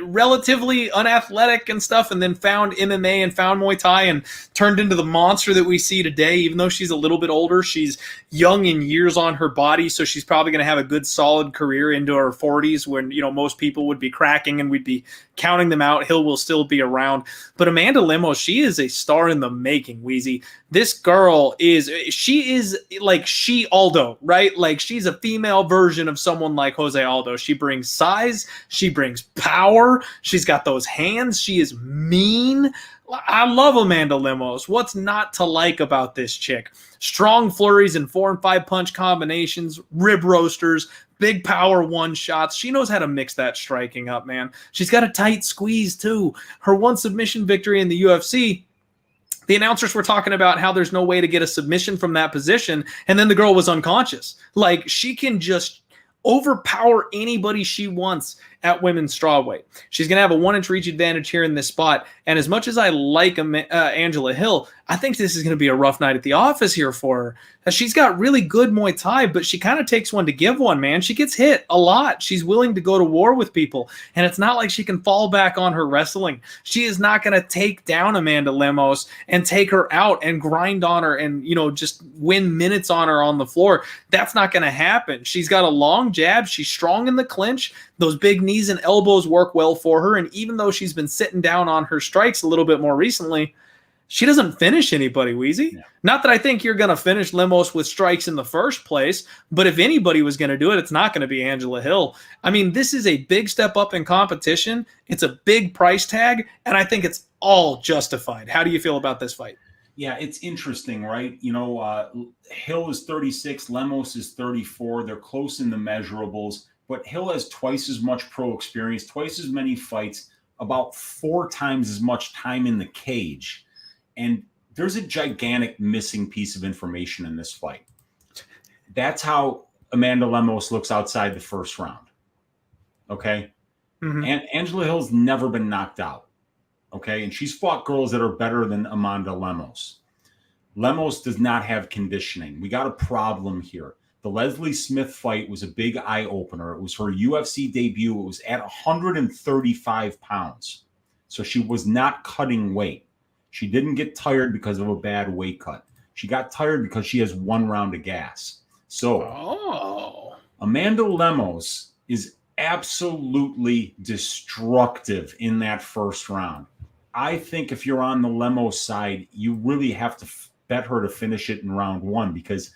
relatively unathletic and stuff, and then found MMA and found Muay Thai and turned into the monster that we see today. Even though she's a little bit older, she's young in years on her body, so she's probably going to have a good solid career into her 40s when most people would be cracking and we'd be counting them out. Hill will still be around. But Amanda Lemos, she is a star in the making, Wheezy. This girl is like Aldo, right? Like she's a female version of someone like Jose Aldo. She brings size, she brings power, she's got those hands, she is mean. I love Amanda Lemos. What's not to like about this chick? Strong flurries and 4 and 5 punch combinations, rib roasters, big power one shots. She knows how to mix that striking up, man. She's got a tight squeeze too. Her one submission victory in the UFC, the announcers were talking about how there's no way to get a submission from that position, and then the girl was unconscious. Like, she can just overpower anybody she wants at women's strawweight. She's going to have a 1-inch reach advantage here in this spot, and as much as I like Angela Hill, I think this is going to be a rough night at the office here for her. She's got really good Muay Thai, but she kind of takes one to give one, man. She gets hit a lot. She's willing to go to war with people, and it's not like she can fall back on her wrestling. She is not going to take down Amanda Lemos and take her out and grind on her and, just win minutes on her on the floor. That's not going to happen. She's got a long jab. She's strong in the clinch. Those big knees and elbows work well for her, and even though she's been sitting down on her strikes a little bit more recently, she doesn't finish anybody, Wheezy. Yeah. Not that I think you're going to finish Lemos with strikes in the first place, but if anybody was going to do it, it's not going to be Angela Hill. I mean, this is a big step up in competition. It's a big price tag, and I think it's all justified. How do you feel about this fight? Yeah, it's interesting, right? Hill is 36, Lemos is 34. They're close in the measurables, but Hill has twice as much pro experience, twice as many fights, about 4 times as much time in the cage. And there's a gigantic missing piece of information in this fight. That's how Amanda Lemos looks outside the first round. Okay? Mm-hmm. And Angela Hill's never been knocked out. Okay? And she's fought girls that are better than Amanda Lemos. Lemos does not have conditioning. We got a problem here. The Leslie Smith fight was a big eye-opener. It was her UFC debut. It was at 135 pounds. So she was not cutting weight. She didn't get tired because of a bad weight cut. She got tired because she has 1 round of gas. So Amanda Lemos is absolutely destructive in that first round. I think if you're on the Lemos side, you really have to bet her to finish it in round 1 because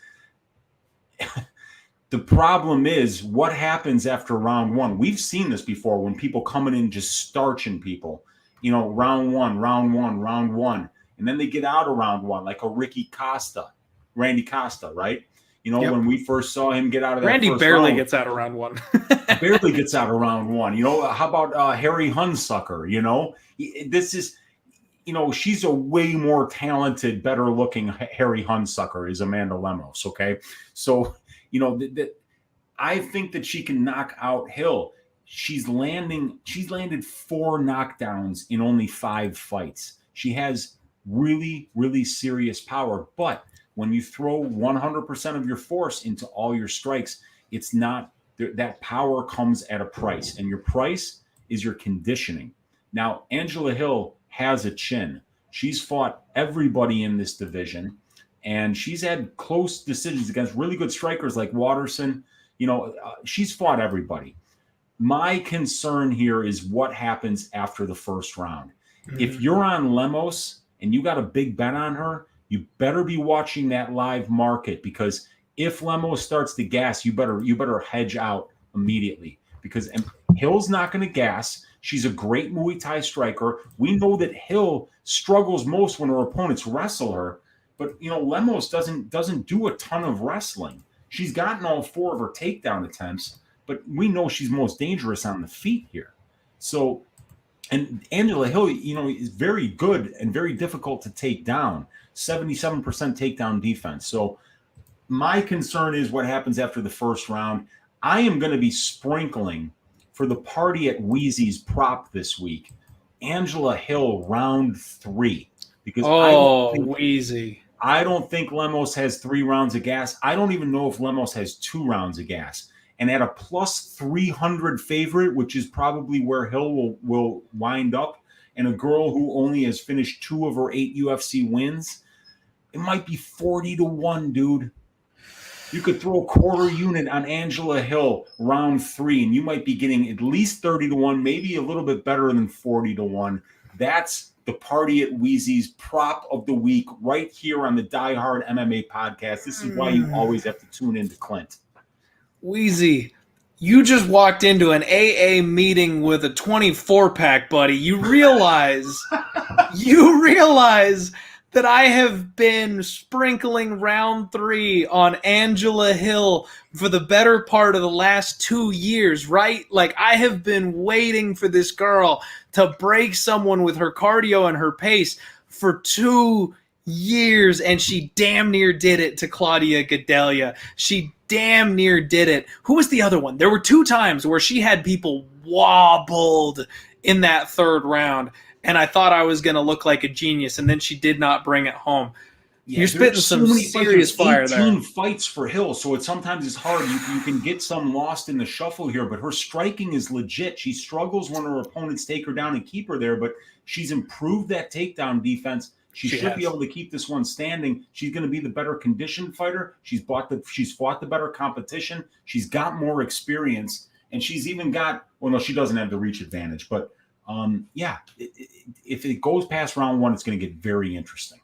the problem is what happens after round 1. We've seen this before when people coming in just starching people. Round one, and then they get out of round 1, like a Randy Costa, right? When we first saw him get out of that Randy first barely round, gets out of round 1. barely gets out of round 1. How about Harry Hunsucker? This is, she's a way more talented, better looking Harry Hunsucker is Amanda Lemos. Okay, so I think that she can knock out Hill. She's landed 4 knockdowns in only 5 fights. She has really, really serious power. But when you throw 100% of your force into all your strikes, it's not that power comes at a price. And your price is your conditioning. Now, Angela Hill has a chin. She's fought everybody in this division. And she's had close decisions against really good strikers like Waterson. She's fought everybody. My concern here is what happens after the first round. Mm-hmm. If you're on Lemos and you got a big bet on her, you better be watching that live market, because if Lemos starts to gas, you better hedge out immediately, because Hill's not going to gas. She's a great Muay Thai striker. We know that Hill struggles most when her opponents wrestle her, but Lemos doesn't do a ton of wrestling. She's gotten all 4 of her takedown attempts, but we know she's most dangerous on the feet here. So, and Angela Hill, is very good and very difficult to take down. 77% takedown defense. So my concern is what happens after the first round. I am going to be sprinkling for the party at Wheezy's prop this week, Angela Hill round 3. Because Wheezy. I don't think Lemos has 3 rounds of gas. I don't even know if Lemos has 2 rounds of gas. And at a plus 300 favorite, which is probably where Hill will wind up, and a girl who only has finished 2 of her 8 UFC wins, it might be 40-1, dude. You could throw a quarter unit on Angela Hill round 3, and you might be getting at least 30-1, maybe a little bit better than 40-1. That's the party at Wheezy's prop of the week right here on the Die Hard MMA podcast. This is why you always have to tune in to Clint. Wheezy, you just walked into an AA meeting with a 24-pack, buddy. You realize that I have been sprinkling round 3 on Angela Hill for the better part of the last 2 years, right? Like, I have been waiting for this girl to break someone with her cardio and her pace for 2 years, and she damn near did it to Claudia Gadelha. She damn near did it. Who was the other one? There were 2 times where she had people wobbled in that 3rd round, and I thought I was going to look like a genius, and then she did not bring it home. Yeah, you're spitting some serious fire there. 18 fights for Hill, so sometimes it's hard. You can get some lost in the shuffle here, but her striking is legit. She struggles when her opponents take her down and keep her there, but she's improved that takedown defense. She should be able to keep this one standing. She's going to be the better conditioned fighter. She's fought the better competition. She's got more experience, and she's even got, well, no, she doesn't have the reach advantage, but if it goes past round 1, it's going to get very interesting.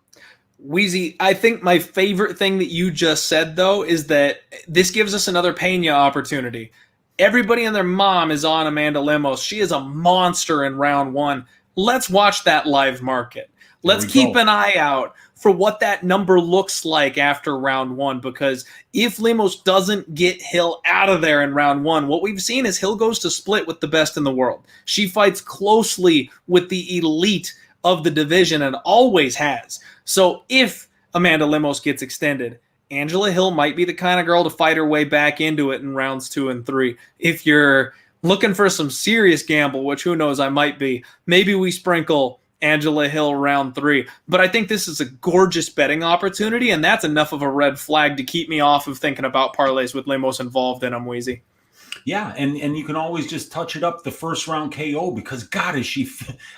Wheezy, I think my favorite thing that you just said, though, is that this gives us another Pena opportunity. Everybody and their mom is on Amanda Lemos. She is a monster in round 1. Let's watch that live market. Let's keep an eye out for what that number looks like after round 1, because if Lemos doesn't get Hill out of there in round 1, what we've seen is Hill goes to split with the best in the world. She fights closely with the elite of the division and always has. So if Amanda Lemos gets extended, Angela Hill might be the kind of girl to fight her way back into it in rounds 2 and 3. If you're looking for some serious gamble, which who knows I might be, maybe we sprinkle Angela Hill round 3. But I think this is a gorgeous betting opportunity, and that's enough of a red flag to keep me off of thinking about parlays with Lemos involved in them, Wheezy. Yeah, and you can always just touch it up the first round KO, because God, is she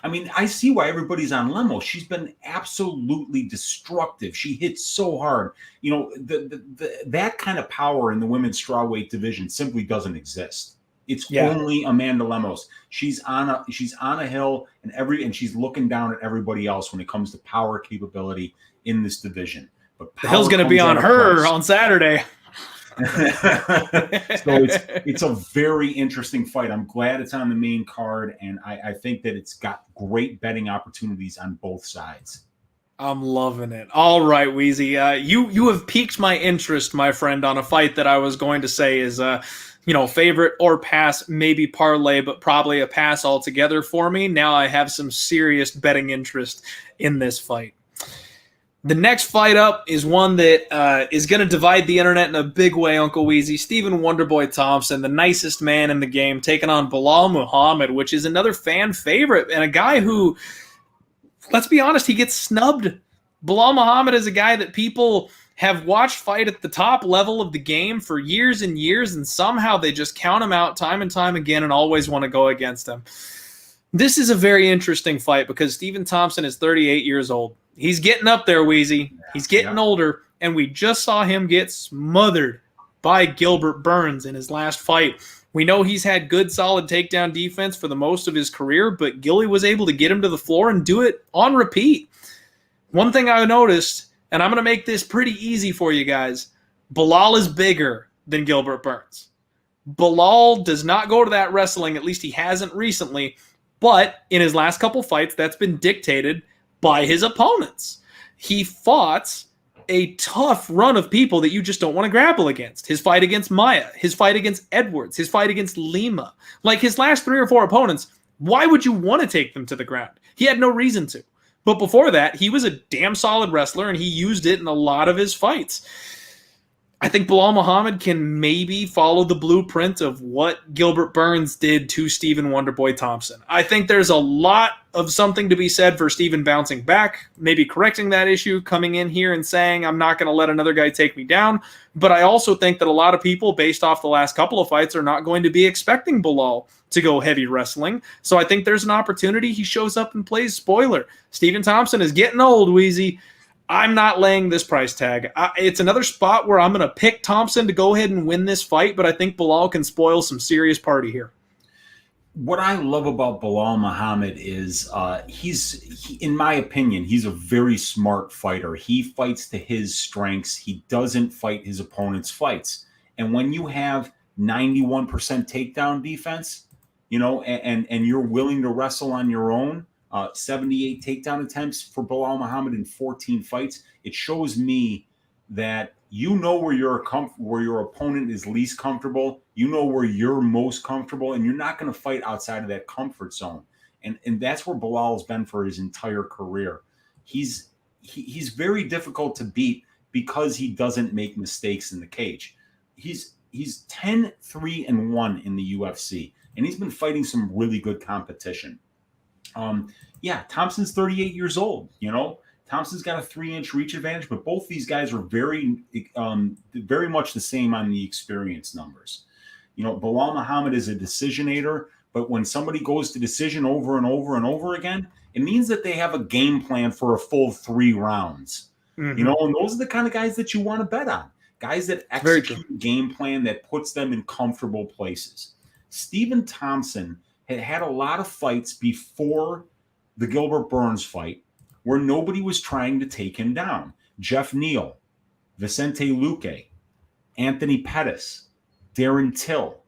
I mean, I see why everybody's on Lemos. She's been absolutely destructive. She hits so hard. That kind of power in the women's strawweight division simply doesn't exist. It's only Amanda Lemos. She's on a hill, and she's looking down at everybody else when it comes to power capability in this division. But the hill's going to be on her on Saturday. So it's a very interesting fight. I'm glad it's on the main card, and I think that it's got great betting opportunities on both sides. I'm loving it. All right, Wheezy. You have piqued my interest, my friend, on a fight that I was going to say is favorite or pass, maybe parlay, but probably a pass altogether for me. Now I have some serious betting interest in this fight. The next fight up is one that is going to divide the internet in a big way, Uncle Wheezy. Stephen Wonderboy Thompson, the nicest man in the game, taking on Bilal Muhammad, which is another fan favorite, and a guy who, let's be honest, he gets snubbed. Bilal Muhammad is a guy that people have watched fight at the top level of the game for years and years, and somehow they just count him out time and time again and always want to go against him. This is a very interesting fight because Stephen Thompson is 38 years old. He's getting up there, Wheezy. He's getting older, and we just saw him get smothered by Gilbert Burns in his last fight. We know he's had good, solid takedown defense for the most of his career, but Gilly was able to get him to the floor and do it on repeat. One thing I noticed, and I'm going to make this pretty easy for you guys, Belal is bigger than Gilbert Burns. Belal does not go to that wrestling, at least he hasn't recently, but in his last couple fights, that's been dictated by his opponents. He fought a tough run of people that you just don't want to grapple against. His fight against Maya, his fight against Edwards, his fight against Lima. Like his last 3 or 4 opponents, why would you want to take them to the ground? He had no reason to. But before that, he was a damn solid wrestler, and he used it in a lot of his fights. I think Belal Muhammad can maybe follow the blueprint of what Gilbert Burns did to Stephen Wonderboy Thompson. I think there's a lot of something to be said for Stephen bouncing back, maybe correcting that issue, coming in here and saying, I'm not going to let another guy take me down. But I also think that a lot of people, based off the last couple of fights, are not going to be expecting Belal to go heavy wrestling. So I think there's an opportunity he shows up and plays spoiler. Stephen Thompson is getting old, Wheezy. I'm not laying this price tag. It's another spot where I'm going to pick Thompson to go ahead and win this fight, but I think Belal can spoil some serious party here. What I love about Belal Muhammad is in my opinion, he's a very smart fighter. He fights to his strengths. He doesn't fight his opponent's fights. And when you have 91% takedown defense, and you're willing to wrestle on your own, 78 takedown attempts for Belal Muhammad in 14 fights. It shows me that where your opponent is least comfortable, where you're most comfortable, and you're not going to fight outside of that comfort zone. And that's where Belal's been for his entire career. He's very difficult to beat because he doesn't make mistakes in the cage. He's 10-3-1 in the UFC, and he's been fighting some really good competition. Thompson's 38 years old. Thompson's got a 3-inch reach advantage, but both these guys are very much the same on the experience numbers. Belal Muhammad is a decisionator, but when somebody goes to decision over and over and over again, it means that they have a game plan for a full 3 rounds. Mm-hmm. And those are the kind of guys that you want to bet on. Guys that execute a game plan that puts them in comfortable places. Stephen Thompson had a lot of fights before the Gilbert Burns fight where nobody was trying to take him down. Jeff Neal, Vicente Luque, Anthony Pettis, Darren Till.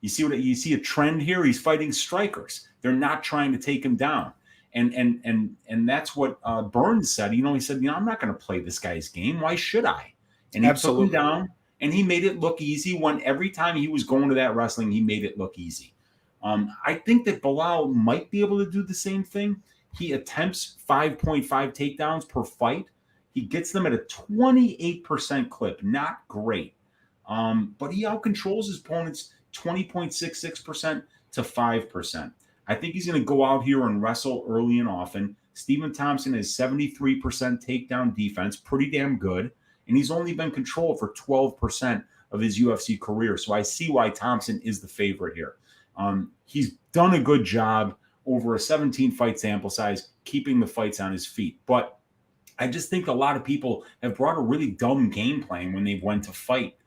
You see a trend here? He's fighting strikers. They're not trying to take him down. And that's what Burns said. He said, I'm not going to play this guy's game. Why should I? And he took him down, and he made it look easy when every time he was going to that wrestling, he made it look easy. I think that Belal might be able to do the same thing. He attempts 5.5 takedowns per fight. He gets them at a 28% clip. Not great. But he outcontrols his opponents 20.66% to 5%. I think he's going to go out here and wrestle early and often. Stephen Thompson has 73% takedown defense, pretty damn good. And he's only been controlled for 12% of his UFC career. So I see why Thompson is the favorite here. He's done a good job over a 17-fight sample size, keeping the fights on his feet. But I just think a lot of people have brought a really dumb game plan when they went to fight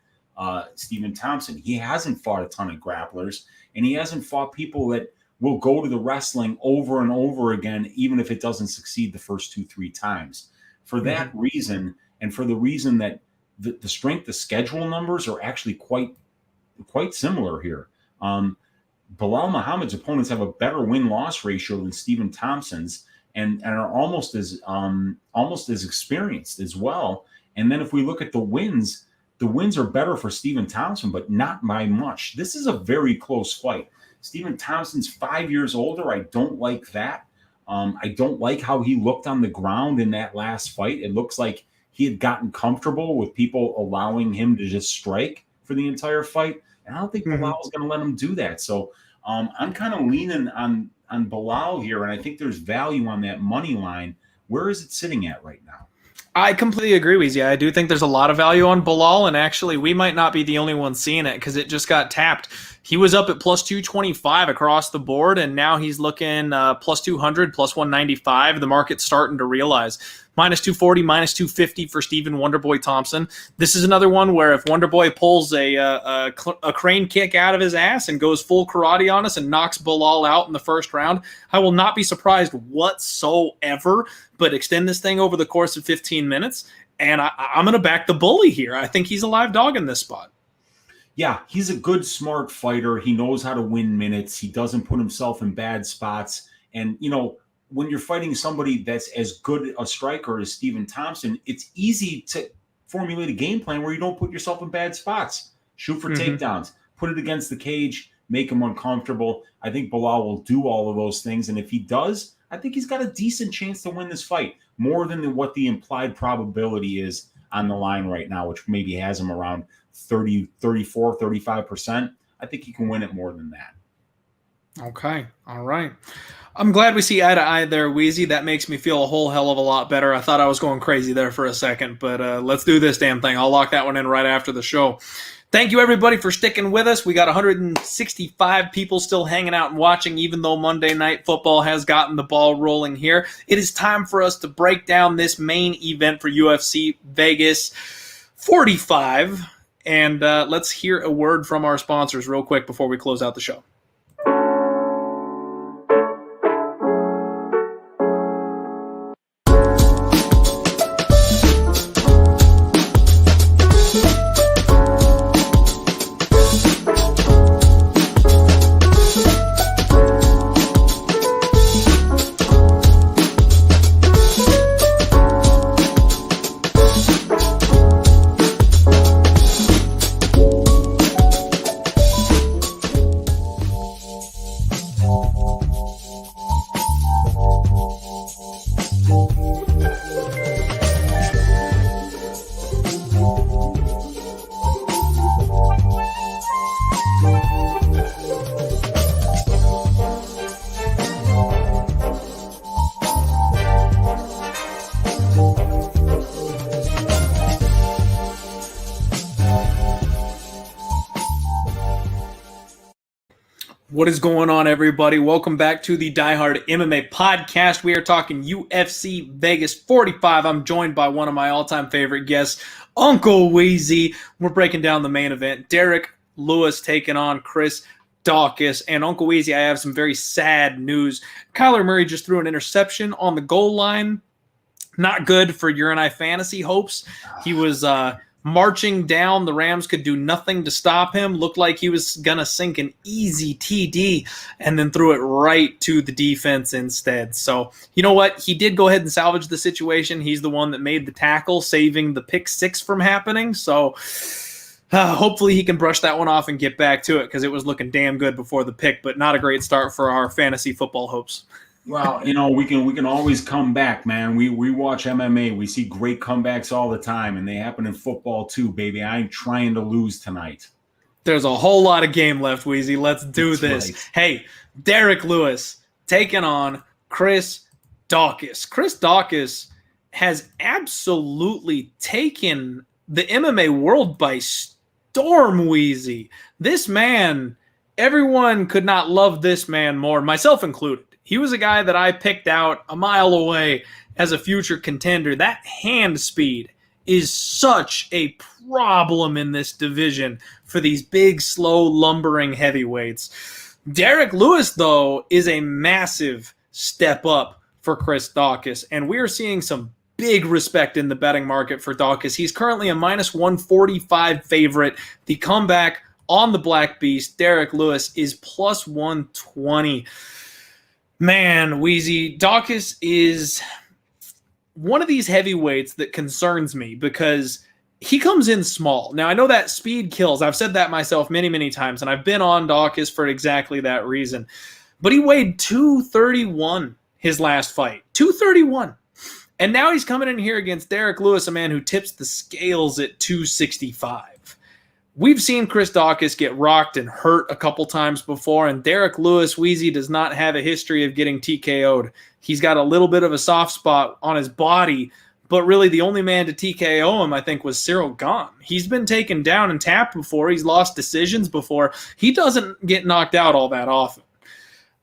Stephen Thompson. He hasn't fought a ton of grapplers, and he hasn't fought people that will go to the wrestling over and over again, even if it doesn't succeed the first 2-3 times. For that reason, and for the reason that the strength of schedule numbers are actually quite similar here. Belal Muhammad's opponents have a better win-loss ratio than Stephen Thompson's, and are almost as experienced as well. And then if we look at the wins are better for Stephen Thompson, but not by much. This is a very close fight. Stephen Thompson's 5 years older. I don't like that. I don't like how he looked on the ground in that last fight. It looks like he had gotten comfortable with people allowing him to just strike for the entire fight. And I don't think Belal is going to let him do that. So I'm kind of leaning on Belal here, and I think there's value on that money line. Where is it sitting at right now? I completely agree with you. I do think there's a lot of value on Bilal, and actually we might not be the only ones seeing it because it just got tapped. He was up at plus 225 across the board, and now he's looking plus 200, plus 195. The market's starting to realize. Minus 240, minus 250 for Stephen Wonderboy Thompson. This is another one where if Wonderboy pulls a crane kick out of his ass and goes full karate on us and knocks Bilal out in the first round, I will not be surprised whatsoever, but extend this thing over the course of 15 minutes, and I'm going to back the bully here. I think he's a live dog in this spot. Yeah, he's a good, smart fighter. He knows how to win minutes. He doesn't put himself in bad spots. And, when you're fighting somebody that's as good a striker as Stephen Thompson, it's easy to formulate a game plan where you don't put yourself in bad spots. Shoot for takedowns, put it against the cage, make him uncomfortable. I think Bilal will do all of those things. And if he does, I think he's got a decent chance to win this fight, more than what the implied probability is on the line right now, which maybe has him around 30, 34, 35%. I think he can win it more than that. Okay. All right. I'm glad we see eye to eye there, Wheezy. That makes me feel a whole hell of a lot better. I thought I was going crazy there for a second, but let's do this damn thing. I'll lock that one in right after the show. Thank you, everybody, for sticking with us. We got 165 people still hanging out and watching, even though Monday Night Football has gotten the ball rolling here. It is time for us to break down this main event for UFC Vegas 45. And let's hear a word from our sponsors real quick before we close out the show. What is going on, everybody? Welcome back to the Die Hard MMA podcast. We are talking UFC Vegas 45. I'm joined by one of my all-time favorite guests, Uncle Wheezy. We're breaking down the main event. Derek Lewis taking on Chris Daukaus. And Uncle Wheezy, I have some very sad news. Kyler Murray just threw an interception on the goal line. Not good for your and I fantasy hopes. He was marching down. The Rams could do nothing to stop him. Looked like he was going to sink an easy TD and then threw it right to the defense instead. So, you know what? He did go ahead and salvage the situation. He's the one that made the tackle, saving the pick six from happening. So, hopefully he can brush that one off and get back to it because it was looking damn good before the pick, but not a great start for our fantasy football hopes. Well, we can always come back, man. We watch MMA. We see great comebacks all the time, and they happen in football too, baby. I ain't trying to lose tonight. There's a whole lot of game left, Wheezy. Let's do this. Right. Hey, Derek Lewis taking on Chris Daukaus. Chris Daukaus has absolutely taken the MMA world by storm, Wheezy. This man, everyone could not love this man more, myself included. He was a guy that I picked out a mile away as a future contender. That hand speed is such a problem in this division for these big, slow, lumbering heavyweights. Derek Lewis, though, is a massive step up for Chris Daukaus, and we are seeing some big respect in the betting market for Daukaus. He's currently a minus 145 favorite. The comeback on the Black Beast, Derek Lewis, is plus 120. Man, Wheezy, Daukaus is one of these heavyweights that concerns me because he comes in small. Now, I know that speed kills. I've said that myself many, many times, and I've been on Daukaus for exactly that reason. But he weighed 231 his last fight. 231. And now he's coming in here against Derek Lewis, a man who tips the scales at 265. We've seen Chris Daukaus get rocked and hurt a couple times before, and Derek Lewis, Wheezy, does not have a history of getting TKO'd. He's got a little bit of a soft spot on his body, But really, the only man to TKO him, I think, was Cyril Gahn. He's been taken down and tapped before. He's lost decisions before. He doesn't get knocked out all that often.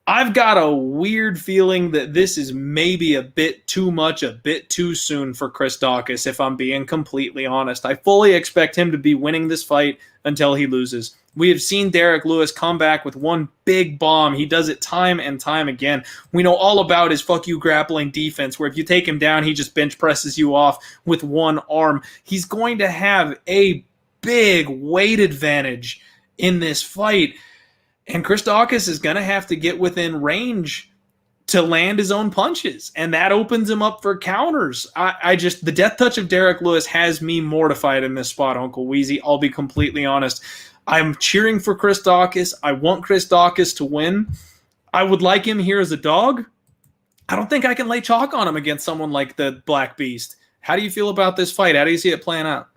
I've got a weird feeling that this is maybe a bit too much, a bit too soon for Chris Daukaus, if I'm being completely honest. I fully expect him to be winning this fight until he loses. We have seen Derek Lewis come back with one big bomb. He does it time and time again. We know all about his fuck you grappling defense, where if you take him down, he just bench presses you off with one arm. He's going to have a big weight advantage in this fight. And Chris Daukaus is going to have to get within range to land his own punches. And that opens him up for counters. The death touch of Derek Lewis has me mortified in this spot, Uncle Weezy. I'll be completely honest. I'm cheering for Chris Daukaus. I want Chris Daukaus to win. I would like him here as a dog. I don't think I can lay chalk on him against someone like the Black Beast. How do you feel about this fight? How do you see it playing out?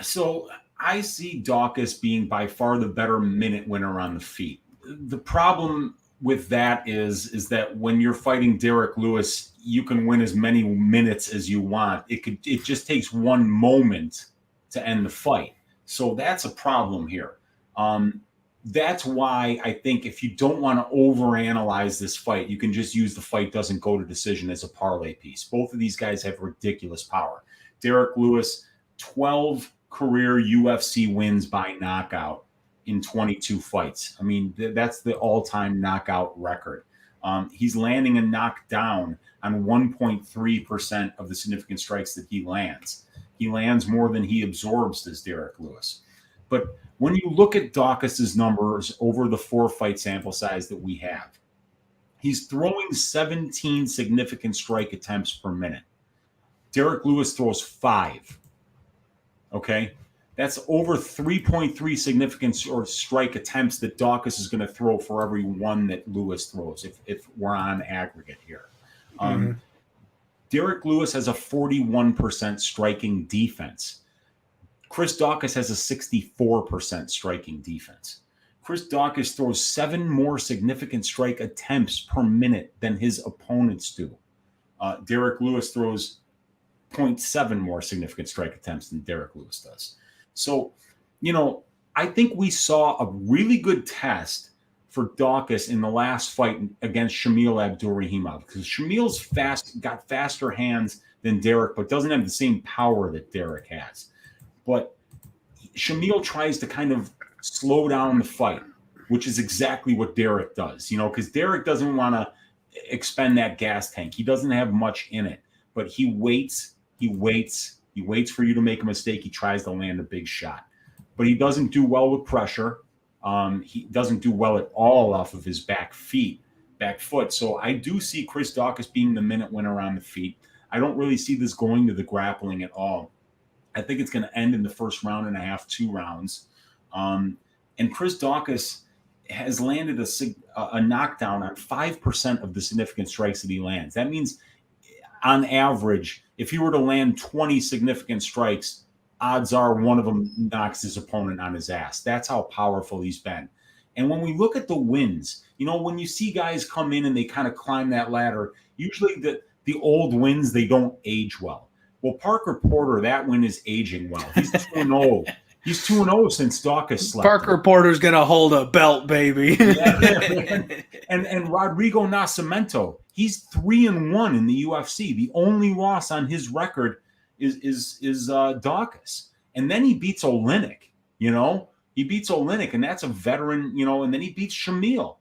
So I see Daukaus being by far the better minute winner on the feet. The problem with that is that when you're fighting Derek Lewis, you can win as many minutes as you want. It just takes one moment to end the fight. So that's a problem here. That's why I think if you don't want to overanalyze this fight, you can just use the fight doesn't go to decision as a parlay piece. Both of these guys have ridiculous power. Derek Lewis, 12 career UFC wins by knockout in 22 fights. I mean, that's the all-time knockout record. He's landing a knockdown on 1.3% of the significant strikes that he lands. He lands more than he absorbs, as Derek Lewis. But when you look at Daukaus's numbers over the 4-fight sample size that we have, he's throwing 17 significant strike attempts per minute. Derek Lewis throws 5. Okay? That's over 3.3 significant or strike attempts that Daukaus is going to throw for every one that Lewis throws, if we're on aggregate here. Derek Lewis has a 41% striking defense. Chris Daukaus has a 64% striking defense. Chris Daukaus throws 7 more significant strike attempts per minute than his opponents do. Derek Lewis throws 0.7 more significant strike attempts than Derek Lewis does. So, I think we saw a really good test for Daukaus in the last fight against Shamil Abdurakhimov, because Shamil's got faster hands than Derek, but doesn't have the same power that Derek has. But Shamil tries to kind of slow down the fight, which is exactly what Derek does, because Derek doesn't want to expend that gas tank. He doesn't have much in it, but he waits for you to make a mistake. He tries to land a big shot, but he doesn't do well with pressure. He doesn't do well at all off of his back foot. So I do see Chris Daukaus being the minute winner on the feet. I don't really see this going to the grappling at all. I think it's going to end in the first round and a half, 2 rounds. And Chris Daukaus has landed a knockdown on 5% of the significant strikes that he lands. That means, on average, if he were to land 20 significant strikes, odds are one of them knocks his opponent on his ass. That's how powerful he's been. And when we look at the wins, when you see guys come in and they kind of climb that ladder, usually the old wins, they don't age well. Well, Parker Porter, that win is aging well. He's 2-0. He's 2-0 since Daukaus slept. Parker Porter's going to hold a belt, baby. And Rodrigo Nascimento, he's 3-1 in the UFC. The only loss on his record is Daukaus. And then he beats Oleinik, He beats Oleinik, and that's a veteran, and then he beats Shamil.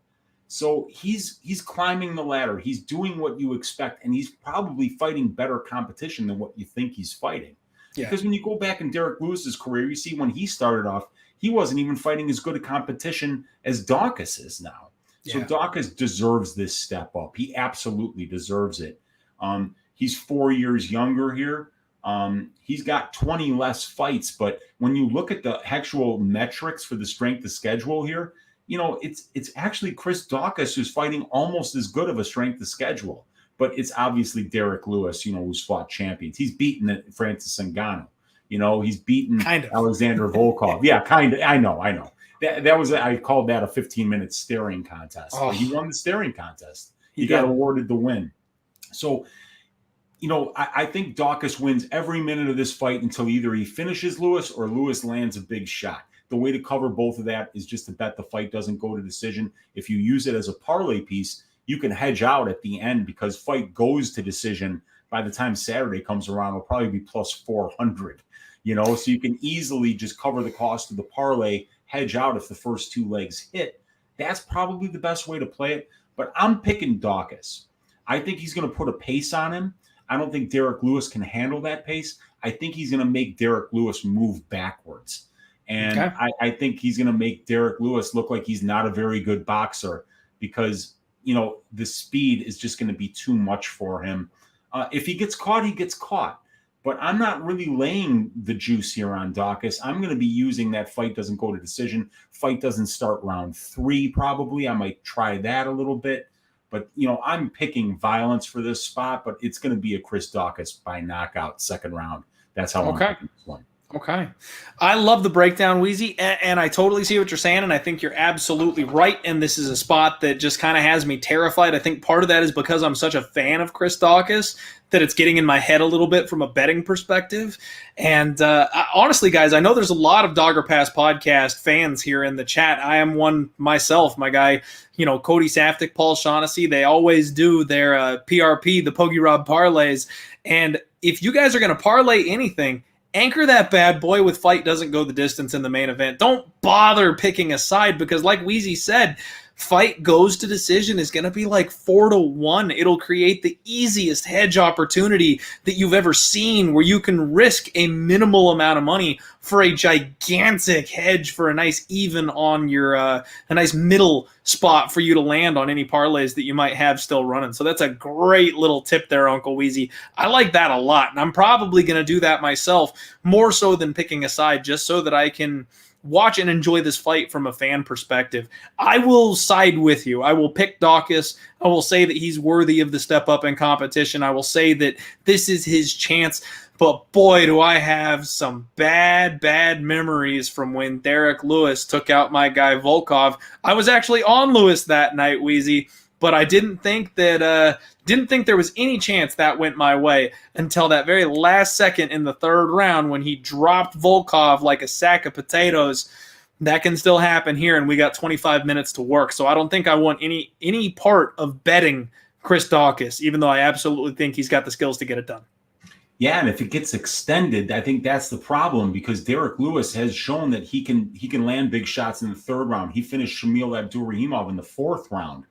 So he's climbing the ladder. He's doing what you expect, and he's probably fighting better competition than what you think he's fighting. Yeah. Because when you go back in Derek Lewis's career, you see when he started off, he wasn't even fighting as good a competition as Daukaus is now. So Daukaus deserves this step up. He absolutely deserves it. He's 4 years younger here. He's got 20 less fights, but when you look at the actual metrics for the strength of schedule here, it's actually Chris Daukaus who's fighting almost as good of a strength of schedule. But it's obviously Derek Lewis, who's fought champions. He's beaten Francis Ngannou. He's beaten Alexander Volkov. Yeah, kind of. I know. That was, I called that a 15-minute staring contest. Oh. He won the staring contest. He got awarded the win. So, I think Daukaus wins every minute of this fight until either he finishes Lewis or Lewis lands a big shot. The way to cover both of that is just to bet the fight doesn't go to decision. If you use it as a parlay piece, you can hedge out at the end because fight goes to decision. By the time Saturday comes around, it'll probably be plus 400, so you can easily just cover the cost of the parlay, hedge out if the first two legs hit. That's probably the best way to play it. But I'm picking Daukaus. I think he's going to put a pace on him. I don't think Derek Lewis can handle that pace. I think he's going to make Derek Lewis move backwards. And okay. I think he's going to make Derek Lewis look like he's not a very good boxer because, the speed is just going to be too much for him. If he gets caught, he gets caught. But I'm not really laying the juice here on Daukaus. I'm going to be using that fight doesn't go to decision. Fight doesn't start round 3 probably. I might try that a little bit. But, I'm picking violence for this spot, but it's going to be a Chris Daukaus by knockout second round. That's how I'm picking this one. Okay. I love the breakdown, Wheezy, and I totally see what you're saying, and I think you're absolutely right, and this is a spot that just kind of has me terrified. I think part of that is because I'm such a fan of Chris Daukaus that it's getting in my head a little bit from a betting perspective. And honestly, guys, I know there's a lot of Dogger Pass podcast fans here in the chat. I am one myself. My guy, Cody Saftik, Paul Shaughnessy, they always do their PRP, the Pogie Rob parlays. And if you guys are going to parlay anything, anchor that bad boy with fight doesn't go the distance in the main event. Don't bother picking a side because like Wheezy said, fight goes to decision is going to be like 4-1. It'll create the easiest hedge opportunity that you've ever seen where you can risk a minimal amount of money for a gigantic hedge for a nice even on your a nice middle spot for you to land on any parlays that you might have still running. So that's a great little tip there, Uncle Wheezy. I like that a lot, and I'm probably going to do that myself more so than picking a side just so that I can watch and enjoy this fight from a fan perspective. I will side with you. I will pick Daukaus. I will say that he's worthy of the step up in competition. I will say that this is his chance. But boy, do I have some bad memories from when Derek Lewis took out my guy Volkov. I was actually on Lewis that night, Wheezy, but I didn't think there was any chance that went my way until that very last second in the third round when he dropped Volkov like a sack of potatoes. That can still happen here, and we got 25 minutes to work. So I don't think I want any part of betting Chris Daukaus, even though I absolutely think he's got the skills to get it done. Yeah, and if it gets extended, I think that's the problem because Derek Lewis has shown that he can land big shots in the third round. He finished Shamil Abdurakhimov in the fourth round.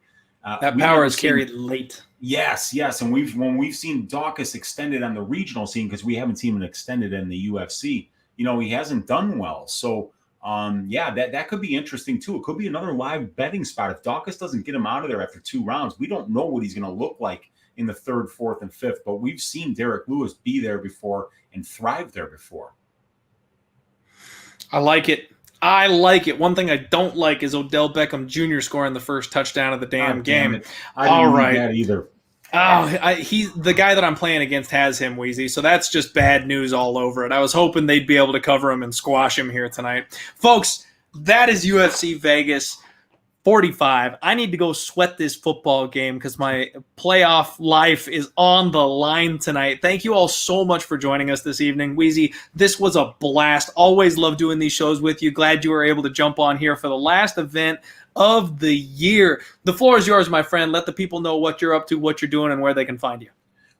That power is carried late. Yes, and when we've seen Daukaus extended on the regional scene because we haven't seen him extended in the UFC, he hasn't done well. So, that could be interesting too. It could be another live betting spot if Daukaus doesn't get him out of there after 2 rounds. We don't know what he's going to look like in the third, fourth, and fifth, but we've seen Derek Lewis be there before and thrive there before. I like it. One thing I don't like is Odell Beckham Jr. scoring the first touchdown of the damn game. I didn't like that either. He's the guy that I'm playing against has him, Wheezy, so that's just bad news all over it. I was hoping they'd be able to cover him and squash him here tonight. Folks, that is UFC Vegas 45. I need to go sweat this football game because my playoff life is on the line tonight. Thank you all so much for joining us this evening. Wheezy, this was a blast. Always love doing these shows with you. Glad you were able to jump on here for the last event of the year. The floor is yours, my friend. Let the people know what you're up to, what you're doing, and where they can find you.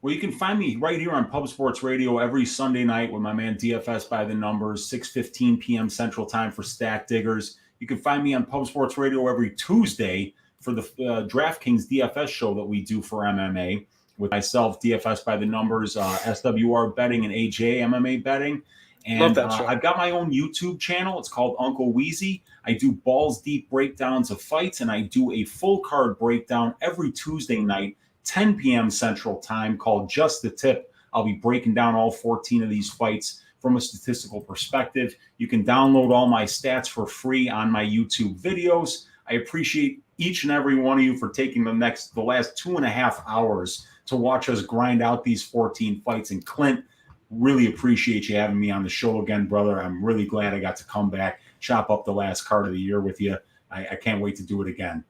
Well, you can find me right here on Pub Sports Radio every Sunday night with my man DFS by the Numbers, 6:15 p.m. Central Time for Stat Diggers. You can find me on Pub Sports Radio every Tuesday for the DraftKings DFS show that we do for MMA with myself, DFS by the Numbers, SWR betting, and AJ MMA betting. And love that show. I've got my own YouTube channel. It's called Uncle Wheezy. I do balls deep breakdowns of fights, and I do a full card breakdown every Tuesday night, 10 p.m. Central Time, called Just the Tip. I'll be breaking down all 14 of these fights from a statistical perspective. You can download all my stats for free on my YouTube videos. I appreciate each and every one of you for taking the last 2.5 hours to watch us grind out these 14 fights. And Clint, really appreciate you having me on the show again, brother. I'm really glad I got to come back, chop up the last card of the year with you. I can't wait to do it again.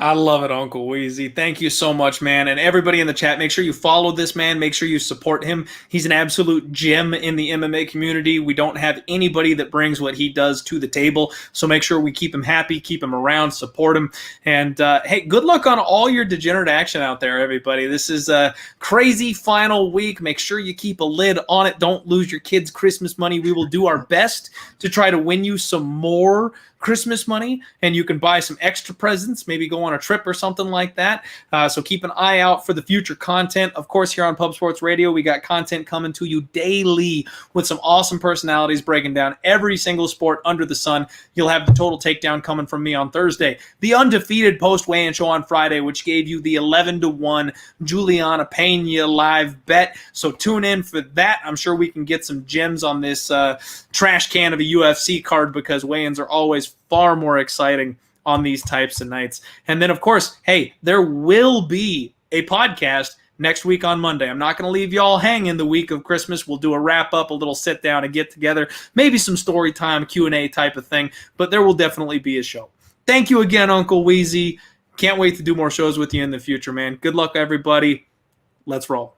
I love it, Uncle Wheezy. Thank you so much, man. And everybody in the chat, make sure you follow this man. Make sure you support him. He's an absolute gem in the MMA community. We don't have anybody that brings what he does to the table. So make sure we keep him happy, keep him around, support him. And hey, good luck on all your degenerate action out there, everybody. This is a crazy final week. Make sure you keep a lid on it. Don't lose your kids' Christmas money. We will do our best to try to win you some more Christmas money, and you can buy some extra presents, maybe go on a trip or something like that. So keep an eye out for the future content. Of course, here on Pub Sports Radio, we got content coming to you daily with some awesome personalities breaking down every single sport under the sun. You'll have the Total Takedown coming from me on Thursday, the undefeated post-weigh-in show on Friday, which gave you the 11-1 Juliana Pena live bet. So tune in for that. I'm sure we can get some gems on this trash can of a UFC card, because weigh-ins are always far more exciting on these types of nights. And then, of course, hey, there will be a podcast next week on Monday. I'm not going to leave you all hanging the week of Christmas. We'll do a wrap-up, a little sit-down and get together, maybe some story time, Q&A type of thing, but there will definitely be a show. Thank you again, Uncle Wheezy. Can't wait to do more shows with you in the future, man. Good luck, everybody. Let's roll.